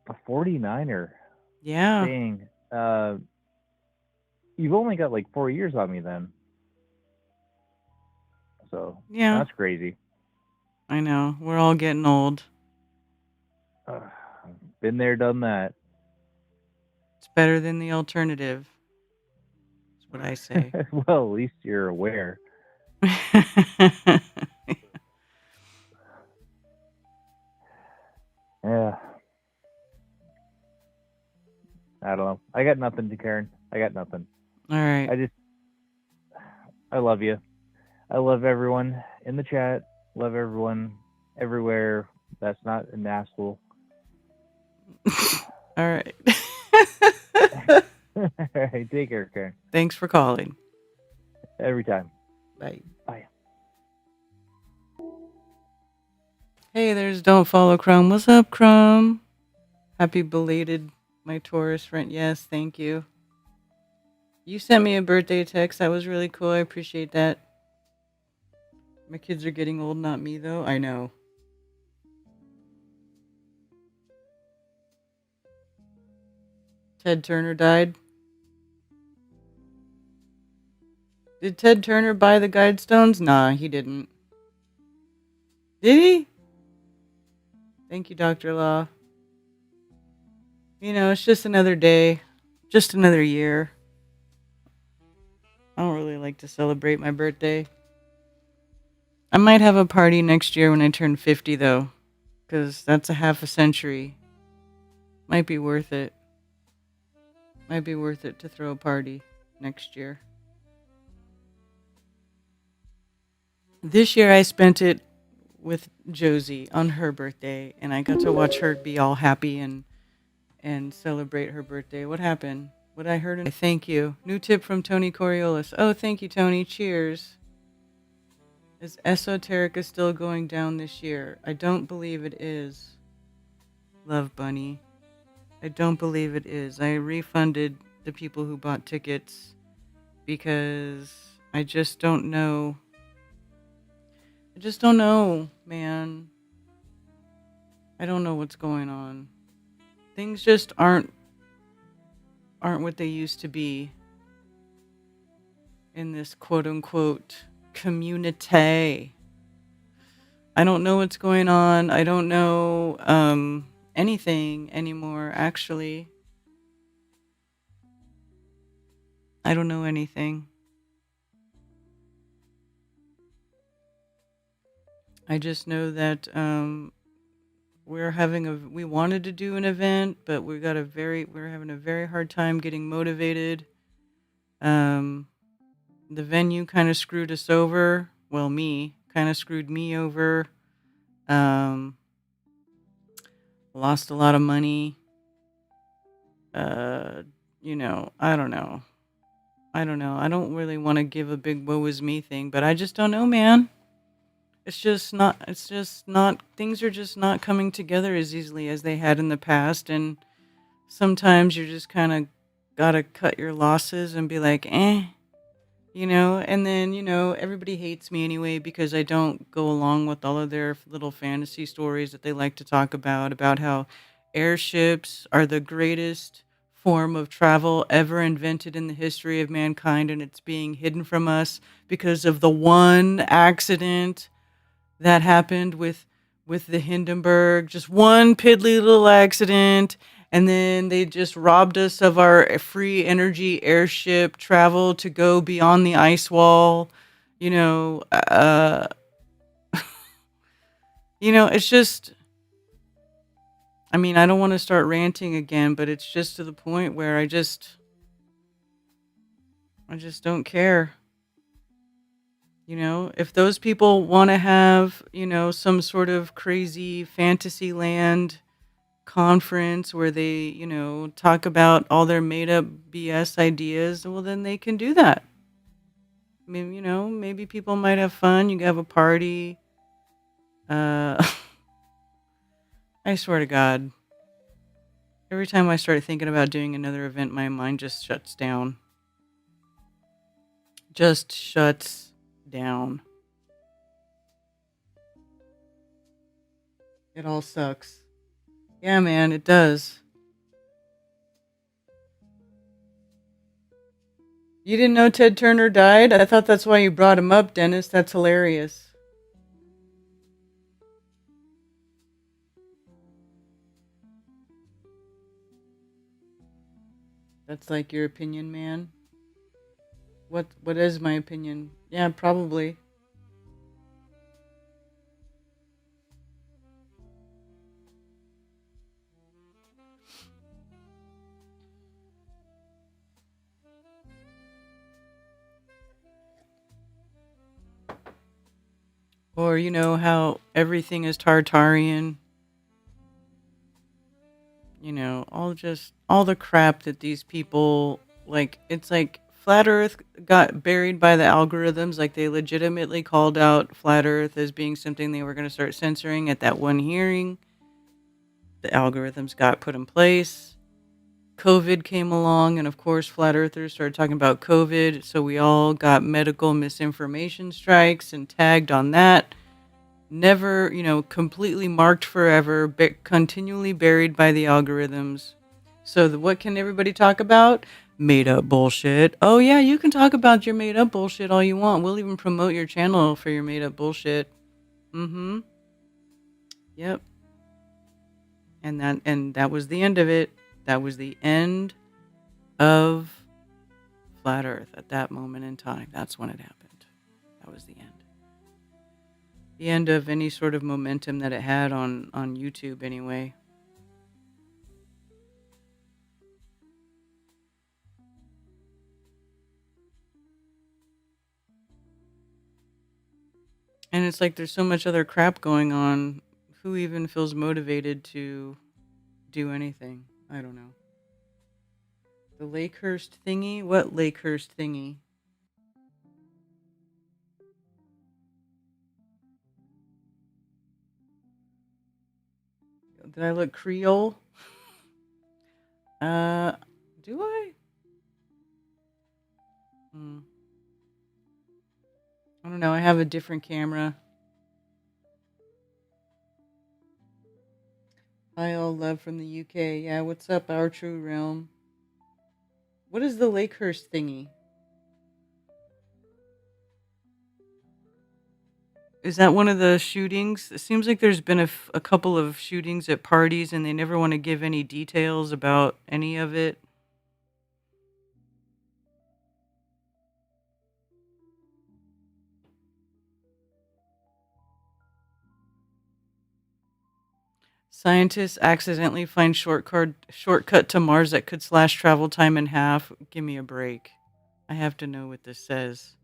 A 49er. Yeah. Dang. You've only got like 4 years on me then. So Yeah. that's crazy. I know. We're all getting old. Been there, done that. It's better than the alternative. what I say. Well, at least you're aware. Yeah. I don't know. I got nothing to Karen. I got nothing. All right. I love you. I love everyone in the chat. Love everyone everywhere. That's not an asshole. All right. All right, take care, Karen. Thanks for calling. Every time. Bye. Bye. Hey, there's Don't Follow Crumb. What's up, Crumb? Happy belated my Taurus friend. Yes, thank you. You sent me a birthday text. That was really cool. I appreciate that. My kids are getting old, not me, though. I know. Ted Turner died. Did Ted Turner buy the Guidestones? Nah, he didn't. Did he? Thank you, Dr. Law. You know, it's just another day. Just another year. I don't really like to celebrate my birthday. I might have a party next year when I turn 50, though. Because that's a half a century. Might be worth it. Might be worth it to throw a party next year. This year I spent it with Josie on her birthday, and I got to watch her be all happy and celebrate her birthday. What happened? What I heard? Thank you. New tip from Tony Coriolis. Oh, thank you, Tony. Cheers. Is Esoterica still going down this year? I don't believe it is. Love Bunny. I don't believe it is. I refunded the people who bought tickets because I just don't know. I just don't know, man. I don't know what's going on. Things just aren't what they used to be in this quote unquote community. I don't know what's going on. I don't know anything anymore, actually. I don't know anything. I just know that we wanted to do an event, but we're having a very hard time getting motivated. The venue kind of screwed us over. Well, me kind of screwed me over. Lost a lot of money. I don't know. I don't really want to give a big woe is me thing, but I just don't know, man. It's just not, things are just not coming together as easily as they had in the past. And sometimes you're just kind of got to cut your losses and be like, and then, everybody hates me anyway because I don't go along with all of their little fantasy stories that they like to talk about how airships are the greatest form of travel ever invented in the history of mankind, and it's being hidden from us because of the one accident that happened with the Hindenburg, just one piddly little accident, and then they just robbed us of our free energy airship travel to go beyond the ice wall. It's just, I mean, I don't want to start ranting again, but it's just to the point where I just don't care. If those people want to have, some sort of crazy fantasy land conference where they, talk about all their made up BS ideas, well, then they can do that. I mean, maybe people might have fun. You can have a party. I swear to God, every time I start thinking about doing another event, my mind just shuts down. Just shuts down. It all sucks. Yeah, man, it does. You didn't know Ted Turner died? I thought that's why you brought him up, Dennis. That's hilarious. That's like your opinion, man. What is my opinion? Yeah, probably. Or you know how everything is Tartarian. You know, all the crap that these people like. It's like flat Earth got buried by the algorithms. Like they legitimately called out flat Earth as being something they were going to start censoring at that one hearing. The algorithms got put in place. COVID came along, and of course, flat earthers started talking about COVID. So we all got medical misinformation strikes and tagged on that. Never, completely marked forever, continually buried by the algorithms. So, what can everybody talk about? Made up bullshit. Oh, yeah, you can talk about your made up bullshit all you want. We'll even promote your channel for your made up bullshit. Mm hmm. Yep. And that was the end of it. That was the end of flat Earth at that moment in time. That's when it happened. That was the end. The end of any sort of momentum that it had on YouTube, anyway. And it's like there's so much other crap going on. Who even feels motivated to do anything? I don't know. The Lakehurst thingy? What Lakehurst thingy? Did I look Creole? Do I? I don't know. I have a different camera. Hi, all love from the UK. Yeah, what's up, Our True Realm? What is the Lakehurst thingy? Is that one of the shootings? It seems like there's been a couple of shootings at parties, and they never want to give any details about any of it. Scientists accidentally find shortcut to Mars that could slash travel time in half. Give me a break. I have to know what this says,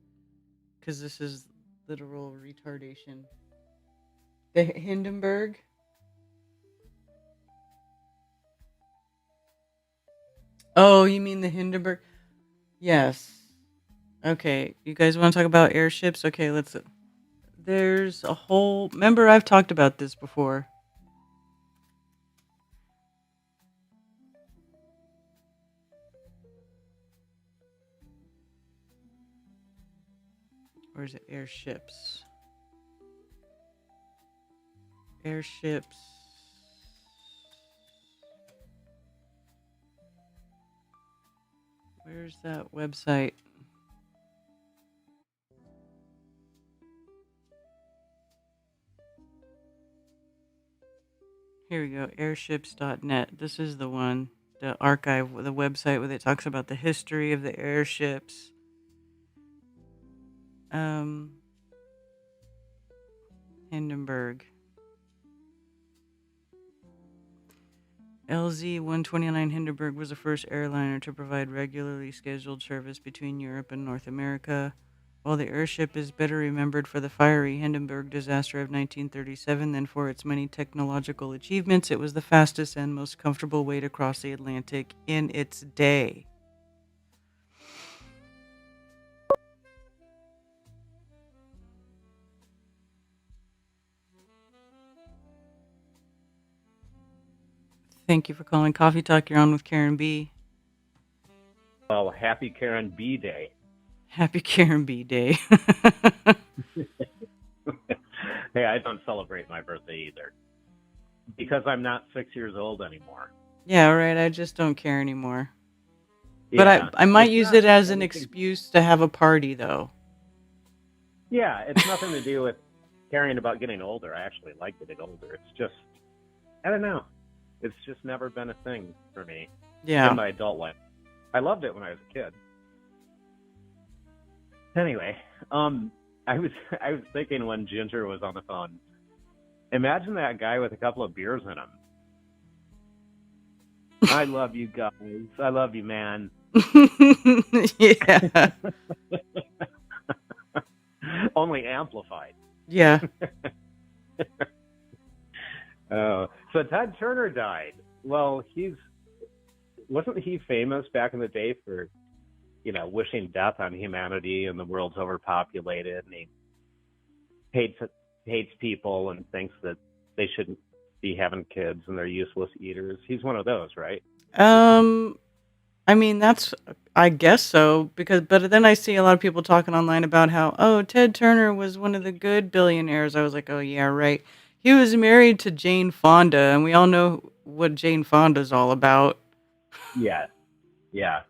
because this is literal retardation. The Hindenburg? Oh, you mean the Hindenburg? Yes. Okay, you guys want to talk about airships? Okay, let's. There's a whole. Remember, I've talked about this before. Or is it airships? Airships. Where's that website? Here we go, airships.net. This is the one, the archive, the website where it talks about the history of the airships. Hindenburg. LZ-129 Hindenburg was the first airliner to provide regularly scheduled service between Europe and North America. While the airship is better remembered for the fiery Hindenburg disaster of 1937 than for its many technological achievements, it was the fastest and most comfortable way to cross the Atlantic in its day. Thank you for calling Coffee Talk. You're on with Karen B. Well, happy Karen B Day. Happy Karen B Day. Hey, I don't celebrate my birthday either because I'm not 6 years old anymore. Yeah, right. I just don't care anymore. Yeah, but I might use it as an excuse to have a party, though. Yeah, it's nothing to do with caring about getting older. I actually like getting older. It's just, I don't know. It's just never been a thing for me in my adult life. I loved it when I was a kid. Anyway, I was I was thinking when Ginger was on the phone. Imagine that guy with a couple of beers in him. I love you guys. I love you, man. Yeah. Only amplified. Yeah. So Ted Turner died. Well, wasn't he famous back in the day for, wishing death on humanity and the world's overpopulated, and he hates people and thinks that they shouldn't be having kids and they're useless eaters. He's one of those, right? I mean, I guess so, but then I see a lot of people talking online about how, oh, Ted Turner was one of the good billionaires. I was like, oh, yeah, right. He was married to Jane Fonda, and we all know what Jane Fonda's all about. Yeah. Yeah.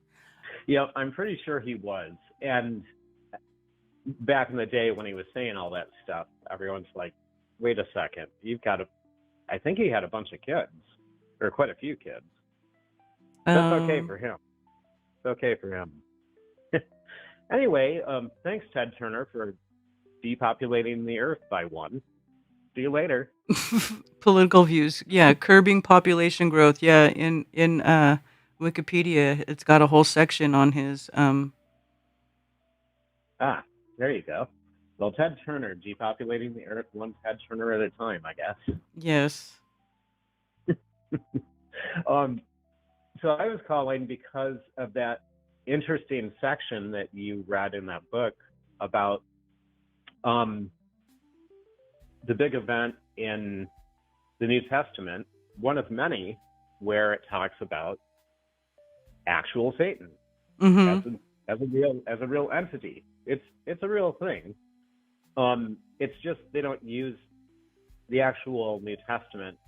I'm pretty sure he was. And back in the day when he was saying all that stuff, everyone's like, wait a second, I think he had a bunch of kids, or quite a few kids. That's okay for him. It's okay for him. Anyway, thanks, Ted Turner, for depopulating the earth by one. See you later. Political views. Yeah, curbing population growth. Yeah, in Wikipedia, it's got a whole section on his There you go. Well, Ted Turner, depopulating the earth one Ted Turner at a time, I guess. Yes. So I was calling because of that interesting section that you read in that book about the big event in the New Testament, one of many, where it talks about actual Satan as a real entity. It's a real thing. It's just they don't use the actual New Testament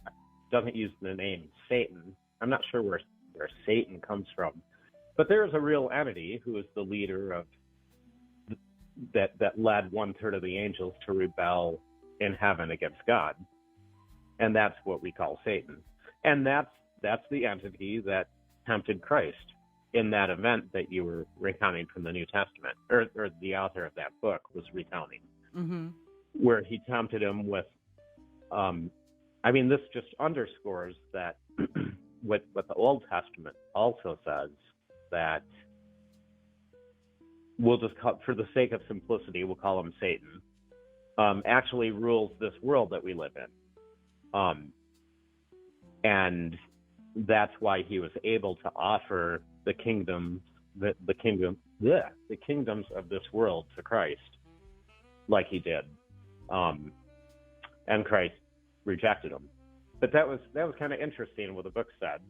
doesn't use the name Satan. I'm not sure where Satan comes from, but there is a real entity who is the leader of that led 1/3 of the angels to rebel in heaven against God, and that's what we call Satan. And that's the entity that tempted Christ in that event that you were recounting from the New Testament, or the author of that book was recounting, where he tempted him with. This just underscores that what the Old Testament also says, that we'll just call, for the sake of simplicity, we'll call him Satan, actually rules this world that we live in. And that's why he was able to offer the kingdoms of this world to Christ, like he did. And Christ rejected him. But that was kind of interesting what the book said,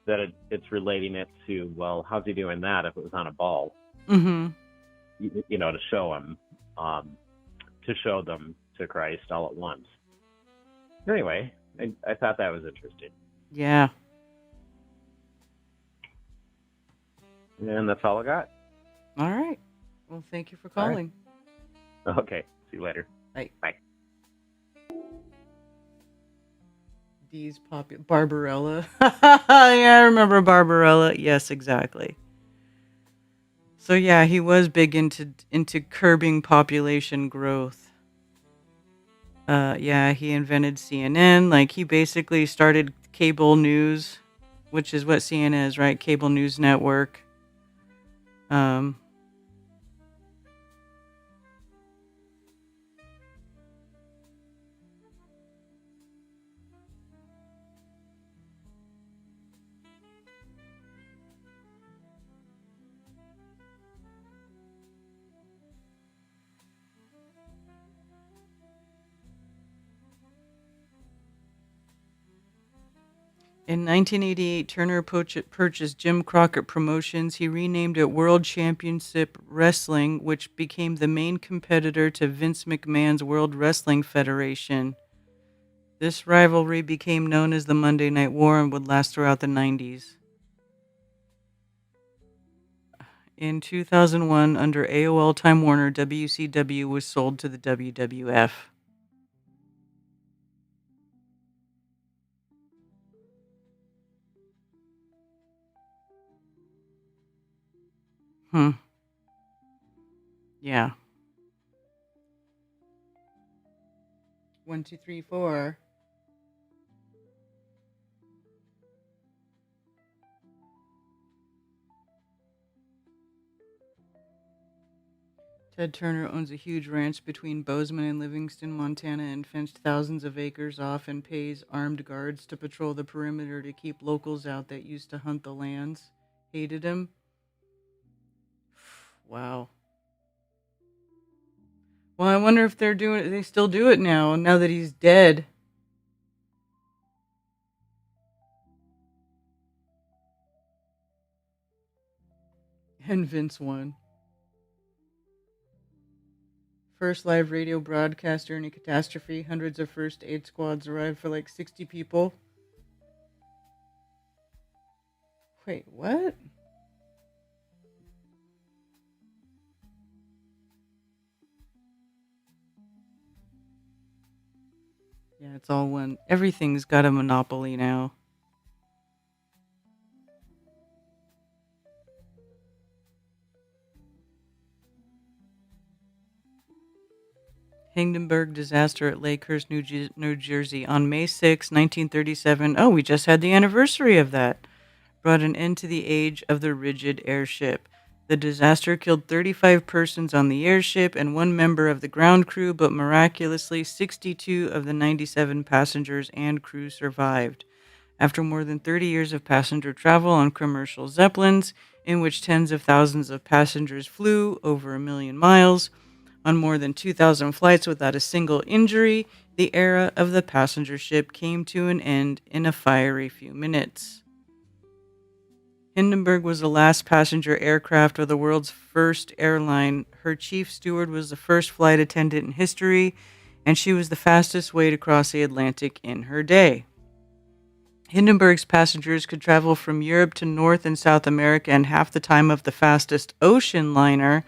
that it's relating it to, well, how's he doing that if it was on a ball? To show him, to show them to Christ all at once. Anyway, I thought that was interesting. Yeah. And that's all I got. All right. Well, thank you for calling. Right. Okay. See you later. Bye. Bye. D's Barbarella. Yeah, I remember Barbarella. Yes, exactly. So yeah, he was big into curbing population growth. Yeah, he invented CNN. Like, he basically started cable news, which is what CNN is, right? Cable news network. In 1988, Turner purchased Jim Crockett Promotions. He renamed it World Championship Wrestling, which became the main competitor to Vince McMahon's World Wrestling Federation. This rivalry became known as the Monday Night War and would last throughout the 90s. In 2001, under AOL Time Warner, WCW was sold to the WWF. Yeah. 1, 2, 3, 4. Ted Turner owns a huge ranch between Bozeman and Livingston, Montana, and fenced thousands of acres off and pays armed guards to patrol the perimeter to keep locals out that used to hunt the lands. Hated him. Wow. Well, I wonder if they still do it now that he's dead. And Vince won. First live radio broadcast during a catastrophe. Hundreds of first aid squads arrived for like 60 people. Wait, what? Yeah, it's all one. Everything's got a monopoly now. Hindenburg disaster at Lakehurst, New Jersey on May 6, 1937. Oh, we just had the anniversary of that. Brought an end to the age of the rigid airship. The disaster killed 35 persons on the airship and one member of the ground crew, but miraculously, 62 of the 97 passengers and crew survived. After more than 30 years of passenger travel on commercial Zeppelins, in which tens of thousands of passengers flew over 1,000,000 miles, on more than 2,000 flights without a single injury, the era of the passenger ship came to an end in a fiery few minutes. Hindenburg was the last passenger aircraft of the world's first airline. Her chief steward was the first flight attendant in history, and she was the fastest way to cross the Atlantic in her day. Hindenburg's passengers could travel from Europe to North and South America in half the time of the fastest ocean liner,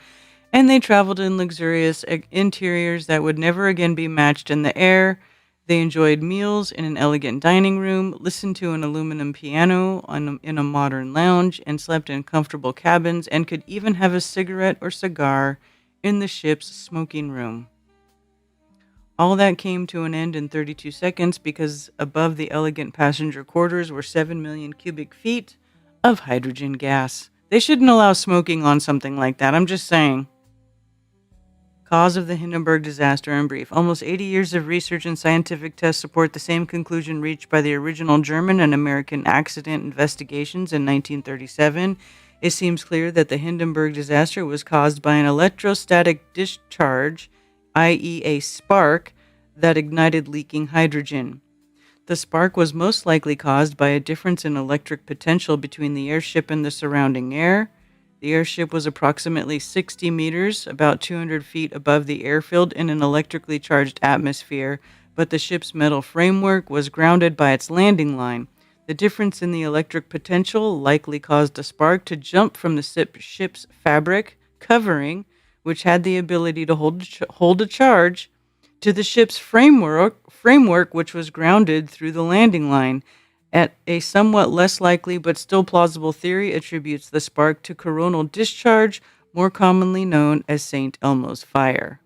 and they traveled in luxurious interiors that would never again be matched in the air. They enjoyed meals in an elegant dining room, listened to an aluminum piano in a modern lounge, and slept in comfortable cabins, and could even have a cigarette or cigar in the ship's smoking room. All that came to an end in 32 seconds because above the elegant passenger quarters were 7 million cubic feet of hydrogen gas. They shouldn't allow smoking on something like that, I'm just saying. Cause of the Hindenburg disaster in brief. Almost 80 years of research and scientific tests support the same conclusion reached by the original German and American accident investigations in 1937. It seems clear that the Hindenburg disaster was caused by an electrostatic discharge, i.e., a spark, that ignited leaking hydrogen. The spark was most likely caused by a difference in electric potential between the airship and the surrounding air. The airship was approximately 60 meters, about 200 feet above the airfield in an electrically charged atmosphere, but the ship's metal framework was grounded by its landing line. The difference in the electric potential likely caused a spark to jump from the ship's fabric covering, which had the ability to hold a charge, to the ship's framework, which was grounded through the landing line. At a somewhat less likely but still plausible theory attributes the spark to coronal discharge, more commonly known as St. Elmo's fire.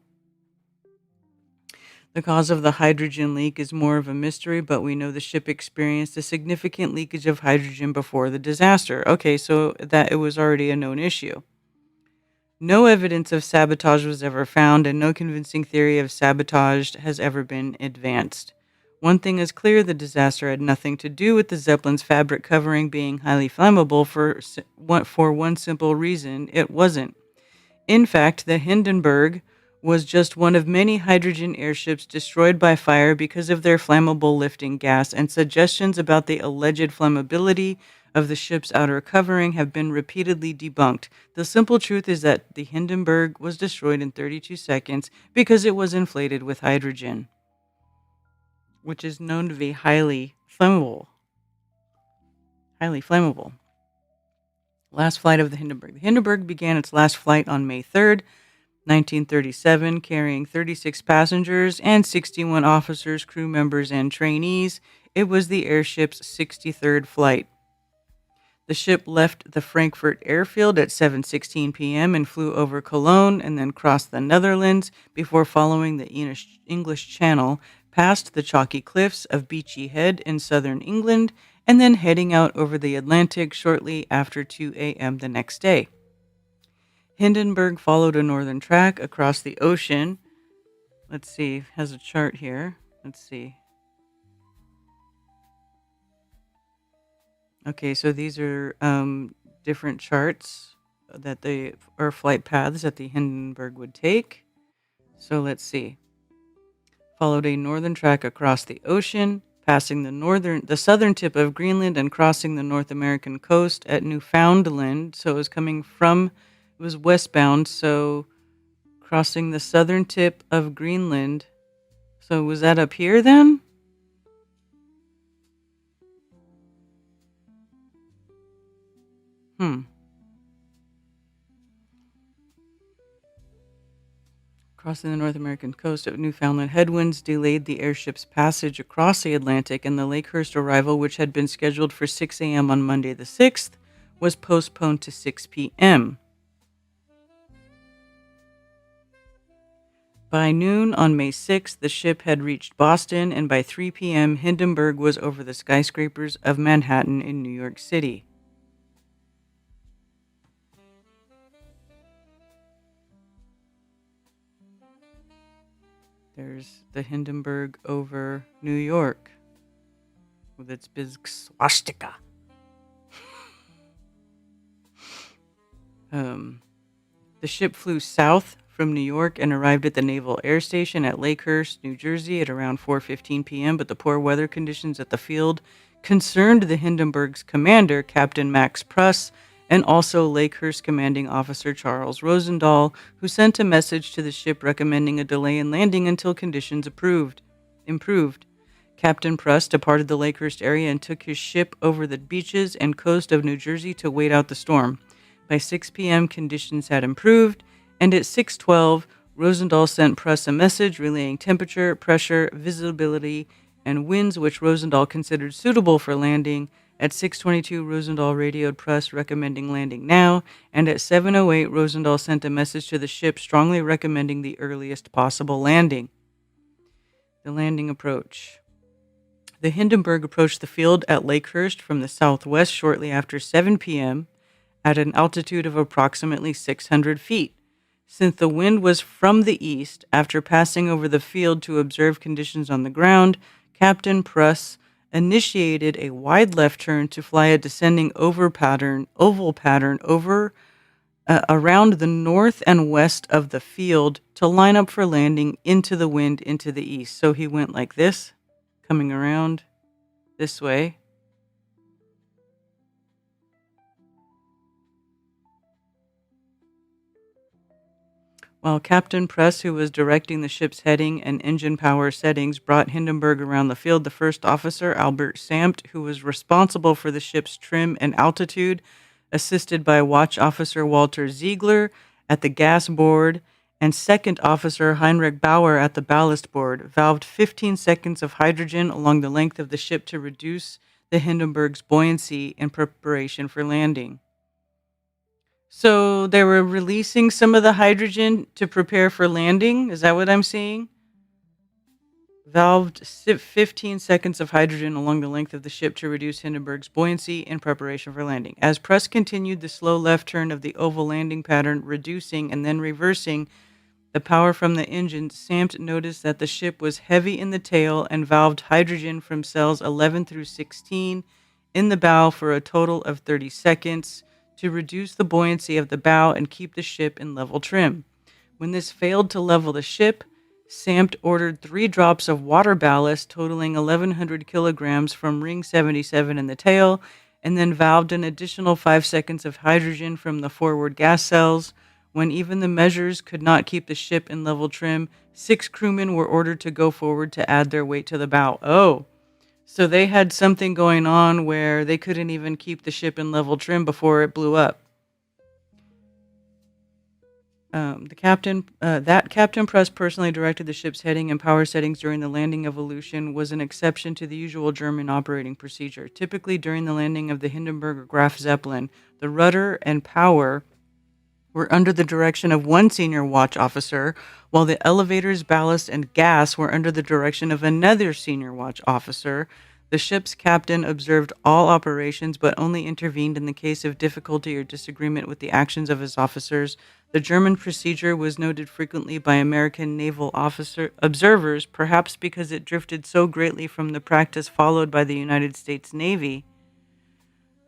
The cause of the hydrogen leak is more of a mystery, but we know the ship experienced a significant leakage of hydrogen before the disaster. Okay, so that it was already a known issue. No evidence of sabotage was ever found, and no convincing theory of sabotage has ever been advanced. One thing is clear, the disaster had nothing to do with the Zeppelin's fabric covering being highly flammable for one simple reason: it wasn't. In fact, the Hindenburg was just one of many hydrogen airships destroyed by fire because of their flammable lifting gas, and suggestions about the alleged flammability of the ship's outer covering have been repeatedly debunked. The simple truth is that the Hindenburg was destroyed in 32 seconds because it was inflated with hydrogen, which is known to be highly flammable. Highly flammable. Last flight of the Hindenburg. The Hindenburg began its last flight on May 3rd, 1937, carrying 36 passengers and 61 officers, crew members, and trainees. It was the airship's 63rd flight. The ship left the Frankfurt airfield at 7:16 p.m. and flew over Cologne and then crossed the Netherlands before following the English Channel, past the chalky cliffs of Beachy Head in southern England, and then heading out over the Atlantic shortly after 2 a.m. the next day. Hindenburg followed a northern track across the ocean. Let's see, has a chart here. Let's see. Okay, so these are different charts that or flight paths that the Hindenburg would take. So let's see. Followed a northern track across the ocean, passing the southern tip of Greenland and crossing the North American coast at Newfoundland. So it was westbound, so crossing the southern tip of Greenland. So was that up here then? Crossing the North American coast of Newfoundland, headwinds delayed the airship's passage across the Atlantic, and the Lakehurst arrival, which had been scheduled for 6 a.m. on Monday the 6th, was postponed to 6 p.m. By noon on May 6th, the ship had reached Boston, and by 3 p.m., Hindenburg was over the skyscrapers of Manhattan in New York City. There's the Hindenburg over New York with its big swastika. The ship flew south from New York and arrived at the Naval Air Station at Lakehurst, New Jersey at around 4:15 p.m., but the poor weather conditions at the field concerned the Hindenburg's commander, Captain Max Pruss, and also Lakehurst commanding officer Charles Rosendahl, who sent a message to the ship recommending a delay in landing until conditions improved. Captain Pruss departed the Lakehurst area and took his ship over the beaches and coast of New Jersey to wait out the storm. By 6 p.m., conditions had improved, and at 6:12, Rosendahl sent Pruss a message relaying temperature, pressure, visibility, and winds which Rosendahl considered suitable for landing. At 6:22, Rosendahl radioed Pruss recommending landing now, and at 7:08, Rosendahl sent a message to the ship strongly recommending the earliest possible landing. The landing approach. The Hindenburg approached the field at Lakehurst from the southwest shortly after 7 p.m. at an altitude of approximately 600 feet. Since the wind was from the east, after passing over the field to observe conditions on the ground, Captain Pruss initiated a wide left turn to fly a descending oval pattern over around the north and west of the field to line up for landing into the wind into the east. So he went like this, coming around this way. While Captain Pruss, who was directing the ship's heading and engine power settings, brought Hindenburg around the field, the first officer, Albert Sampt, who was responsible for the ship's trim and altitude, assisted by watch officer Walter Ziegler at the gas board, and second officer Heinrich Bauer at the ballast board, valved 15 seconds of hydrogen along the length of the ship to reduce the Hindenburg's buoyancy in preparation for landing. So they were releasing some of the hydrogen to prepare for landing. Is that what I'm seeing? Valved 15 seconds of hydrogen along the length of the ship to reduce Hindenburg's buoyancy in preparation for landing. As Pruss continued the slow left turn of the oval landing pattern, reducing and then reversing the power from the engine, Sampt noticed that the ship was heavy in the tail and valved hydrogen from cells 11 through 16 in the bow for a total of 30 seconds. To reduce the buoyancy of the bow and keep the ship in level trim. When this failed to level the ship, Sampt ordered 3 drops of water ballast totaling 1,100 kilograms from ring 77 in the tail, and then valved an additional 5 seconds of hydrogen from the forward gas cells. When even the measures could not keep the ship in level trim, 6 crewmen were ordered to go forward to add their weight to the bow. Oh, so they had something going on where they couldn't even keep the ship in level trim before it blew up. That Captain Press personally directed the ship's heading and power settings during the landing of Aleutian was an exception to the usual German operating procedure. Typically, during the landing of the Hindenburg or Graf Zeppelin, the rudder and power were under the direction of one senior watch officer, while the elevators, ballast, and gas were under the direction of another senior watch officer. The ship's captain observed all operations but only intervened in the case of difficulty or disagreement with the actions of his officers. The German procedure was noted frequently by American naval officer observers, perhaps because it drifted so greatly from the practice followed by the United States Navy.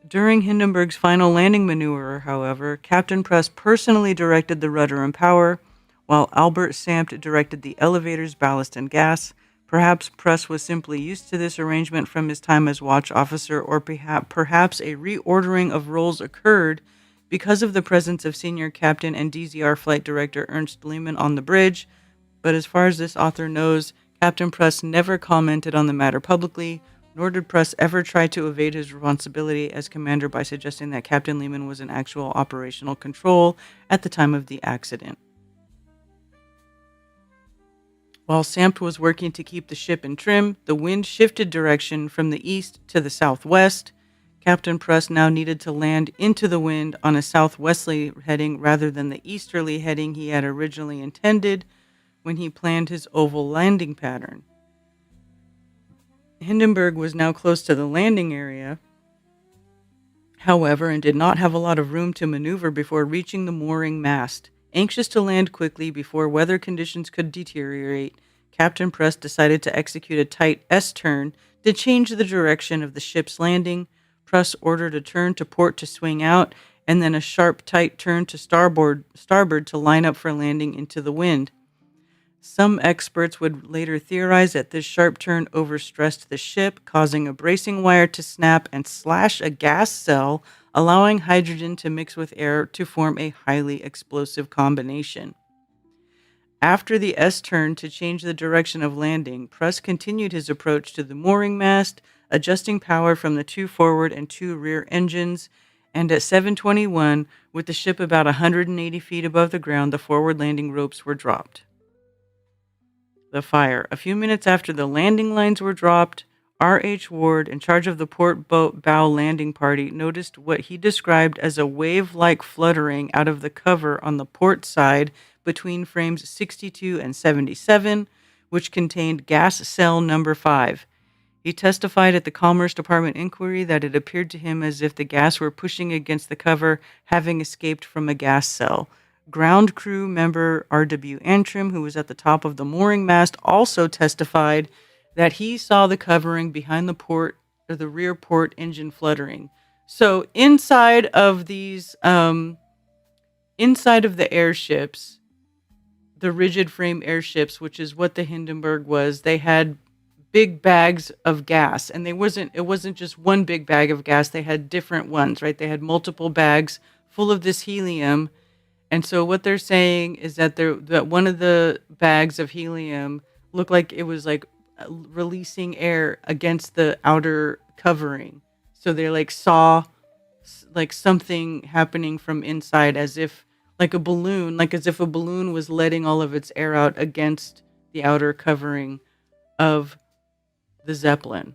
During Hindenburg's final landing maneuver, however, Captain Press personally directed the rudder and power, while Albert Sampt directed the elevators, ballast, and gas. Perhaps Press was simply used to this arrangement from his time as watch officer, or perhaps a reordering of roles occurred because of the presence of Senior Captain and DZR Flight Director Ernst Lehmann on the bridge. But as far as this author knows, Captain Press never commented on the matter publicly, nor did Press ever try to evade his responsibility as commander by suggesting that Captain Lehman was in actual operational control at the time of the accident. While Sampt was working to keep the ship in trim, the wind shifted direction from the east to the southwest. Captain Press now needed to land into the wind on a southwesterly heading rather than the easterly heading he had originally intended when he planned his oval landing pattern. Hindenburg was now close to the landing area, however, and did not have a lot of room to maneuver before reaching the mooring mast. Anxious to land quickly before weather conditions could deteriorate, Captain Press decided to execute a tight S-turn to change the direction of the ship's landing. Press ordered a turn to port to swing out, and then a sharp, tight turn to starboard to line up for landing into the wind. Some experts would later theorize that this sharp turn overstressed the ship, causing a bracing wire to snap and slash a gas cell, allowing hydrogen to mix with air to form a highly explosive combination. After the S-turn to change the direction of landing, Press continued his approach to the mooring mast, adjusting power from the 2 forward and 2 rear engines, and at 7:21, with the ship about 180 feet above the ground, the forward landing ropes were dropped. The fire. A few minutes after the landing lines were dropped, R.H. Ward, in charge of the port boat bow landing party, noticed what he described as a wave-like fluttering out of the cover on the port side between frames 62 and 77, which contained gas cell number 5. He testified at the Commerce Department inquiry that it appeared to him as if the gas were pushing against the cover, having escaped from a gas cell. Ground crew member R.W. Antrim, who was at the top of the mooring mast, also testified that he saw the covering behind the port or the rear port engine fluttering. So inside of these, inside of the airships, the rigid frame airships, which is what the Hindenburg was, they had big bags of gas, and it wasn't just one big bag of gas. They had different ones, right? They had multiple bags full of this helium. And so what they're saying is that that one of the bags of helium looked like it was like releasing air against the outer covering. So they like saw like something happening from inside, as if like a balloon, like as if a balloon was letting all of its air out against the outer covering of the Zeppelin.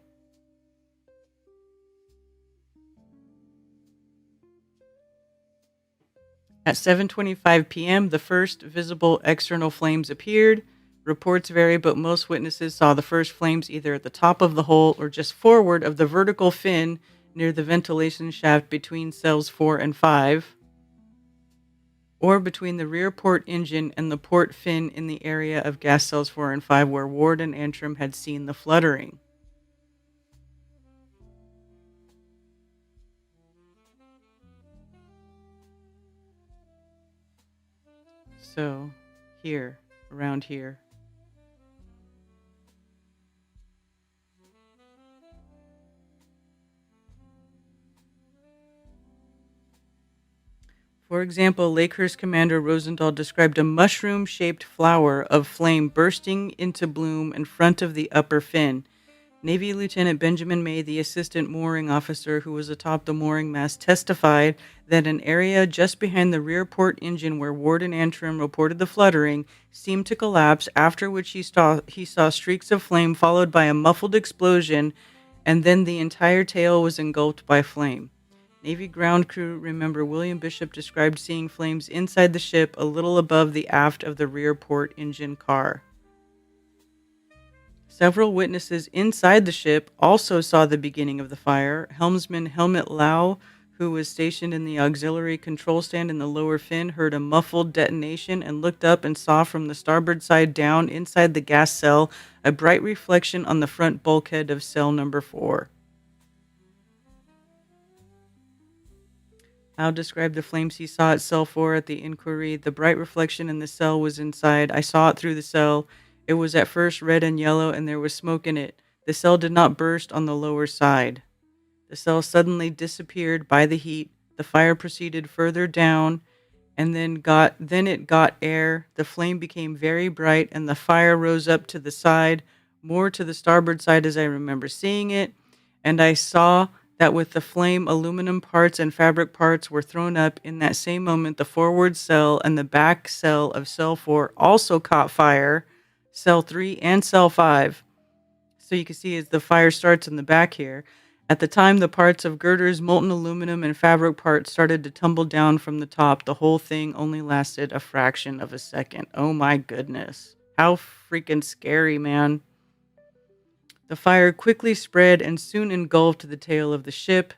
At 7:25 p.m., the first visible external flames appeared. Reports vary, but most witnesses saw the first flames either at the top of the hull or just forward of the vertical fin near the ventilation shaft between cells 4 and 5, or between the rear port engine and the port fin in the area of gas cells 4 and 5 where Ward and Antrim had seen the fluttering. So, here, around here. For example, Lakehurst Commander Rosendahl described a mushroom-shaped flower of flame bursting into bloom in front of the upper fin. Navy Lieutenant Benjamin May, the assistant mooring officer who was atop the mooring mast, testified that an area just behind the rear port engine where Warden Antrim reported the fluttering seemed to collapse, after which he saw streaks of flame followed by a muffled explosion, and then the entire tail was engulfed by flame. Navy ground crew remember William Bishop described seeing flames inside the ship a little above the aft of the rear port engine car. Several witnesses inside the ship also saw the beginning of the fire. Helmsman Helmut Lau, who was stationed in the auxiliary control stand in the lower fin, heard a muffled detonation and looked up and saw from the starboard side down inside the gas cell a bright reflection on the front bulkhead of cell number 4. Lau described the flames he saw at cell 4 at the inquiry. The bright reflection in the cell was inside. I saw it through the cell. It was at first red and yellow, and there was smoke in it. The cell did not burst on the lower side. The cell suddenly disappeared by the heat. The fire proceeded further down, and then it got air. The flame became very bright, and the fire rose up to the side, more to the starboard side as I remember seeing it. And I saw that with the flame, aluminum parts and fabric parts were thrown up. In that same moment, the forward cell and the back cell of cell 4 also caught fire, cell 3 and cell 5. So you can see as the fire starts in the back here. At the time, the parts of girders, molten aluminum, and fabric parts started to tumble down from the top. The whole thing only lasted a fraction of a second. Oh my goodness. How freaking scary, man. The fire quickly spread and soon engulfed the tail of the ship,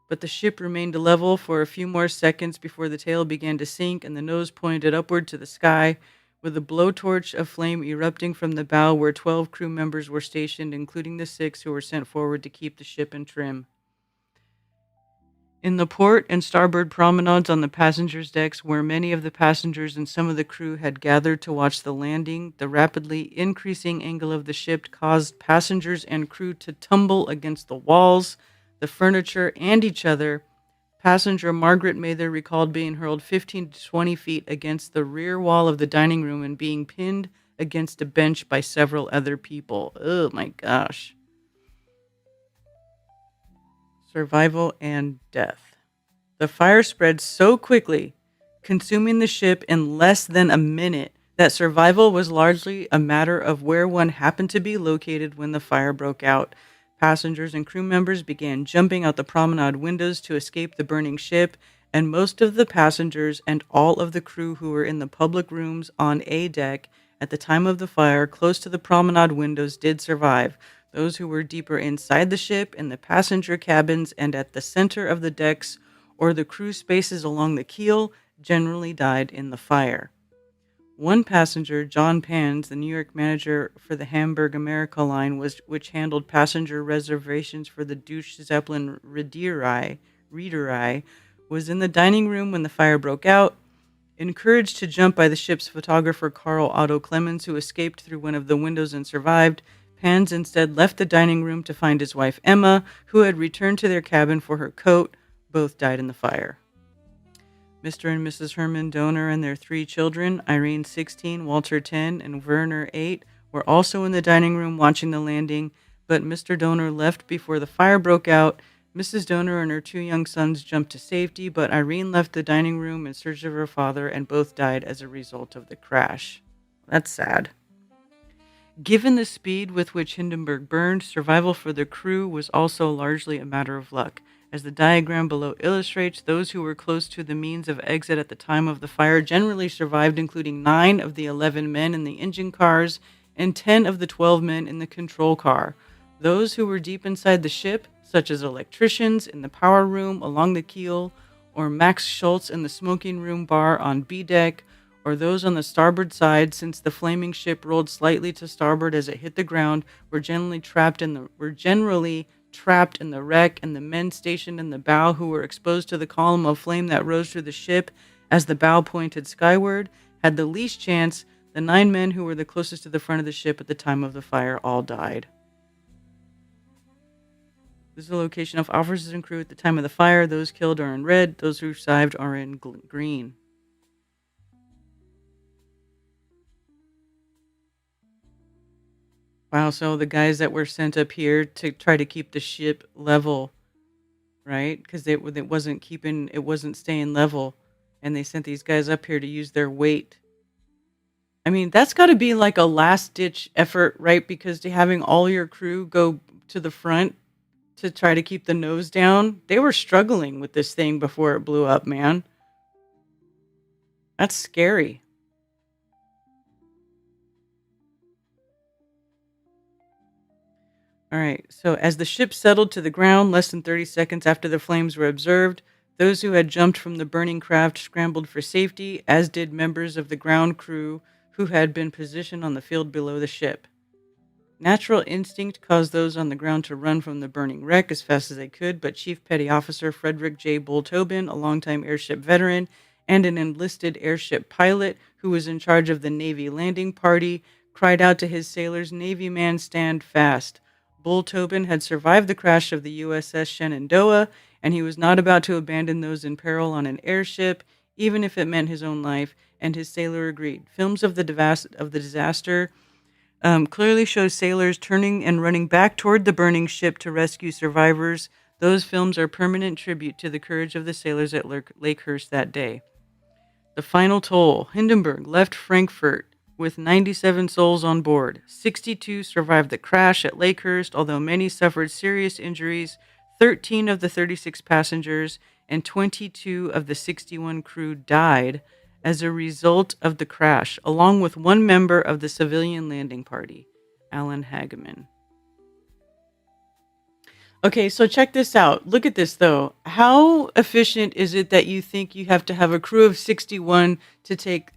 but the ship remained level for a few more seconds before the tail began to sink and the nose pointed upward to the sky, with a blowtorch of flame erupting from the bow where 12 crew members were stationed, including the 6 who were sent forward to keep the ship in trim. In the port and starboard promenades on the passengers' decks, where many of the passengers and some of the crew had gathered to watch the landing, the rapidly increasing angle of the ship caused passengers and crew to tumble against the walls, the furniture, and each other. Passenger Margaret Mather recalled being hurled 15 to 20 feet against the rear wall of the dining room and being pinned against a bench by several other people. Oh my gosh. Survival and death. The fire spread so quickly, consuming the ship in less than a minute, that survival was largely a matter of where one happened to be located when the fire broke out. Passengers and crew members began jumping out the promenade windows to escape the burning ship, and most of the passengers and all of the crew who were in the public rooms on A deck at the time of the fire close to the promenade windows did survive. Those who were deeper inside the ship, in the passenger cabins, and at the center of the decks or the crew spaces along the keel generally died in the fire. One passenger, John Pans, the New York manager for the Hamburg America line, which handled passenger reservations for the Deutsche Zeppelin Reederei, was in the dining room when the fire broke out. Encouraged to jump by the ship's photographer Carl Otto Clemens, who escaped through one of the windows and survived, Pans instead left the dining room to find his wife Emma, who had returned to their cabin for her coat. Both died in the fire. Mr. and Mrs. Herman Donor and their 3 children, Irene 16, Walter 10, and Werner 8, were also in the dining room watching the landing, but Mr. Donor left before the fire broke out. Mrs. Donor and her 2 young sons jumped to safety, but Irene left the dining room in search of her father, and both died as a result of the crash. That's sad. Given the speed with which Hindenburg burned, survival for the crew was also largely a matter of luck. As the diagram below illustrates, those who were close to the means of exit at the time of the fire generally survived, including 9 of the 11 men in the engine cars and 10 of the 12 men in the control car. Those who were deep inside the ship, such as electricians in the power room along the keel, or Max Schultz in the smoking room bar on B deck, or those on the starboard side, since the flaming ship rolled slightly to starboard as it hit the ground, were generally trapped in the wreck, and the men stationed in the bow who were exposed to the column of flame that rose through the ship as the bow pointed skyward had the least chance. The 9 men who were the closest to the front of the ship at the time of the fire all died. This is the location of officers and crew at the time of the fire. Those killed are in red. Those who survived are in green. Wow, so the guys that were sent up here to try to keep the ship level, right? Because it wasn't staying level, and they sent these guys up here to use their weight. I mean, that's got to be like a last ditch effort, right? Because to having all your crew go to the front to try to keep the nose down, they were struggling with this thing before it blew up, man. That's scary. All right. So, as the ship settled to the ground less than 30 seconds after the flames were observed, those who had jumped from the burning craft scrambled for safety, as did members of the ground crew who had been positioned on the field below the ship. Natural instinct caused those on the ground to run from the burning wreck as fast as they could, but Chief Petty Officer Frederick J. Bull Tobin, a longtime airship veteran and an enlisted airship pilot who was in charge of the Navy landing party, cried out to his sailors, "Navy man, stand fast." Bull Tobin had survived the crash of the USS Shenandoah, and he was not about to abandon those in peril on an airship, even if it meant his own life, and his sailor agreed. Films of the disaster clearly shows sailors turning and running back toward the burning ship to rescue survivors. Those films are permanent tribute to the courage of the sailors at Lakehurst that day. The final toll. Hindenburg left Frankfurt with 97 souls on board. 62 survived the crash at Lakehurst, although many suffered serious injuries. 13 of the 36 passengers and 22 of the 61 crew died as a result of the crash, along with one member of the civilian landing party, Alan Hageman. Okay, so check this out. Look at this, though. How efficient is it that you think you have to have a crew of 61 to take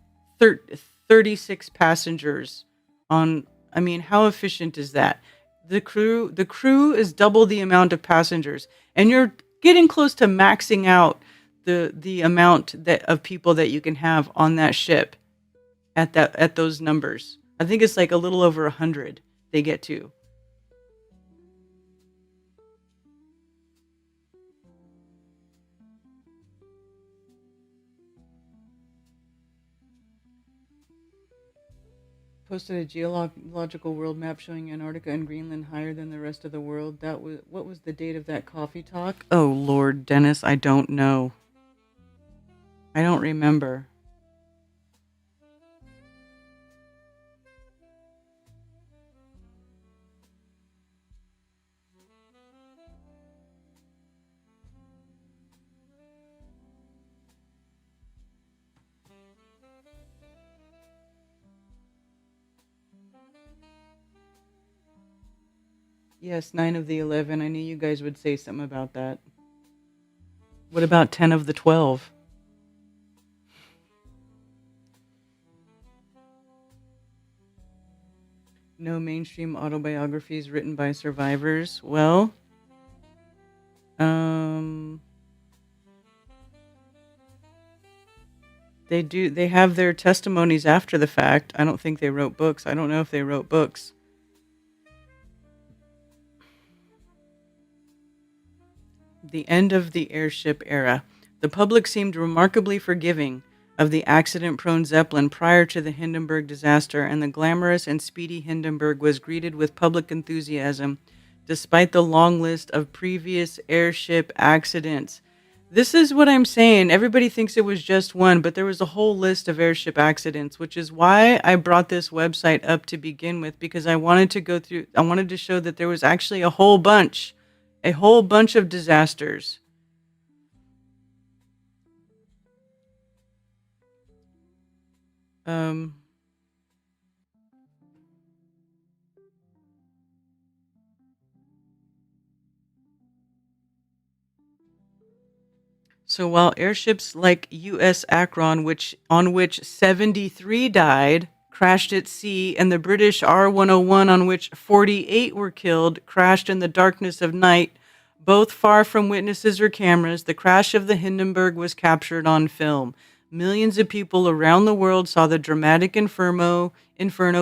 36 passengers on? I mean, how efficient is that? The crew is double the amount of passengers, and you're getting close to maxing out the amount that of people that you can have on that ship at those numbers. I think it's like a little over 100 they get to. Posted a geological world map showing Antarctica and Greenland higher than the rest of the world. That was what was the date of that coffee talk? Oh Lord, Dennis, I don't know. I don't remember. Yes, 9 of the 11. I knew you guys would say something about that. What about 10 of the 12? No mainstream autobiographies written by survivors. Well, um, they have their testimonies after the fact. I don't think they wrote books. I don't know if they wrote books. The end of the airship era. The public seemed remarkably forgiving of the accident-prone Zeppelin prior to the Hindenburg disaster, and the glamorous and speedy Hindenburg was greeted with public enthusiasm despite the long list of previous airship accidents. This is what I'm saying. Everybody thinks it was just one, but there was a whole list of airship accidents, which is why I brought this website up to begin with, because I wanted to show that there was actually a whole bunch of disasters. Um, so while airships like U.S. Akron, on which 73 died, crashed at sea, and the British R-101, on which 48 were killed, crashed in the darkness of night, both far from witnesses or cameras, the crash of the Hindenburg was captured on film. Millions of people around the world saw the dramatic inferno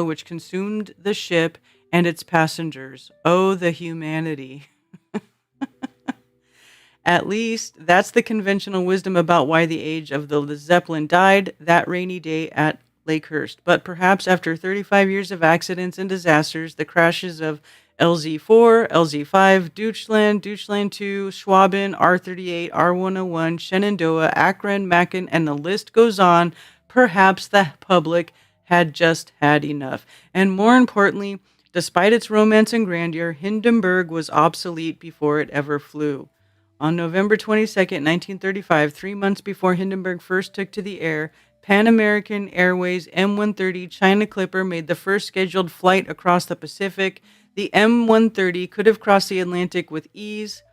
which consumed the ship and its passengers. Oh, the humanity. At least that's the conventional wisdom about why the age of the Zeppelin died that rainy day at Lakehurst. But perhaps after 35 years of accidents and disasters, the crashes of LZ4, LZ5, Deutschland, Deutschland 2, Schwaben, R38, R101, Shenandoah, Akron, Macon, and the list goes on, perhaps the public had just had enough. And more importantly, despite its romance and grandeur, Hindenburg was obsolete before it ever flew. On November 22nd, 1935, 3 months before Hindenburg first took to the air, Pan American Airways M130 China Clipper made the first scheduled flight across the Pacific. The M130 could have crossed the Atlantic with ease.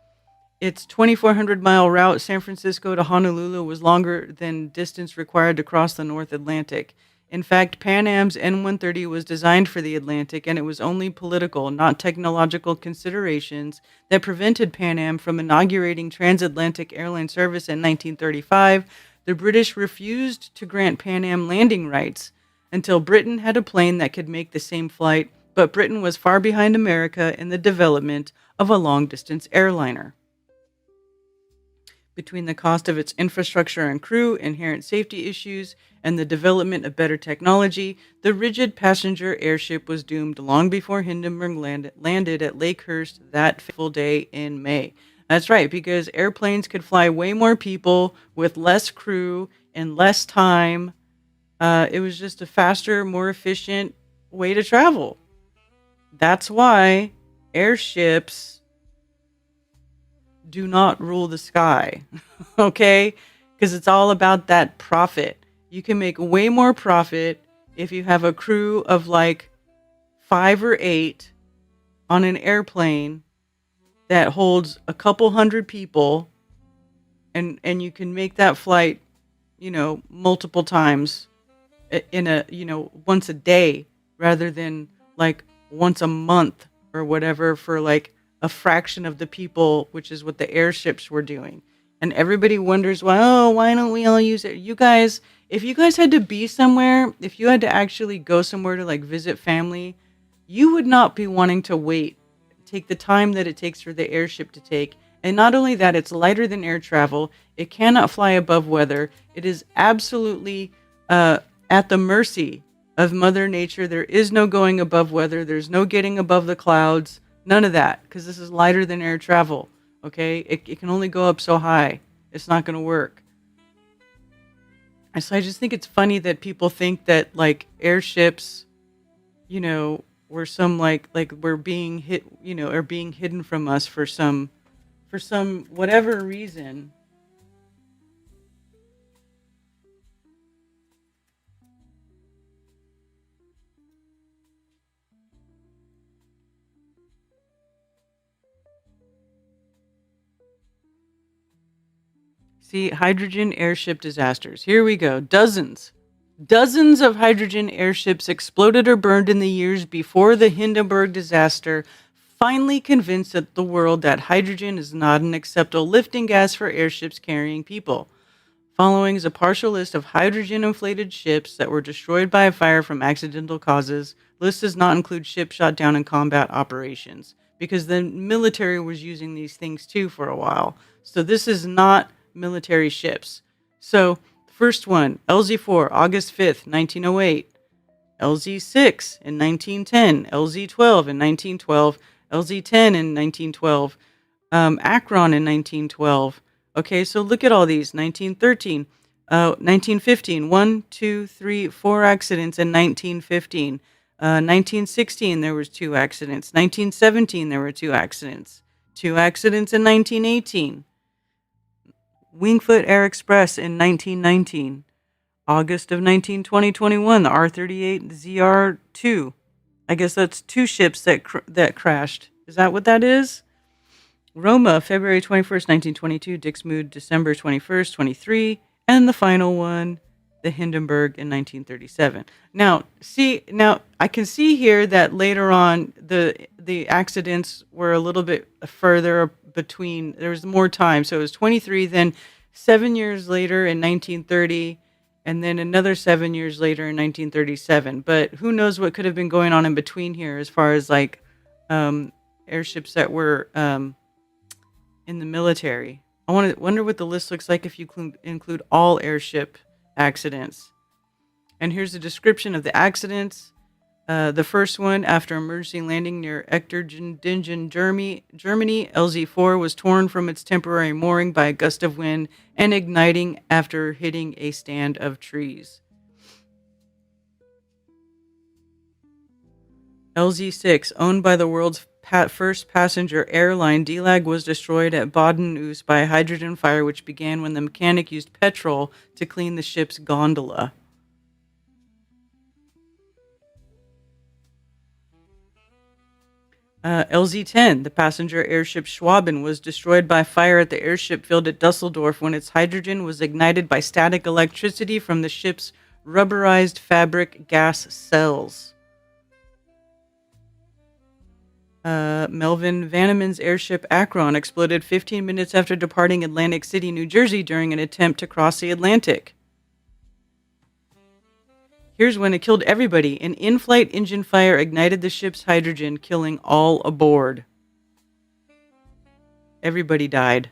Its 2,400-mile route, San Francisco to Honolulu, was longer than distance required to cross the North Atlantic. In fact, Pan Am's N-130 was designed for the Atlantic, and it was only political, not technological considerations that prevented Pan Am from inaugurating transatlantic airline service in 1935. The British refused to grant Pan Am landing rights until Britain had a plane that could make the same flight, but Britain was far behind America in the development of a long-distance airliner. Between the cost of its infrastructure and crew, inherent safety issues, and the development of better technology, the rigid passenger airship was doomed long before Hindenburg landed at Lakehurst that fateful day in May. That's right, because airplanes could fly way more people with less crew and less time. It was just a faster, more efficient way to travel. That's why airships do not rule the sky, okay? Because it's all about that profit. You can make way more profit if you have a crew of like 5 or 8 on an airplane that holds a couple hundred people, and you can make that flight, multiple times in once a day rather than like once a month or whatever for like a fraction of the people, which is what the airships were doing. And everybody wonders, well, why don't we all use it? You guys, if you guys had to be somewhere, if you had to actually go somewhere to like visit family, you would not be wanting to take the time that it takes for the airship to take. And not only that, it's lighter than air travel. It cannot fly above weather. It is absolutely at the mercy of Mother Nature. There is no going above weather. There's no getting above the clouds. None of that, because this is lighter than air travel, okay? It can only go up so high. It's not going to work. And so I just think it's funny that people think that, like, airships, were some, like we're being hit, are being hidden from us for some whatever reason. See, hydrogen airship disasters. Here we go. Dozens of hydrogen airships exploded or burned in the years before the Hindenburg disaster, finally convinced the world that hydrogen is not an acceptable lifting gas for airships carrying people. Following is a partial list of hydrogen-inflated ships that were destroyed by a fire from accidental causes. List does not include ships shot down in combat operations, because the military was using these things too for a while. So this is not military ships. So the first one, LZ4, August 5th, 1908. LZ6 in 1910. LZ12 in 1912. LZ10 in 1912. Akron in 1912. Okay, so look at all these. 1913. 1915. 1, 2, 3, 4 accidents in 1915. 1916, there was 2 accidents. 1917, there were 2 accidents. 2 accidents in 1918. Wingfoot Air Express in 1919. August of 2021, the R38 ZR2. I guess that's 2 ships that crashed. Is that what that is? Roma, February 21st, 1922. Dixmude, December 21st, 23. And the final one, the Hindenburg in 1937. Now I can see here that later on the accidents were a little bit further between. There was more time, so it was 23. Then 7 years later in 1930, and then another 7 years later in 1937. But who knows what could have been going on in between here, as far as like airships that were in the military. I wonder what the list looks like if you include all airship accidents. And here's a description of the accidents. The first one, after emergency landing near Echterdingen, Germany, LZ-4 was torn from its temporary mooring by a gust of wind and igniting after hitting a stand of trees. LZ-6, owned by the world's first passenger airline, DLAG was destroyed at Baden-Oos by a hydrogen fire which began when the mechanic used petrol to clean the ship's gondola. LZ-10, the passenger airship Schwaben, was destroyed by fire at the airship field at Dusseldorf when its hydrogen was ignited by static electricity from the ship's rubberized fabric gas cells. Melvin Vanneman's airship Akron exploded 15 minutes after departing Atlantic City, New Jersey during an attempt to cross the Atlantic. Here's when it killed everybody. An in-flight engine fire ignited the ship's hydrogen, killing all aboard. Everybody died.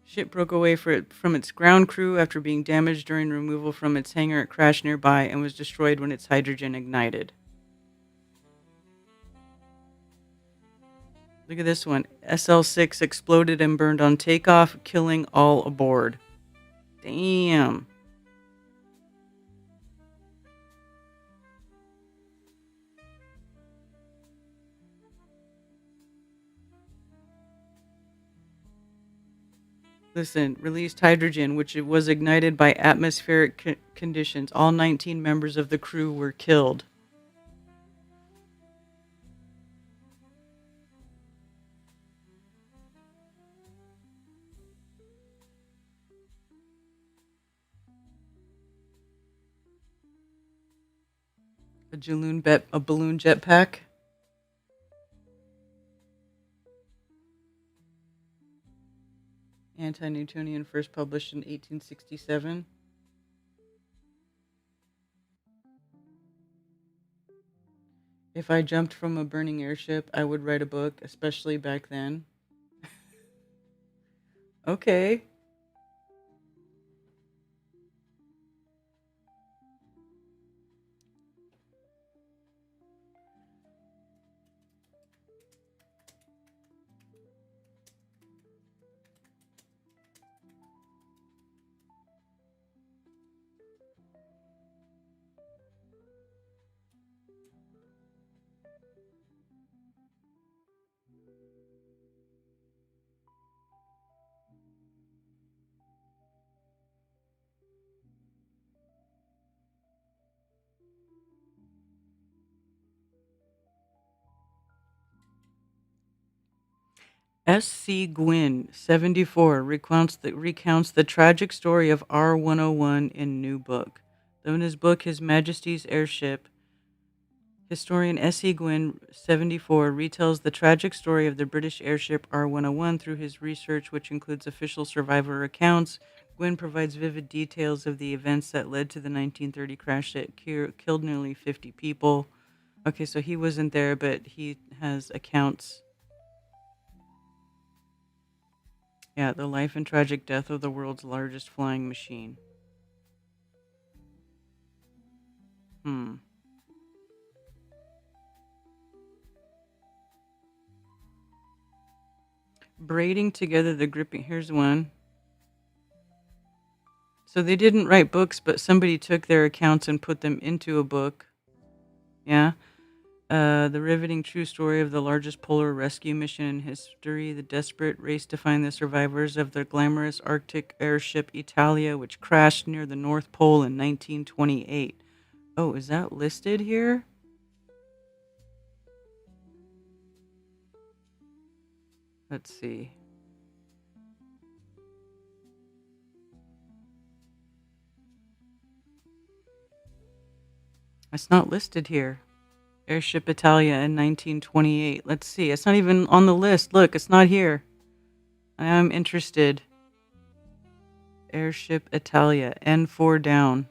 Ship broke away from its ground crew after being damaged during removal from its hangar. It crashed nearby and was destroyed when its hydrogen ignited. Look at this one. SL-6 exploded and burned on takeoff, killing all aboard. Damn. Listen, released hydrogen, which was ignited by atmospheric conditions. All 19 members of the crew were killed. A balloon jetpack. Anti-Newtonian, first published in 1867. If I jumped from a burning airship, I would write a book, especially back then. Okay. S.C. Gwynn, 74, recounts the tragic story of R-101 in New Book. Though in his book, His Majesty's Airship, historian S.C. Gwynn, 74, retells the tragic story of the British airship R-101 through his research, which includes official survivor accounts. Gwynn provides vivid details of the events that led to the 1930 crash that killed nearly 50 people. Okay, so he wasn't there, but he has accounts. Yeah, the life and tragic death of the world's largest flying machine. Braiding together the gripping. Here's one. So they didn't write books, but somebody took their accounts and put them into a book. Yeah. The riveting true story of the largest polar rescue mission in history, the desperate race to find the survivors of the glamorous Arctic airship Italia, which crashed near the North Pole in 1928. Oh, is that listed here? Let's see. It's not listed here. Airship Italia in 1928. Let's see. It's not even on the list. Look, it's not here. I am interested. Airship Italia, N4 down.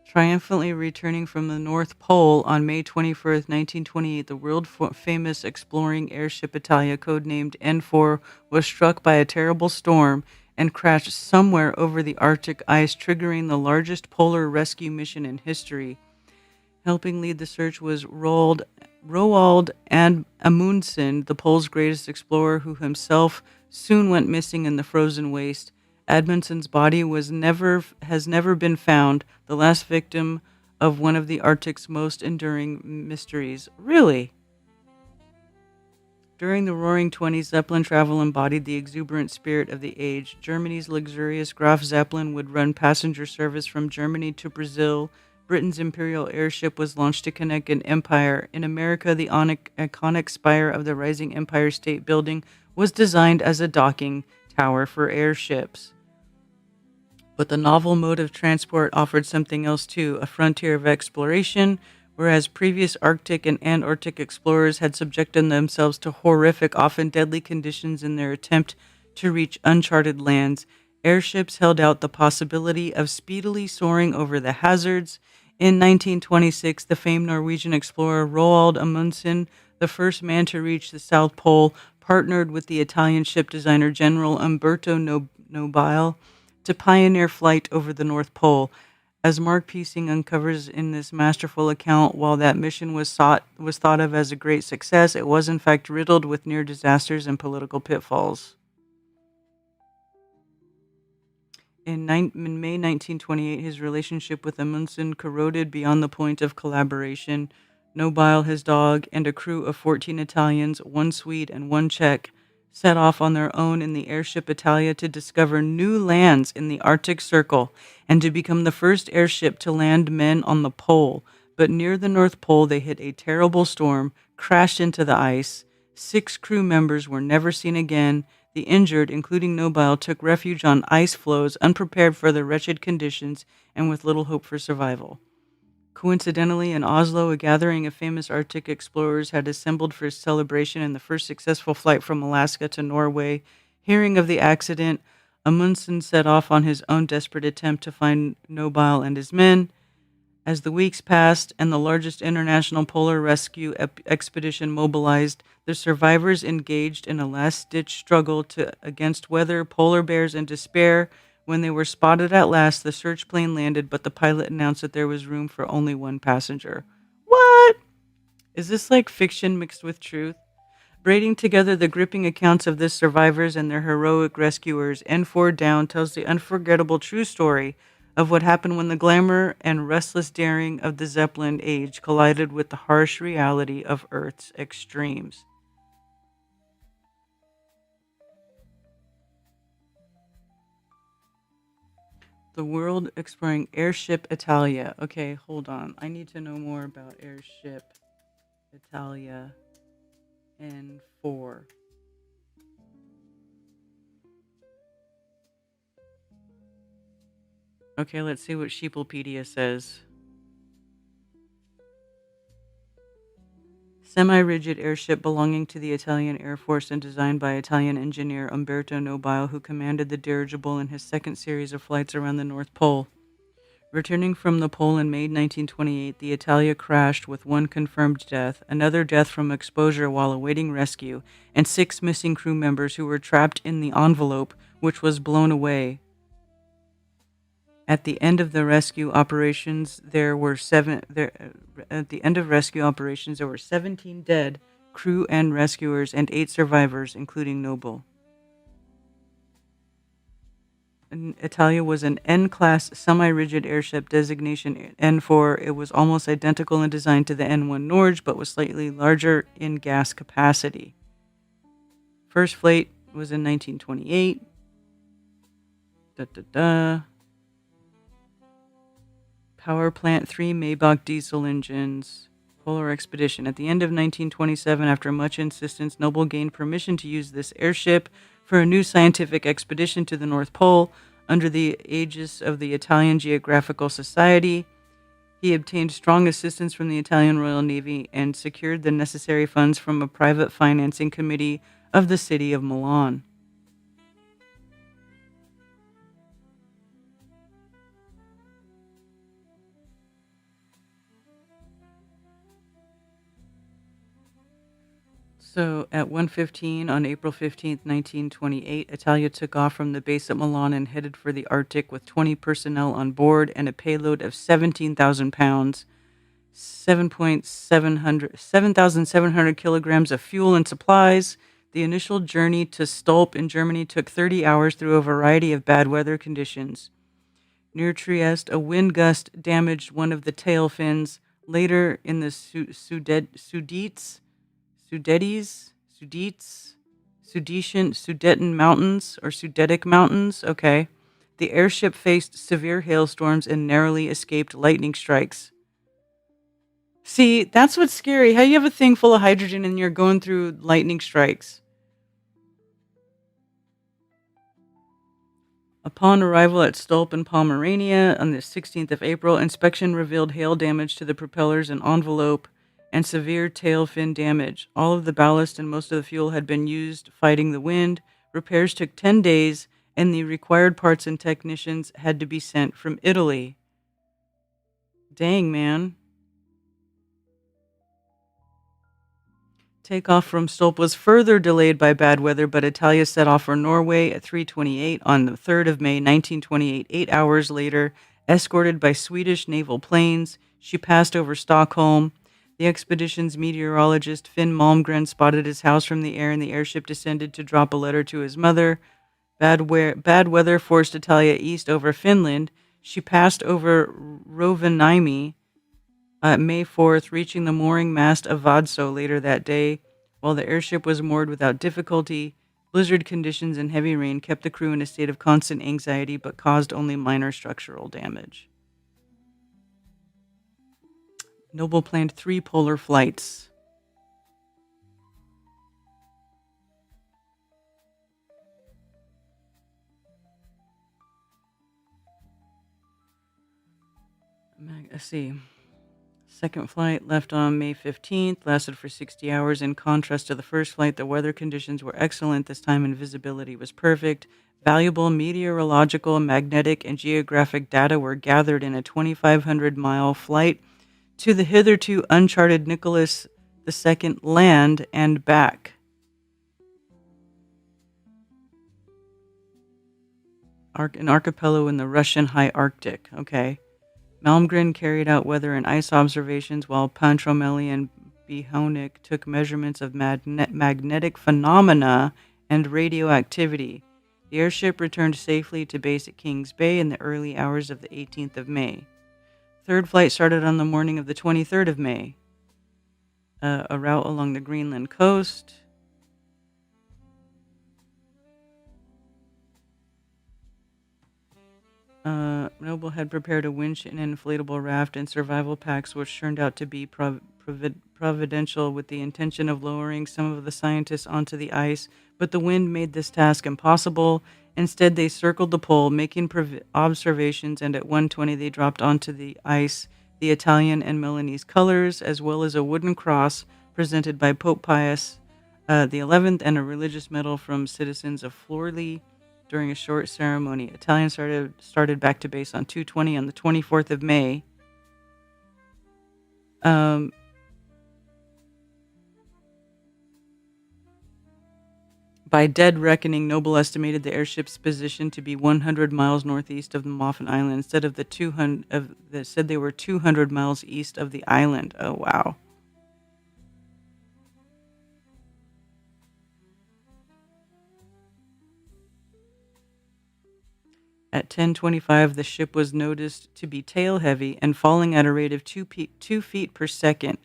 Triumphantly returning from the North Pole on May 21st, 1928, the world-famous exploring airship Italia, codenamed N4, was struck by a terrible storm and crashed somewhere over the Arctic ice, triggering the largest polar rescue mission in history. Helping lead the search was Roald Amundsen, the Pole's greatest explorer, who himself soon went missing in the frozen waste. Amundsen's body has never been found, the last victim of one of the Arctic's most enduring mysteries. Really? During the Roaring Twenties, Zeppelin travel embodied the exuberant spirit of the age. Germany's luxurious Graf Zeppelin would run passenger service from Germany to Brazil. Britain's Imperial airship was launched to connect an empire. In America, the iconic spire of the rising Empire State Building was designed as a docking tower for airships. But the novel mode of transport offered something else too, a frontier of exploration. Whereas previous Arctic and Antarctic explorers had subjected themselves to horrific, often deadly conditions in their attempt to reach uncharted lands, airships held out the possibility of speedily soaring over the hazards. In 1926, the famed Norwegian explorer Roald Amundsen, the first man to reach the South Pole, partnered with the Italian ship designer General Umberto Nobile to pioneer flight over the North Pole. As Mark Piesing uncovers in this masterful account, while that mission was thought of as a great success, it was in fact riddled with near disasters and political pitfalls. In May 1928, his relationship with Amundsen corroded beyond the point of collaboration. Nobile, his dog, and a crew of 14 Italians, 1 Swede and 1 Czech, set off on their own in the airship Italia to discover new lands in the Arctic Circle and to become the first airship to land men on the pole. But near the North Pole, they hit a terrible storm, crashed into the ice. 6 crew members were never seen again. The injured, including Nobile, took refuge on ice floes, unprepared for the wretched conditions and with little hope for survival. Coincidentally, in Oslo, a gathering of famous Arctic explorers had assembled for a celebration in the first successful flight from Alaska to Norway. Hearing of the accident, Amundsen set off on his own desperate attempt to find Nobile and his men. As the weeks passed and the largest international polar rescue expedition mobilized, the survivors engaged in a last-ditch struggle against weather, polar bears, and despair. When they were spotted at last, the search plane landed, but the pilot announced that there was room for only 1 passenger. What? Is this like fiction mixed with truth? Braiding together the gripping accounts of the survivors and their heroic rescuers, N4 Down tells the unforgettable true story of what happened when the glamour and restless daring of the Zeppelin age collided with the harsh reality of Earth's extremes. The world exploring airship Italia. Okay, hold on. I need to know more about airship Italia N4. Okay, let's see what Sheeplepedia says. Semi-rigid airship belonging to the Italian Air Force and designed by Italian engineer Umberto Nobile, who commanded the dirigible in his second series of flights around the North Pole. Returning from the pole in May 1928, the Italia crashed with 1 confirmed death, another death from exposure while awaiting rescue, and 6 missing crew members who were trapped in the envelope, which was blown away. At the end of rescue operations, there were 17 dead crew and rescuers and 8 survivors, including Noble. Italia was an N-class semi-rigid airship, designation N4. It was almost identical in design to the N1 Norge, but was slightly larger in gas capacity. First flight was in 1928. Power plant, 3 Maybach diesel engines. Polar expedition. At the end of 1927, after much insistence, Noble gained permission to use this airship for a new scientific expedition to the North Pole under the aegis of the Italian Geographical Society. He obtained strong assistance from the Italian Royal Navy and secured the necessary funds from a private financing committee of the city of Milan. So at 1:15 on April 15th, 1928, Italia took off from the base at Milan and headed for the Arctic with 20 personnel on board and a payload of 17,000 pounds, 7,700 kilograms of fuel and supplies. The initial journey to Stolp in Germany took 30 hours through a variety of bad weather conditions. Near Trieste, a wind gust damaged one of the tail fins. Later in the Sudeten Mountains or Sudetic Mountains. Okay. The airship faced severe hailstorms and narrowly escaped lightning strikes. See, that's what's scary. How you have a thing full of hydrogen and you're going through lightning strikes. Upon arrival at Stolp in Pomerania on the 16th of April, inspection revealed hail damage to the propellers and envelope and severe tail fin damage. All of the ballast and most of the fuel had been used fighting the wind. Repairs took 10 days, and the required parts and technicians had to be sent from Italy. Dang, man. Takeoff from Stolp was further delayed by bad weather, but Italia set off for Norway at 3:28 on the 3rd of May, 1928. 8 hours later, escorted by Swedish naval planes, she passed over Stockholm. The expedition's meteorologist, Finn Malmgren, spotted his house from the air, and the airship descended to drop a letter to his mother. Bad weather forced Italia east over Finland. She passed over Rovaniemi May 4th, reaching the mooring mast of Vadso later that day. While the airship was moored without difficulty, blizzard conditions and heavy rain kept the crew in a state of constant anxiety but caused only minor structural damage. Noble planned 3 polar flights. Let's see. Second flight left on May 15th, lasted for 60 hours. In contrast to the first flight, the weather conditions were excellent this time and visibility was perfect. Valuable meteorological, magnetic, and geographic data were gathered in a 2,500-mile flight to the hitherto uncharted Nicholas II land and back. An archipelago in the Russian high Arctic. Okay. Malmgren carried out weather and ice observations while Pantromelli and Bihonik took measurements of magnetic phenomena and radioactivity. The airship returned safely to base at Kings Bay in the early hours of the 18th of May. Third flight started on the morning of the 23rd of May. A route along the Greenland coast. Noble had prepared a winch and inflatable raft and survival packs, which turned out to be providential with the intention of lowering some of the scientists onto the ice, but the wind made this task impossible. Instead, they circled the pole, making observations, and at 1:20 they dropped onto the ice the Italian and Milanese colors, as well as a wooden cross presented by Pope Pius the 11th and a religious medal from citizens of Florley. During a short ceremony, Italians started back to base on 2:20 on the 24th of May. By dead reckoning, Noble estimated the airship's position to be 100 miles northeast of the Moffin Island instead of the 200. Said they were 200 miles east of the island. Oh wow. At 10:25, the ship was noticed to be tail-heavy and falling at a rate of 2 feet per second.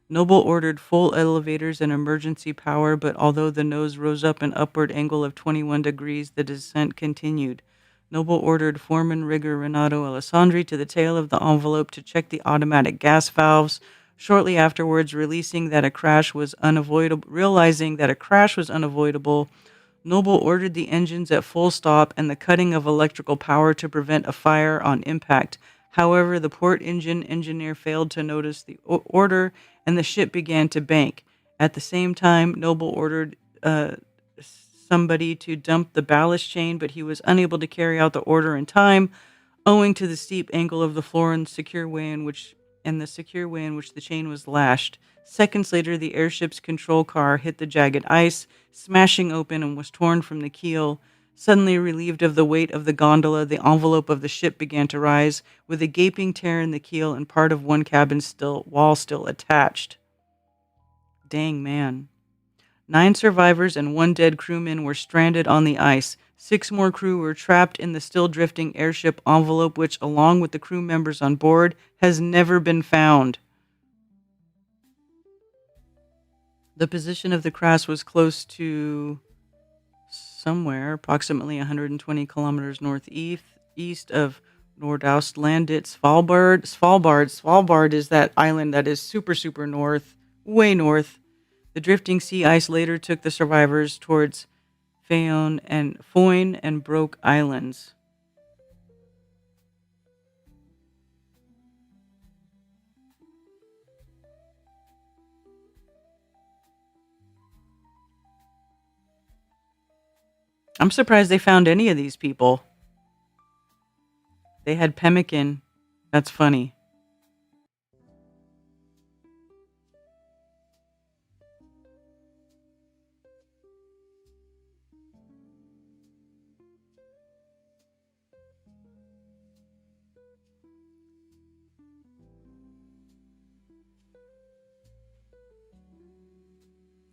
Noble ordered full elevators and emergency power, but although the nose rose up an upward angle of 21 degrees, the descent continued. Noble ordered Foreman Rigger Renato Alessandri to the tail of the envelope to check the automatic gas valves. Shortly afterwards, realizing that a crash was unavoidable, Noble ordered the engines at full stop and the cutting of electrical power to prevent a fire on impact. However, the port engine engineer failed to notice the order, and the ship began to bank. At the same time, Noble ordered somebody to dump the ballast chain, but he was unable to carry out the order in time, owing to the steep angle of the floor and the secure way in which the chain was lashed. Seconds later, the airship's control car hit the jagged ice, smashing open, and was torn from the keel. Suddenly relieved of the weight of the gondola, the envelope of the ship began to rise, with a gaping tear in the keel and part of one cabin wall still attached. Dang, man. 9 survivors and 1 dead crewman were stranded on the ice. 6 more crew were trapped in the still drifting airship envelope, which, along with the crew members on board, has never been found. The position of the crash was close to somewhere, approximately 120 kilometers northeast of Nordaustlandet, Svalbard. Svalbard is that island that is super, super north, way north. The drifting sea ice later took the survivors towards Foyne and Broke Islands. I'm surprised they found any of these people. They had pemmican. That's funny.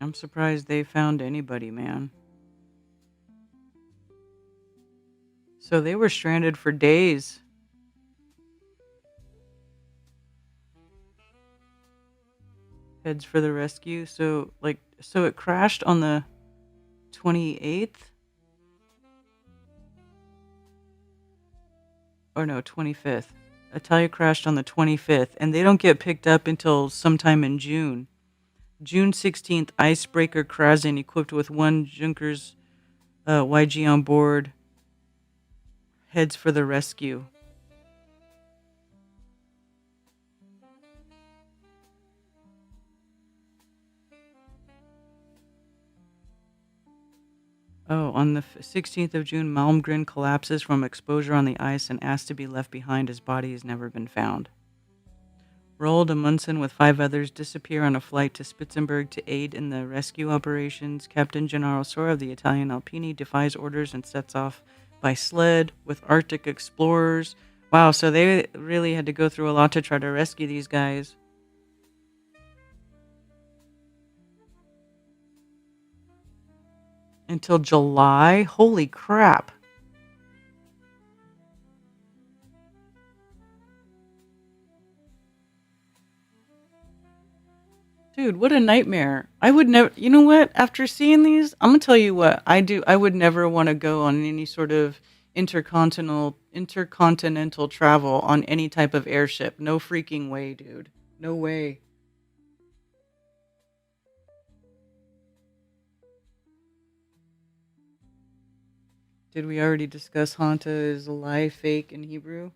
I'm surprised they found anybody, man. So they were stranded for days. Heads for the rescue. So it crashed on the 28th? Or no, 25th. Italia crashed on the 25th, and they don't get picked up until sometime in June. June 16th, icebreaker Krasen, equipped with 1 Junkers YG on board, heads for the rescue. Oh, on the 16th of June, Malmgren collapses from exposure on the ice and asks to be left behind. His body has never been found. Roald Amundsen with 5 others disappear on a flight to Spitzenberg to aid in the rescue operations. Captain Gennaro Sora of the Italian Alpini defies orders and sets off by sled with Arctic explorers. Wow, so they really had to go through a lot to try to rescue these guys. Until July? Holy crap. Dude, what a nightmare. I would never, you know what? After seeing these, I'm going to tell you what I would never want to go on any sort of intercontinental travel on any type of airship. No freaking way, dude. No way. Did we already discuss Hanta is a lie, fake in Hebrew?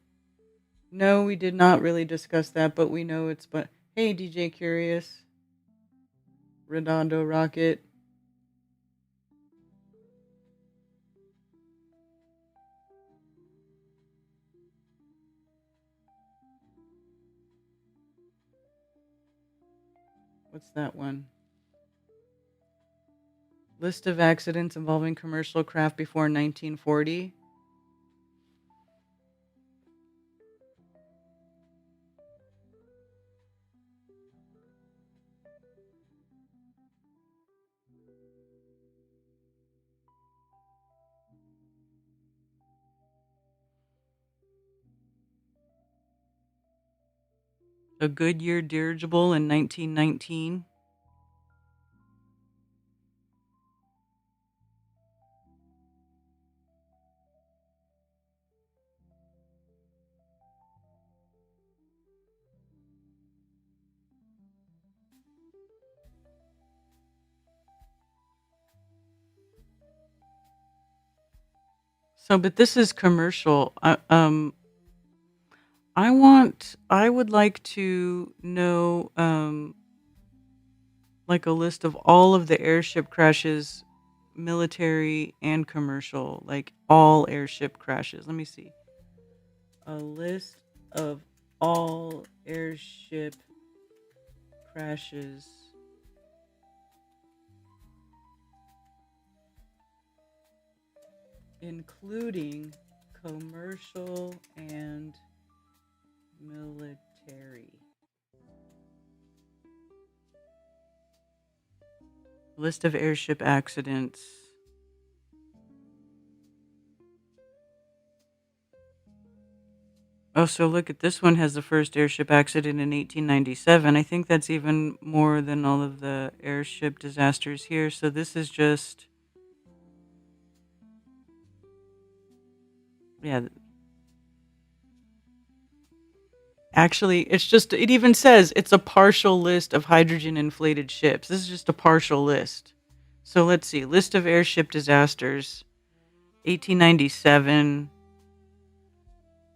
No, we did not really discuss that, but we know it's, but hey, DJ Curious. Redondo Rocket. What's that one? List of accidents involving commercial craft before 1940. A Goodyear dirigible in 1919. So, but this is commercial. I would like to know, like a list of all of the airship crashes, military and commercial, like all airship crashes. Let me see. A list of all airship crashes. Including commercial and military. List of airship accidents. Oh, so look at this one has the first airship accident in 1897. I think that's even more than all of the airship disasters here. So this is just, yeah. Actually, it even says it's a partial list of hydrogen inflated ships. This is just a partial list. So let's see. List of airship disasters. 1897.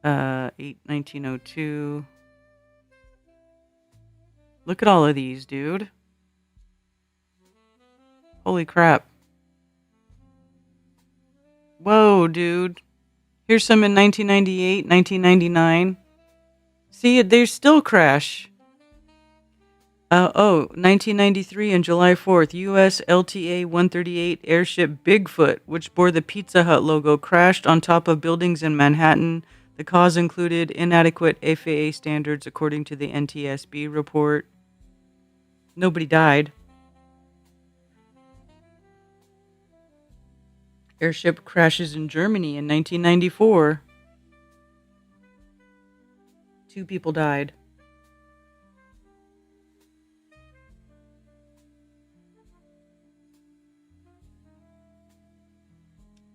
1902. Look at all of these, dude. Holy crap. Whoa, dude. Here's some in 1998, 1999. See, there's still crash. 1993 on July 4th, U.S. LTA-138 airship Bigfoot, which bore the Pizza Hut logo, crashed on top of buildings in Manhattan. The cause included inadequate FAA standards, according to the NTSB report. Nobody died. Airship crashes in Germany in 1994. 2 people died.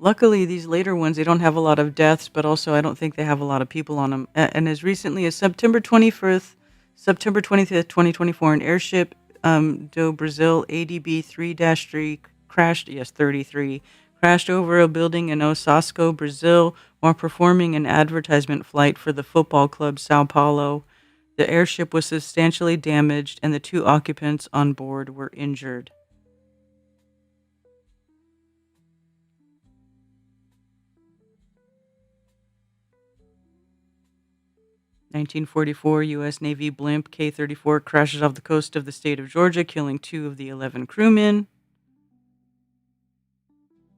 Luckily, these later ones, they don't have a lot of deaths, but also I don't think they have a lot of people on them. And as recently as September 25th, 2024, an airship do Brazil ADB 3-3 crashed, 33, crashed over a building in Osasco, Brazil, while performing an advertisement flight for the football club Sao Paulo. The airship was substantially damaged, and the 2 occupants on board were injured. (1944) U.S. Navy blimp K-34 crashes off the coast of the state of Georgia, killing 2 of the 11 crewmen.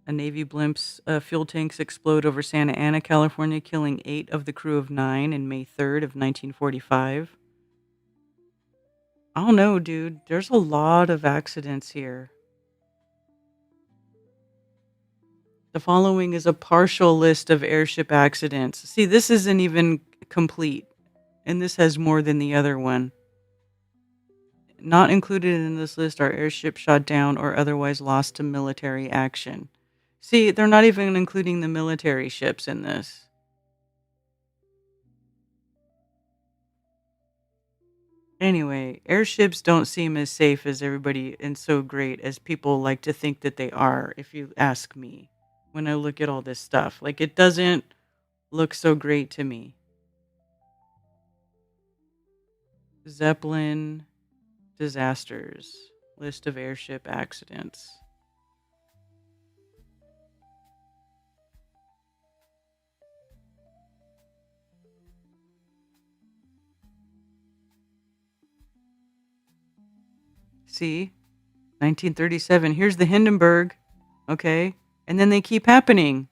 A Navy blimp's fuel tanks explode over Santa Ana, California, killing 8 of the crew of 9 in May 3rd of 1945. I don't know, dude. There's a lot of accidents here. The following is a partial list of airship accidents. See, this isn't even complete. And this has more than the other one. Not included in this list are airships shot down or otherwise lost to military action. See, they're not even including the military ships in this. Anyway, airships don't seem as safe as everybody and so great as people like to think that they are, if you ask me. When I look at all this stuff, like, it doesn't look so great to me. Zeppelin disasters. List of airship accidents. See? 1937. Here's the Hindenburg. Okay. And then they keep happening.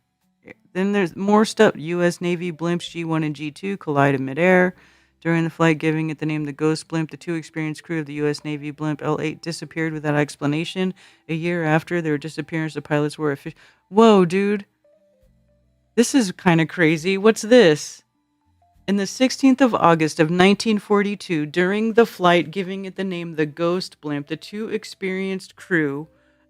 Then there's more stuff. U.S. Navy blimps G1 and G2 collide in midair. During the flight, giving it the name the Ghost Blimp, the 2 experienced crew of the U.S. Navy blimp L8 disappeared without explanation. A year after their disappearance, the pilots were official. Whoa, dude. This is kind of crazy. What's this? In the 16th of August of 1942, during the flight giving it the name the Ghost Blimp, the 2 experienced crew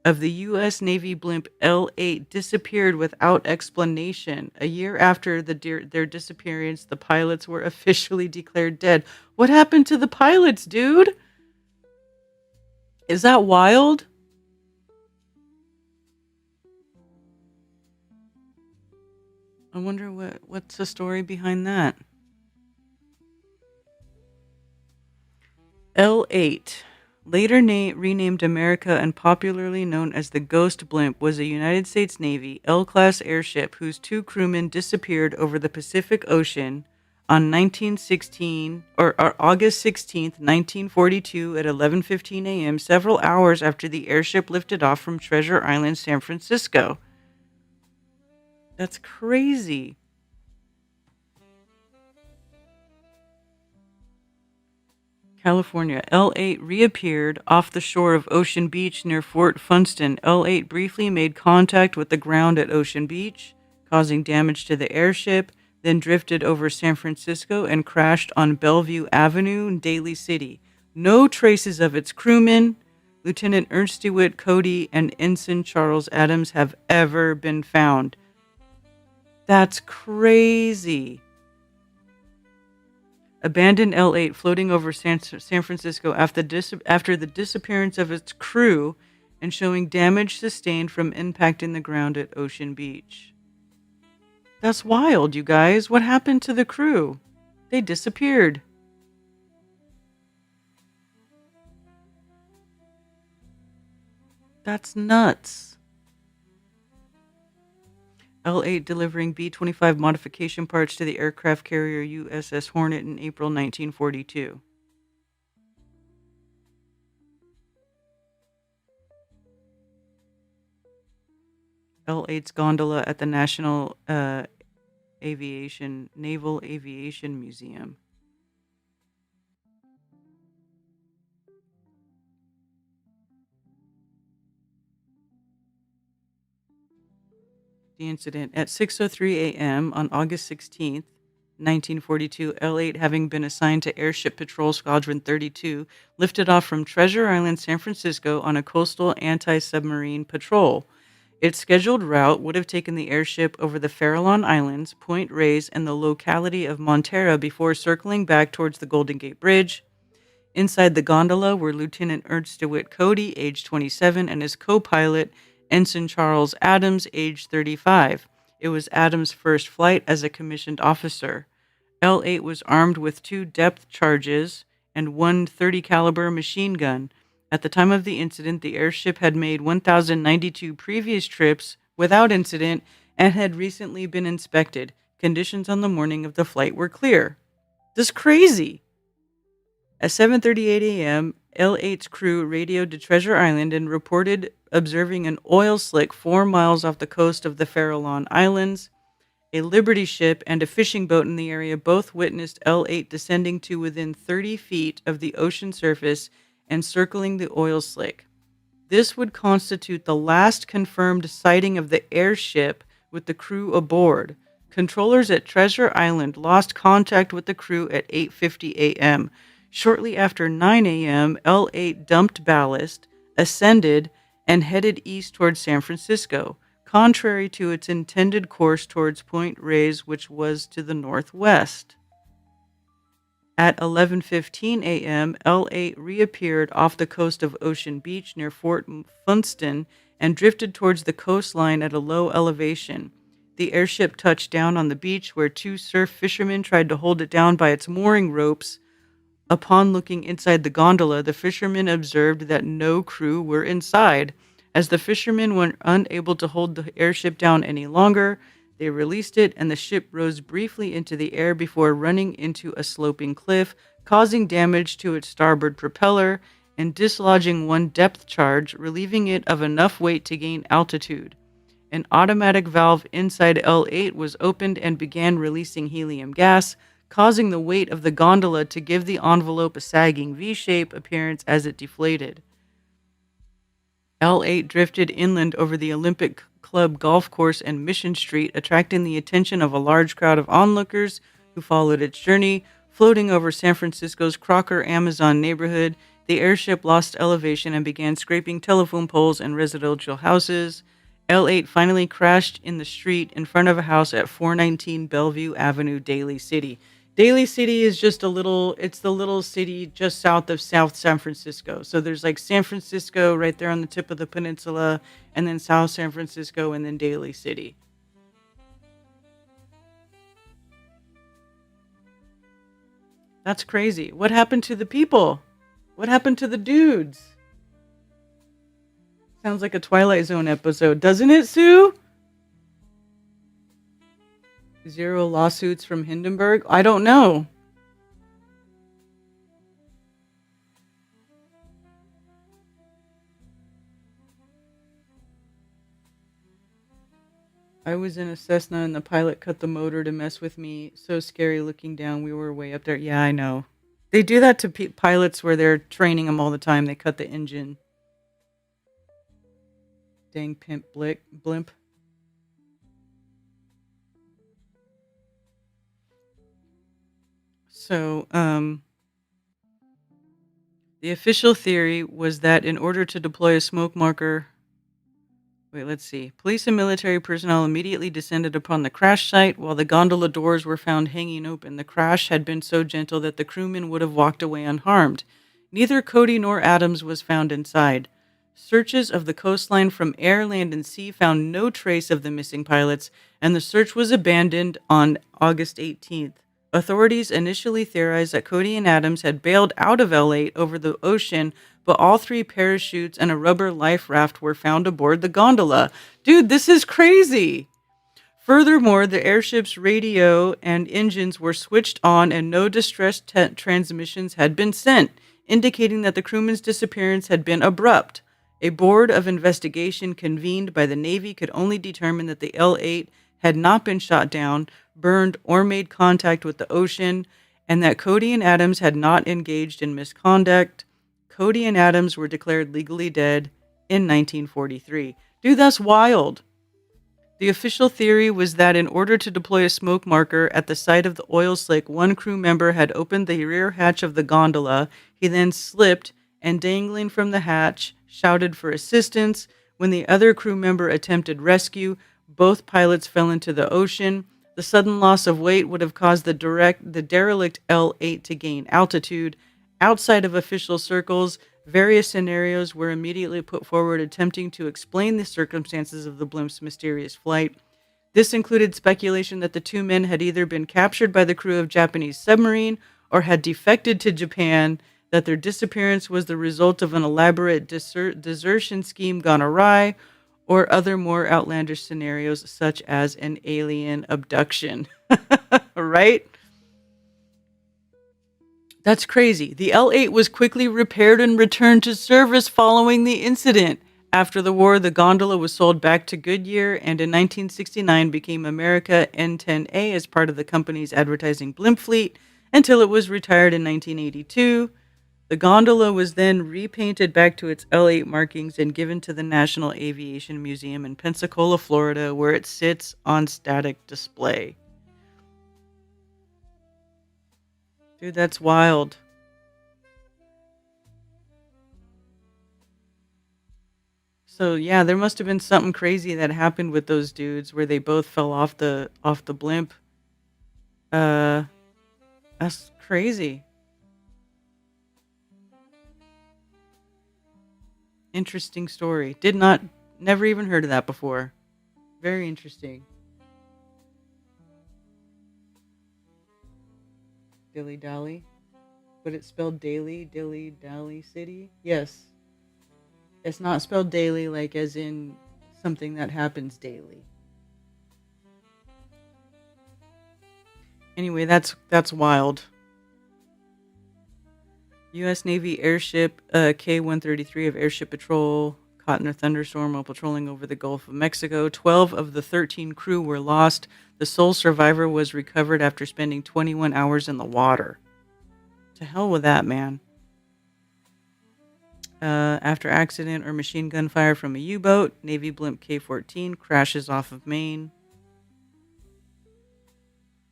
of the U.S. Navy blimp L8 disappeared without explanation. A year after their disappearance, the pilots were officially declared dead. What happened to the pilots, dude? Is that wild? I wonder what's the story behind that. L8, later renamed America and popularly known as the Ghost Blimp, was a United States Navy L-class airship whose 2 crewmen disappeared over the Pacific Ocean On 1916 or August 16th, 1942 at 11:15 a.m., several hours after the airship lifted off from Treasure Island, San Francisco. That's crazy. California, L8 reappeared off the shore of Ocean Beach near Fort Funston. L8 briefly made contact with the ground at Ocean Beach, causing damage to the airship, then drifted over San Francisco and crashed on Bellevue Avenue in Daly City. No traces of its crewmen, Lieutenant Ernst DeWitt Cody and Ensign Charles Adams, have ever been found. That's crazy. Abandoned L8 floating over San Francisco after the disappearance of its crew and showing damage sustained from impacting the ground at Ocean Beach. That's wild, you guys. What happened to the crew? They disappeared. That's nuts. L8 delivering B-25 modification parts to the aircraft carrier USS Hornet in April 1942. L8's gondola at the National Naval Aviation Museum. The incident at 6:03 a.m. on August 16th, 1942, L8, having been assigned to Airship Patrol Squadron 32, lifted off from Treasure Island, San Francisco on a coastal anti-submarine patrol. Its scheduled route would have taken the airship over the Farallon Islands, Point Reyes, and the locality of Montera before circling back towards the Golden Gate Bridge. Inside the gondola were Lieutenant Ernst DeWitt Cody, age 27, and his co-pilot, Ensign Charles Adams, age 35. It was Adams' first flight as a commissioned officer. L8 was armed with 2 depth charges and one .30 caliber machine gun. At the time of the incident, the airship had made 1,092 previous trips without incident and had recently been inspected. Conditions on the morning of the flight were clear. This is crazy. At 7:38 a.m., L8's crew radioed to Treasure Island and reported observing an oil slick 4 miles off the coast of the Farallon Islands. A Liberty ship and a fishing boat in the area both witnessed L8 descending to within 30 feet of the ocean surface and circling the oil slick. This would constitute the last confirmed sighting of the airship with the crew aboard. Controllers at Treasure Island lost contact with the crew at 8:50 a.m. Shortly after 9 a.m., L8 dumped ballast, ascended, and headed east towards San Francisco, contrary to its intended course towards Point Reyes, which was to the northwest. At 11:15 a.m., L8 reappeared off the coast of Ocean Beach near Fort Funston and drifted towards the coastline at a low elevation. The airship touched down on the beach where 2 surf fishermen tried to hold it down by its mooring ropes. Upon looking inside the gondola, the fishermen observed that no crew were inside. As the fishermen were unable to hold the airship down any longer, they released it and the ship rose briefly into the air before running into a sloping cliff, causing damage to its starboard propeller and dislodging 1 depth charge, relieving it of enough weight to gain altitude. An automatic valve inside L8 was opened and began releasing helium gas, causing the weight of the gondola to give the envelope a sagging V-shape appearance as it deflated. L8 drifted inland over the Olympic Club golf course and Mission Street, attracting the attention of a large crowd of onlookers who followed its journey. Floating over San Francisco's Crocker Amazon neighborhood, the airship lost elevation and began scraping telephone poles and residential houses. L8 finally crashed in the street in front of a house at 419 Bellevue Avenue, Daly City. Daly City is just it's the little city just south of South San Francisco. So there's like San Francisco right there on the tip of the peninsula, and then South San Francisco, and then Daly City. That's crazy. What happened to the people? What happened to the dudes? Sounds like a Twilight Zone episode, doesn't it, Sue? 0 lawsuits from Hindenburg? I don't know. I was in a Cessna and the pilot cut the motor to mess with me. So scary looking down. We were way up there. Yeah, I know. They do that to pilots where they're training them all the time. They cut the engine. Dang pimp blimp. So, the official theory was that in order to deploy a smoke marker, let's see. Police and military personnel immediately descended upon the crash site while the gondola doors were found hanging open. The crash had been so gentle that the crewmen would have walked away unharmed. Neither Cody nor Adams was found inside. Searches of the coastline from air, land, and sea found no trace of the missing pilots, and the search was abandoned on August 18th. Authorities initially theorized that Cody and Adams had bailed out of L8 over the ocean, but all 3 parachutes and a rubber life raft were found aboard the gondola. Dude, this is crazy. Furthermore, the airship's radio and engines were switched on and no distress transmissions had been sent, indicating that the crewman's disappearance had been abrupt. A board of investigation convened by the Navy could only determine that the L8 had not been shot down, burned, or made contact with the ocean, and that Cody and Adams had not engaged in misconduct. Cody and Adams were declared legally dead in 1943. Dude, that's wild. The official theory was that in order to deploy a smoke marker at the site of the oil slick, one crew member had opened the rear hatch of the gondola. He then slipped and, dangling from the hatch, shouted for assistance. When the other crew member attempted rescue, both pilots fell into the ocean. The sudden loss of weight would have caused the derelict L8 to gain altitude. Outside of official circles, various scenarios were immediately put forward attempting to explain the circumstances of the blimp's mysterious flight. This included speculation that the 2 men had either been captured by the crew of Japanese submarine or had defected to Japan, that their disappearance was the result of an elaborate desertion scheme gone awry, or other more outlandish scenarios such as an alien abduction. Right? That's crazy. The L8 was quickly repaired and returned to service following the incident. After the war, the gondola was sold back to Goodyear and in 1969 became America N10A as part of the company's advertising blimp fleet until it was retired in 1982. The gondola was then repainted back to its L8 markings and given to the National Aviation Museum in Pensacola, Florida, where it sits on static display. Dude, that's wild. So yeah, there must have been something crazy that happened with those dudes where they both fell off the blimp. That's crazy. Interesting story. Never even heard of that before. Very interesting. Dilly Dally. But it's spelled Daily, Dilly Dally City? Yes. It's not spelled daily like as in something that happens daily. Anyway, that's wild. U.S. Navy airship K-133 of Airship Patrol caught in a thunderstorm while patrolling over the Gulf of Mexico. 12 of the 13 crew were lost. The sole survivor was recovered after spending 21 hours in the water. To hell with that, man. After accident or machine gun fire from a U-boat, Navy blimp K-14 crashes off of Maine.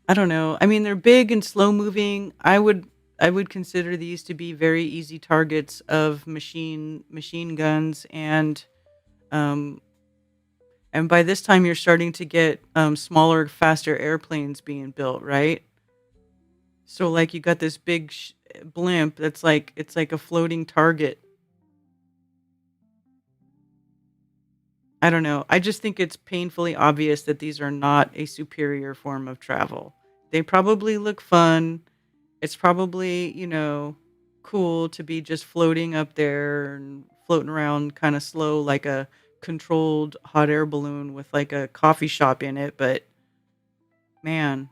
I don't know. I mean, they're big and slow moving. I would consider these to be very easy targets of machine guns, and by this time you're starting to get smaller, faster airplanes being built, right? So like you got this big blimp that's like it's like a floating target. I don't know. I just think it's painfully obvious that these are not a superior form of travel. They probably look fun. It's probably, cool to be just floating up there and floating around kind of slow like a controlled hot air balloon with like a coffee shop in it. But Man,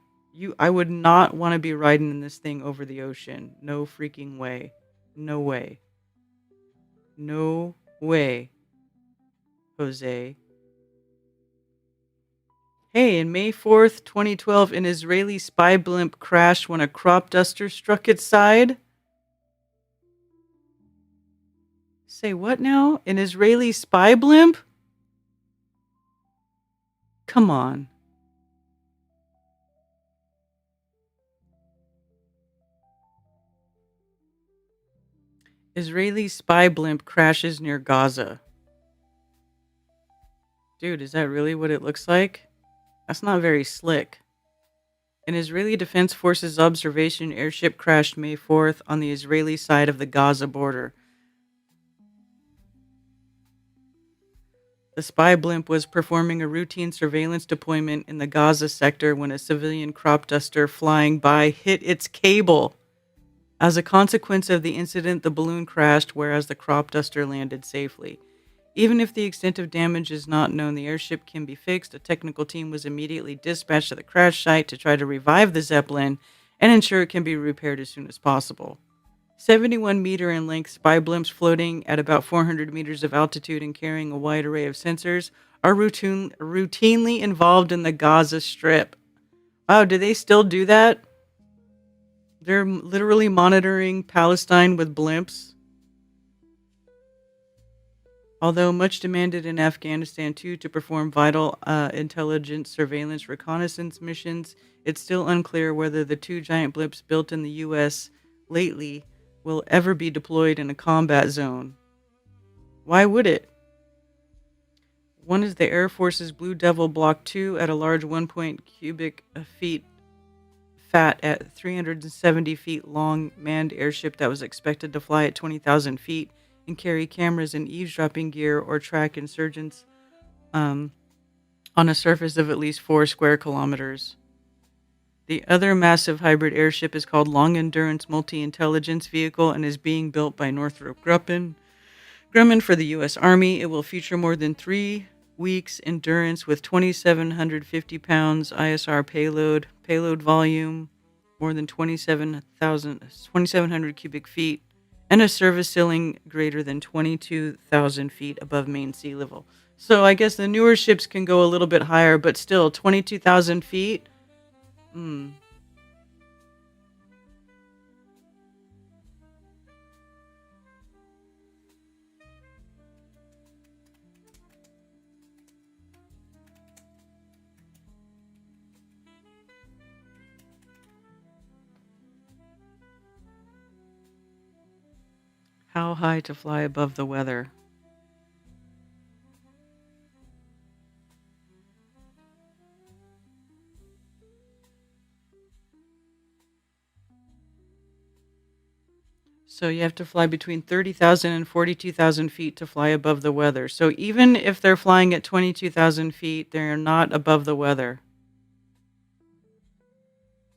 I would not want to be riding in this thing over the ocean. No freaking way. No way. No way, Jose. Hey, in May 4th, 2012, an Israeli spy blimp crashed when a crop duster struck its side. Say what now? An Israeli spy blimp? Come on. Israeli spy blimp crashes near Gaza. Dude, is that really what it looks like? That's not very slick. An Israeli Defense Forces observation airship crashed May 4th on the Israeli side of the Gaza border. The spy blimp was performing a routine surveillance deployment in the Gaza sector when a civilian crop duster flying by hit its cable. As a consequence of the incident, the balloon crashed, whereas the crop duster landed safely. Even if the extent of damage is not known, the airship can be fixed. A technical team was immediately dispatched to the crash site to try to revive the Zeppelin and ensure it can be repaired as soon as possible. 71-meter in length spy blimps floating at about 400 meters of altitude and carrying a wide array of sensors are routinely involved in the Gaza Strip. Wow, do they still do that? They're literally monitoring Palestine with blimps. Although much demanded in Afghanistan too to perform vital intelligence, surveillance, reconnaissance missions, it's still unclear whether the two giant blimps built in the U.S. lately will ever be deployed in a combat zone. Why would it? One is the Air Force's Blue Devil Block 2 at a large 1 cubic feet fat at 370 feet long manned airship that was expected to fly at 20,000 feet and carry cameras and eavesdropping gear or track insurgents on a surface of at least 4 square kilometers. The other massive hybrid airship is called Long Endurance Multi-Intelligence Vehicle and is being built by Northrop Grumman for the U.S. Army. It will feature more than 3 weeks endurance with 2,750 pounds ISR payload volume, more than 2,700 cubic feet, and a service ceiling greater than 22,000 feet above main sea level. So I guess the newer ships can go a little bit higher, but still 22,000 feet? How high to fly above the weather? So you have to fly between 30,000 and 42,000 feet to fly above the weather. So even if they're flying at 22,000 feet, they're not above the weather.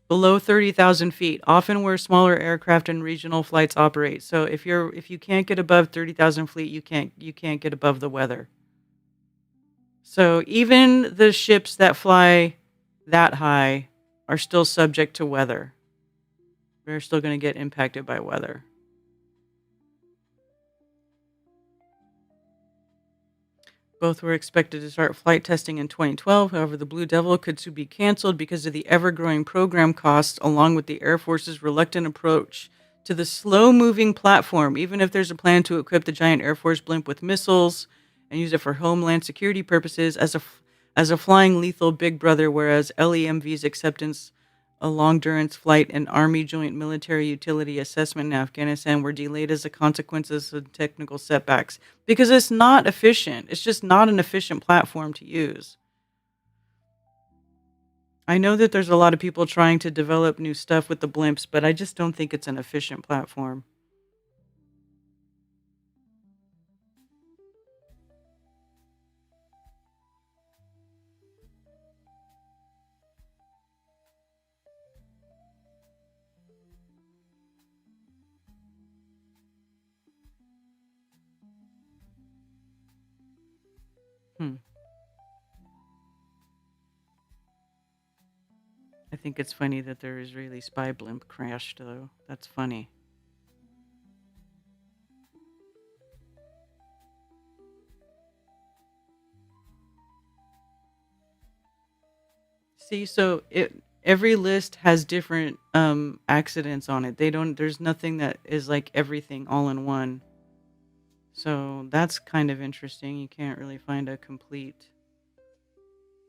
Below 30,000 feet, often where smaller aircraft and regional flights operate. So if you can't get above 30,000 feet, you can't get above the weather. So even the ships that fly that high are still subject to weather. They're still going to get impacted by weather. Both were expected to start flight testing in 2012. However, the Blue Devil could soon be canceled because of the ever-growing program costs, along with the Air Force's reluctant approach to the slow-moving platform. Even if there's a plan to equip the giant Air Force blimp with missiles and use it for homeland security purposes as a flying lethal big brother, whereas LEMV's acceptance a long-durance flight and Army Joint Military Utility Assessment in Afghanistan were delayed as a consequence of technical setbacks because it's not efficient. It's just not an efficient platform to use. I know that there's a lot of people trying to develop new stuff with the blimps, but I just don't think it's an efficient platform. think it's funny that their Israeli spy blimp crashed, though. That's funny. See, so every list has different accidents on it. They don't. There's nothing that is like everything all in one. So that's kind of interesting. You can't really find a complete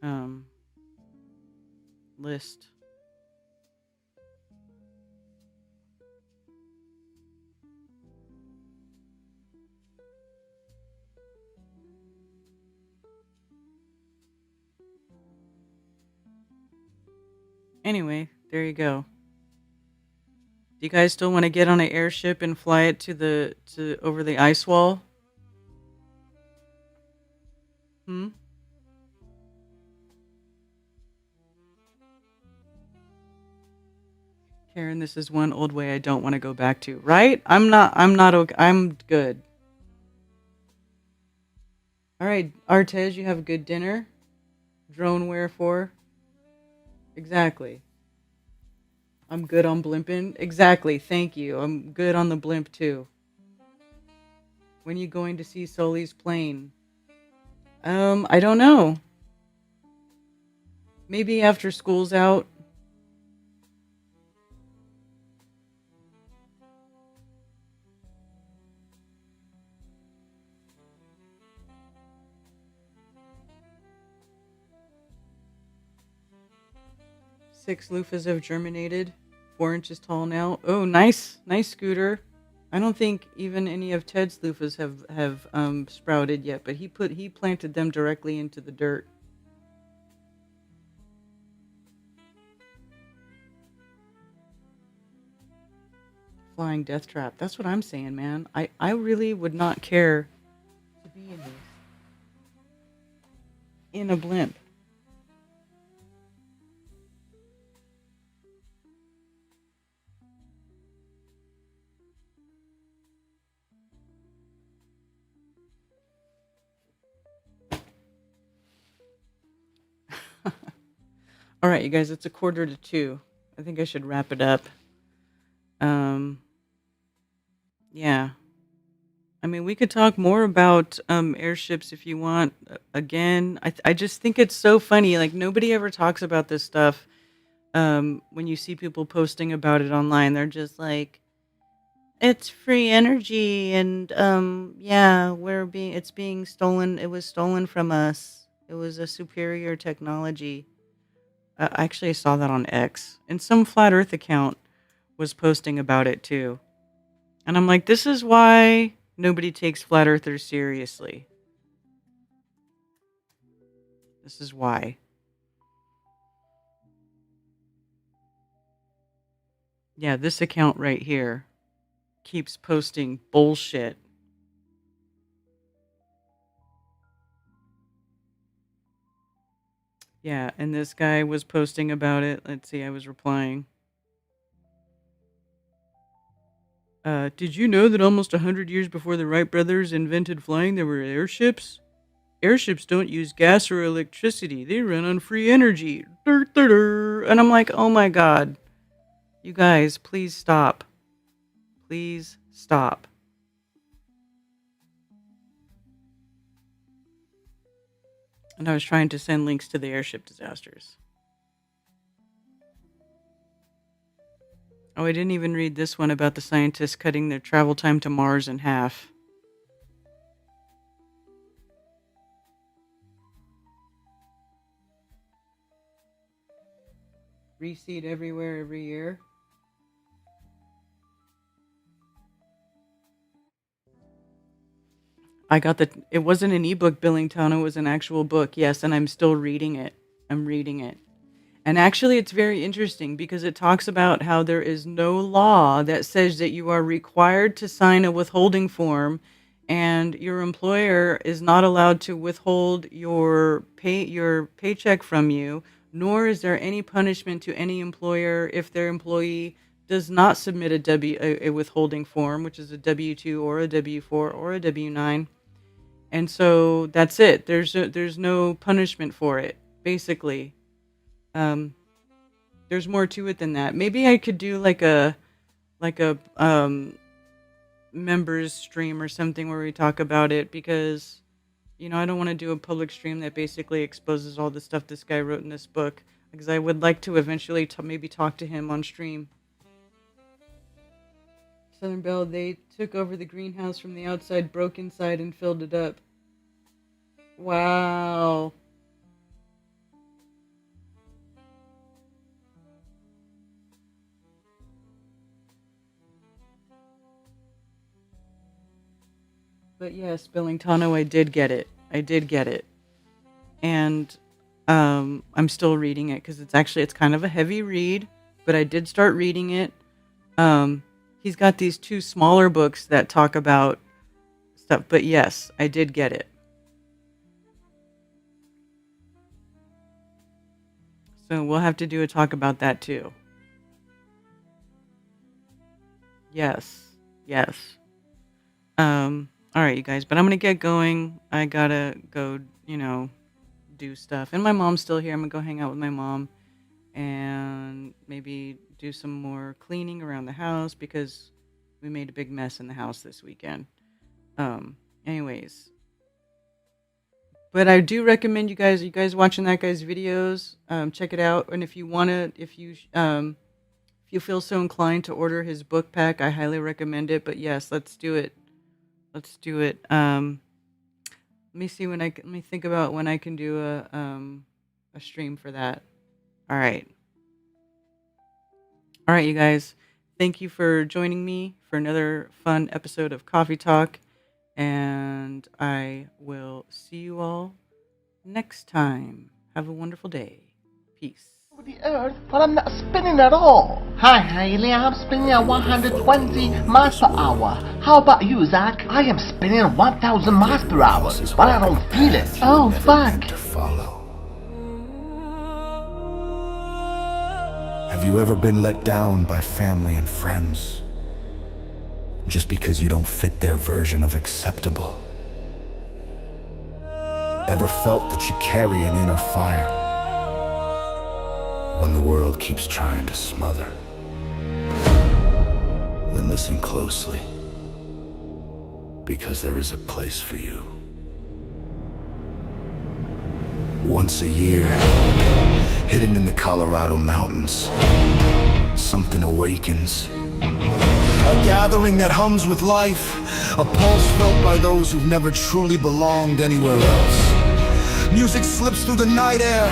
um, list. Anyway, there you go. Do you guys still want to get on an airship and fly it to over the ice wall? Hmm. Karen, this is one old way I don't want to go back to. Right? I'm not okay. I'm good. All right, Artez, you have a good dinner. Drone wherefore? Exactly. I'm good on blimping. Exactly. Thank you. I'm good on the blimp too. When you going to see Sully's plane? I don't know. Maybe after school's out. Six loofahs have germinated. 4 inches tall now. Oh, nice. Nice, Scooter. I don't think even any of Ted's loofahs have sprouted yet, but he planted them directly into the dirt. Flying death trap. That's what I'm saying, man. I really would not care to be in a blimp. All right, you guys, it's 1:45. I think I should wrap it up. Yeah. I mean, we could talk more about airships if you want. Again, I just think it's so funny. Like, nobody ever talks about this stuff. When you see people posting about it online, they're just like, it's free energy, and yeah, it's being stolen. It was stolen from us. It was a superior technology. Actually, I saw that on X, and some flat Earth account was posting about it too. And I'm like, this is why nobody takes flat earthers seriously. This is why. Yeah, this account right here keeps posting bullshit. Yeah, and this guy was posting about it. Let's see, I was replying. Did you know that almost 100 years before the Wright brothers invented flying, there were airships? Airships don't use gas or electricity. They run on free energy. Dur, dur, dur. And I'm like, oh my God. You guys, please stop. Please stop. And I was trying to send links to the airship disasters. Oh, I didn't even read this one about the scientists cutting their travel time to Mars in half. Reseed everywhere every year. I got it wasn't an ebook, Billington, it was an actual book. Yes, and I'm still reading it. I'm reading it. And actually, it's very interesting because it talks about how there is no law that says that you are required to sign a withholding form, and your employer is not allowed to withhold your paycheck from you, nor is there any punishment to any employer if their employee does not submit a withholding form, which is a W-2 or a W-4 or a W-9. And so that's it. There's no punishment for it, basically. There's there's more to it than that. Maybe I could do like a members stream or something where we talk about it, because I don't want to do a public stream that basically exposes all the stuff this guy wrote in this book, because I would like to eventually maybe talk to him on stream. Southern Belle, they took over the greenhouse from the outside, broke inside, and filled it up. Wow. But yes, Billingtano, I did get it. And I'm still reading it because it's kind of a heavy read, but I did start reading it. He's got these 2 smaller books that talk about stuff, but yes, I did get it. So we'll have to do a talk about that too. Yes. All right, you guys, but I'm gonna get going. I gotta go, do stuff. And my mom's still here. I'm gonna go hang out with my mom and maybe do some more cleaning around the house because we made a big mess in the house this weekend. Anyways. But I do recommend you guys watching that guy's videos. Check it out. And if you feel so inclined to order his book pack, I highly recommend it. But yes, let's do it. Let me see let me think about when I can do a stream for that. All right, you guys. Thank you for joining me for another fun episode of Coffee Talk, and I will see you all next time. Have a wonderful day. Peace. The earth, but I'm not spinning at all. Hi, Haley, I'm spinning at 120 miles per hour. How about you, Zach? I am spinning at 1,000 miles per hour, but I don't feel it. Oh, fuck. Have you ever been let down by family and friends just because you don't fit their version of acceptable? Ever felt that you carry an inner fire when the world keeps trying to smother? Then listen closely, because there is a place for you. Once a year, hidden in the Colorado mountains, something awakens. A gathering that hums with life, a pulse felt by those who've never truly belonged anywhere else. Music slips through the night air,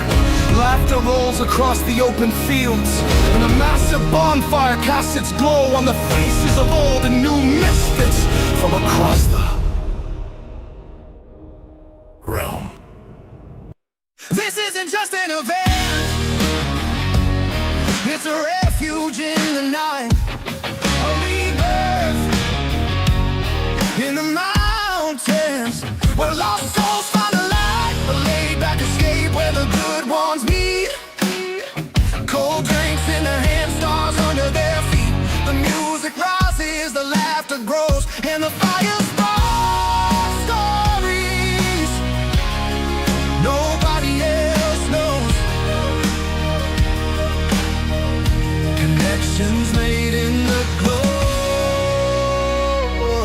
laughter rolls across the open fields, and a massive bonfire casts its glow on the faces of old and new misfits from across the realm. This isn't just an event, it's a refuge in the night, a rebirth in the mountains, where lost souls find a light, a laid-back escape where the good ones meet. Cold drinks in their hands, stars under their feet. The music rises, the laughter grows, and the fire sparks stories nobody else knows. Connections made in the glow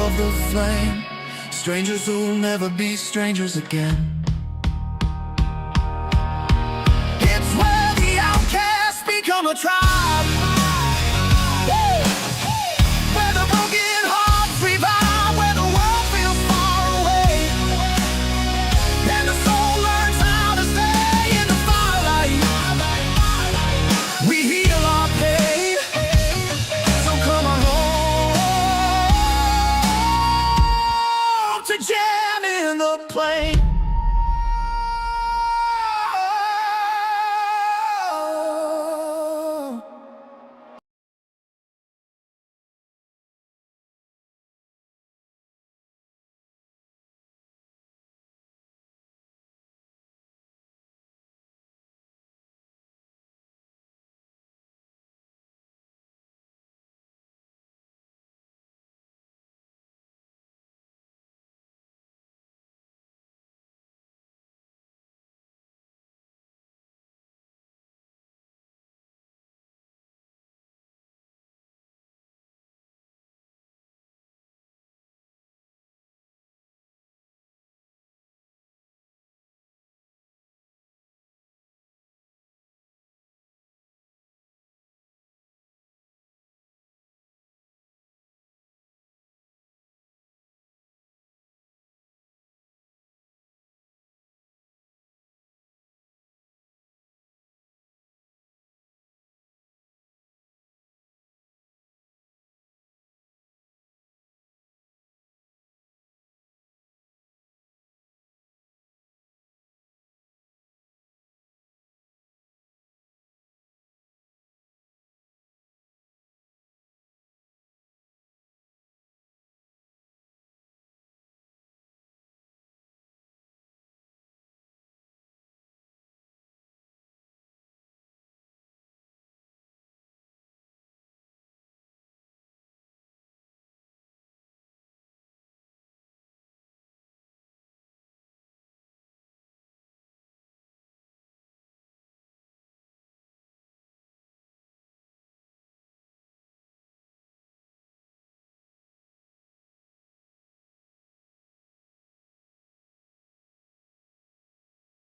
of the flame. Strangers who'll never be strangers again. It's where the outcasts become a tribe, where the broken hearts revive, where the world feels far away, and the soul learns how to stay in the firelight. We heal our pain, so come on home to jam in the plane.